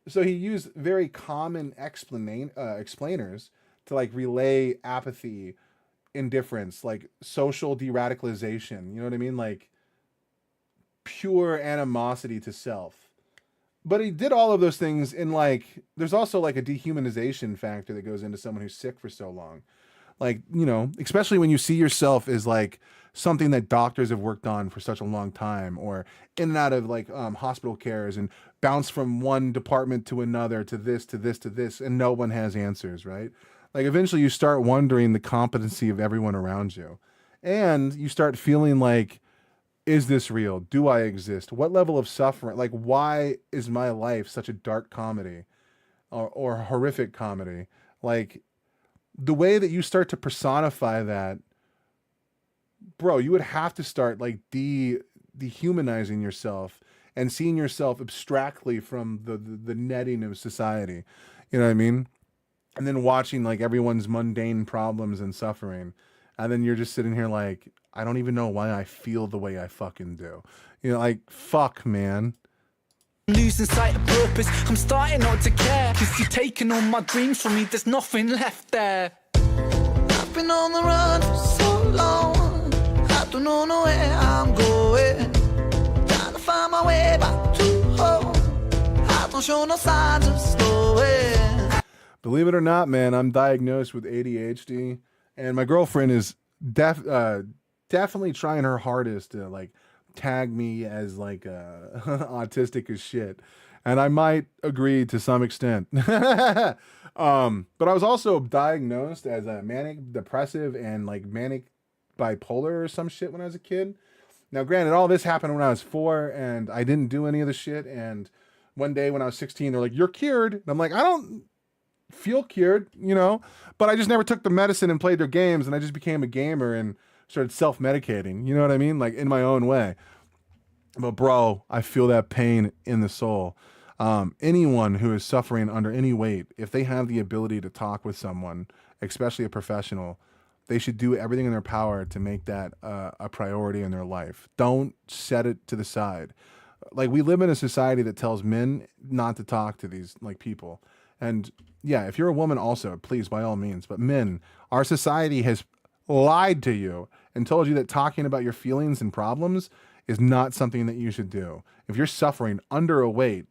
A: So he used very common explainers to like relay apathy, indifference, like social de-radicalization. You know what I mean? Like pure animosity to self. But he did all of those things in like, there's also like a dehumanization factor that goes into someone who's sick for so long. Like, you know, especially when you see yourself as like something that doctors have worked on for such a long time, or in and out of like hospital cares and bounce from one department to another, to this, to this, to this, and no one has answers, right? Like eventually you start wondering the competency of everyone around you. And you start feeling like, is this real? Do I exist? What level of suffering? Like, why is my life such a dark comedy or horrific comedy? Like, the way that you start to personify that, bro, you would have to start like dehumanizing yourself and seeing yourself abstractly from the netting of society. You know what I mean? And then watching like everyone's mundane problems and suffering. And then you're just sitting here like, I don't even know why I feel the way I fucking do. You know, like, fuck, man.
H: Losing sight of purpose, I'm starting not to care. Cause you've taken all my dreams from me, there's nothing left there. I've been on the run for so long, I don't know where I'm going. Trying to find my way back to home, I don't show no signs of slowing.
A: Believe it or not, man, I'm diagnosed with ADHD. And my girlfriend is definitely trying her hardest to like tag me as like autistic as shit, and I might agree to some extent. But I was also diagnosed as a manic depressive and like manic bipolar or some shit when I was a kid. Now granted, all this happened when I was 4 and I didn't do any of the shit, and one day when I was 16 they're like, you're cured, and I'm like, I don't feel cured, you know, but I just never took the medicine and played their games, and I just became a gamer and started self-medicating, you know what I mean? Like in my own way. But bro, I feel that pain in the soul. Anyone who is suffering under any weight, if they have the ability to talk with someone, especially a professional, they should do everything in their power to make that a priority in their life. Don't set it to the side. Like, we live in a society that tells men not to talk to these like people. And yeah, if you're a woman also, please, by all means. But men, our society has lied to you and told you that talking about your feelings and problems is not something that you should do. If you're suffering under a weight,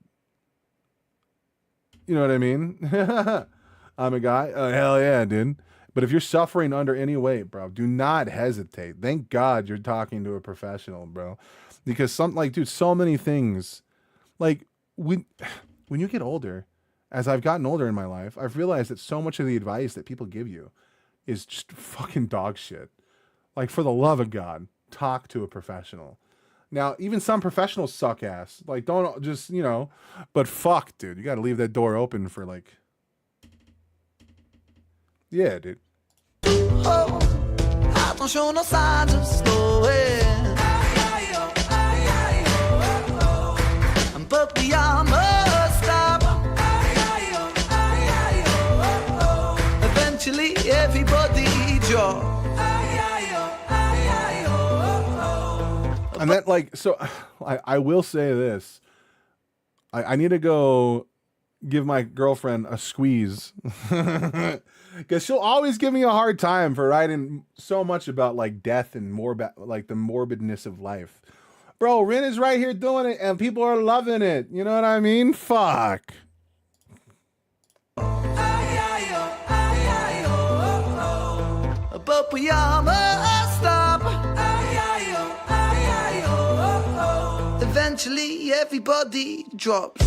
A: you know what I mean? I'm a guy. Oh, hell yeah, dude. But if you're suffering under any weight, bro, do not hesitate. Thank God you're talking to a professional, bro. Because dude, so many things, like when you get older, as I've gotten older in my life, I've realized that so much of the advice that people give you is just fucking dog shit. Like, for the love of God, talk to a professional. Now, even some professionals suck ass. Like, don't just, you know, but fuck, dude, you got to leave that door open for like, yeah, dude.
H: Oh, I don't show no signs of slowing. But we all must stop. Eventually, everybody drops.
A: And that, like, so I will say this. I need to go give my girlfriend a squeeze. Because she'll always give me a hard time for writing so much about, like, death and like the morbidness of life. Bro, Rin is right here doing it, and people are loving it. You know what I mean? Fuck.
H: But we all must stop. Eventually, everybody drops.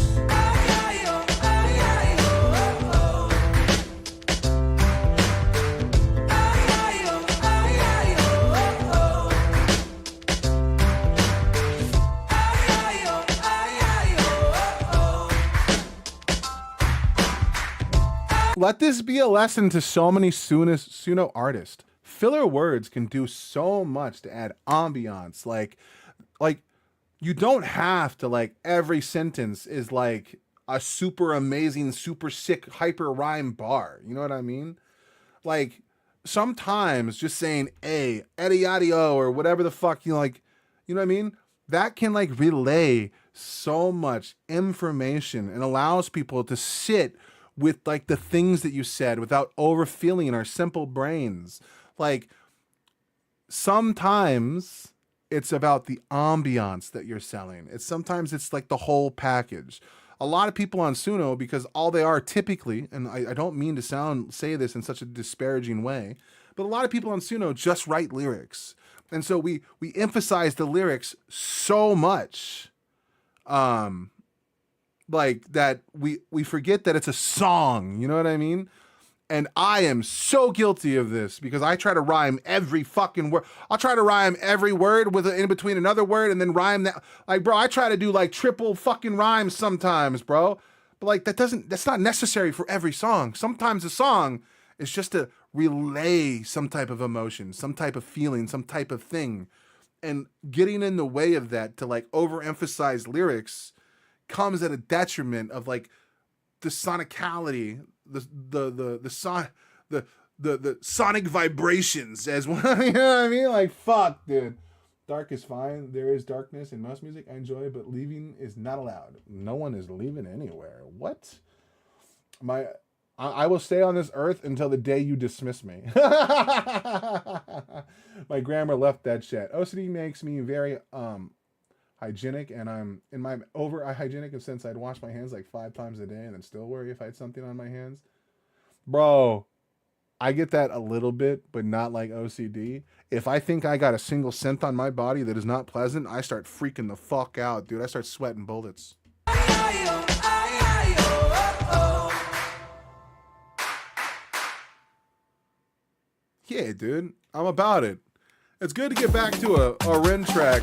A: Let this be a lesson to so many suno artists. Filler words can do so much to add ambiance. Like you don't have to, like, every sentence is like a super amazing, super sick hyper rhyme bar. You know what I mean? Like sometimes just saying a Eddie Adio or whatever the fuck you like, you know what I mean? That can like relay so much information and allows people to sit with like the things that you said without overfeeling our simple brains. Like sometimes it's about the ambiance that you're selling. Sometimes it's like the whole package. A lot of people on Suno, because all they are typically, and I don't mean to say this in such a disparaging way, but a lot of people on Suno just write lyrics. And so we emphasize the lyrics so much, like that we forget that it's a song. You know what I mean? And I am so guilty of this because I try to rhyme every fucking word. I'll try to rhyme every word with in between another word and then rhyme that. Like, bro, I try to do like triple fucking rhymes sometimes, bro. But like that's not necessary for every song. Sometimes a song is just to relay some type of emotion, some type of feeling, some type of thing. And getting in the way of that to like overemphasize lyrics comes at a detriment of like the sonicality, the sonic vibrations as well. You know what I mean? Like fuck, dude. Dark is fine. There is darkness in most music. I enjoy it, but leaving is not allowed. No one is leaving anywhere. What? I will stay on this earth until the day you dismiss me. My grandma left that shit. OCD makes me very hygienic, and I'm in my over hygienic in the sense I'd wash my hands like 5 times a day and then still worry if I had something on my hands. Bro, I get that a little bit, but not like OCD. If I think I got a single scent on my body that is not pleasant, I start freaking the fuck out, dude. I start sweating bullets. Yeah, dude, I'm about it. It's good to get back to a Ren track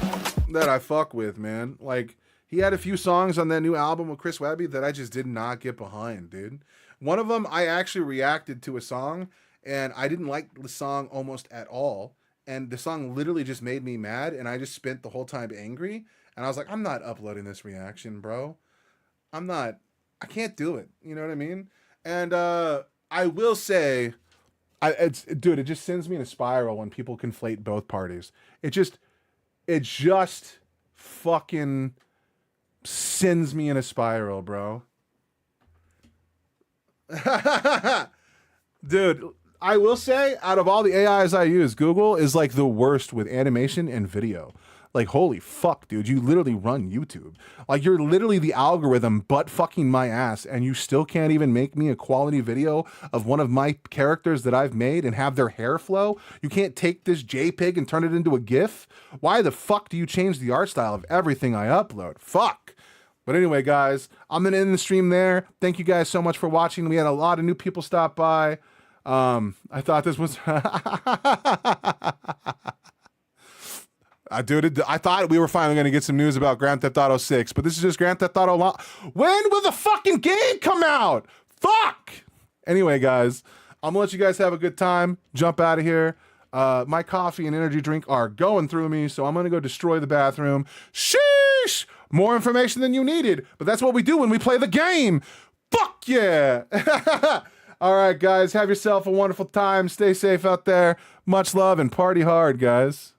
A: that I fuck with, man. Like, he had a few songs on that new album with Chris Webby that I just did not get behind, dude. One of them, I actually reacted to a song, and I didn't like the song almost at all. And the song literally just made me mad, and I just spent the whole time angry. And I was like, I'm not uploading this reaction, bro. I can't do it. You know what I mean? And I will say, it just sends me in a spiral when people conflate both parties. It just fucking sends me in a spiral, bro. Dude, I will say, out of all the AIs I use, Google is like the worst with animation and video. Like, holy fuck, dude, you literally run YouTube. Like, you're literally the algorithm butt fucking my ass, and you still can't even make me a quality video of one of my characters that I've made and have their hair flow? You can't take this JPEG and turn it into a GIF? Why the fuck do you change the art style of everything I upload? Fuck. But anyway, guys, I'm going to end the stream there. Thank you guys so much for watching. We had a lot of new people stop by. I thought this was... I thought we were finally going to get some news about Grand Theft Auto 6, but this is just Grand Theft Auto When will the fucking game come out? Fuck! Anyway, guys, I'm going to let you guys have a good time. Jump out of here. My coffee and energy drink are going through me, so I'm going to go destroy the bathroom. Sheesh! More information than you needed, but that's what we do when we play the game. Fuck yeah! All right, guys, have yourself a wonderful time. Stay safe out there. Much love and party hard, guys.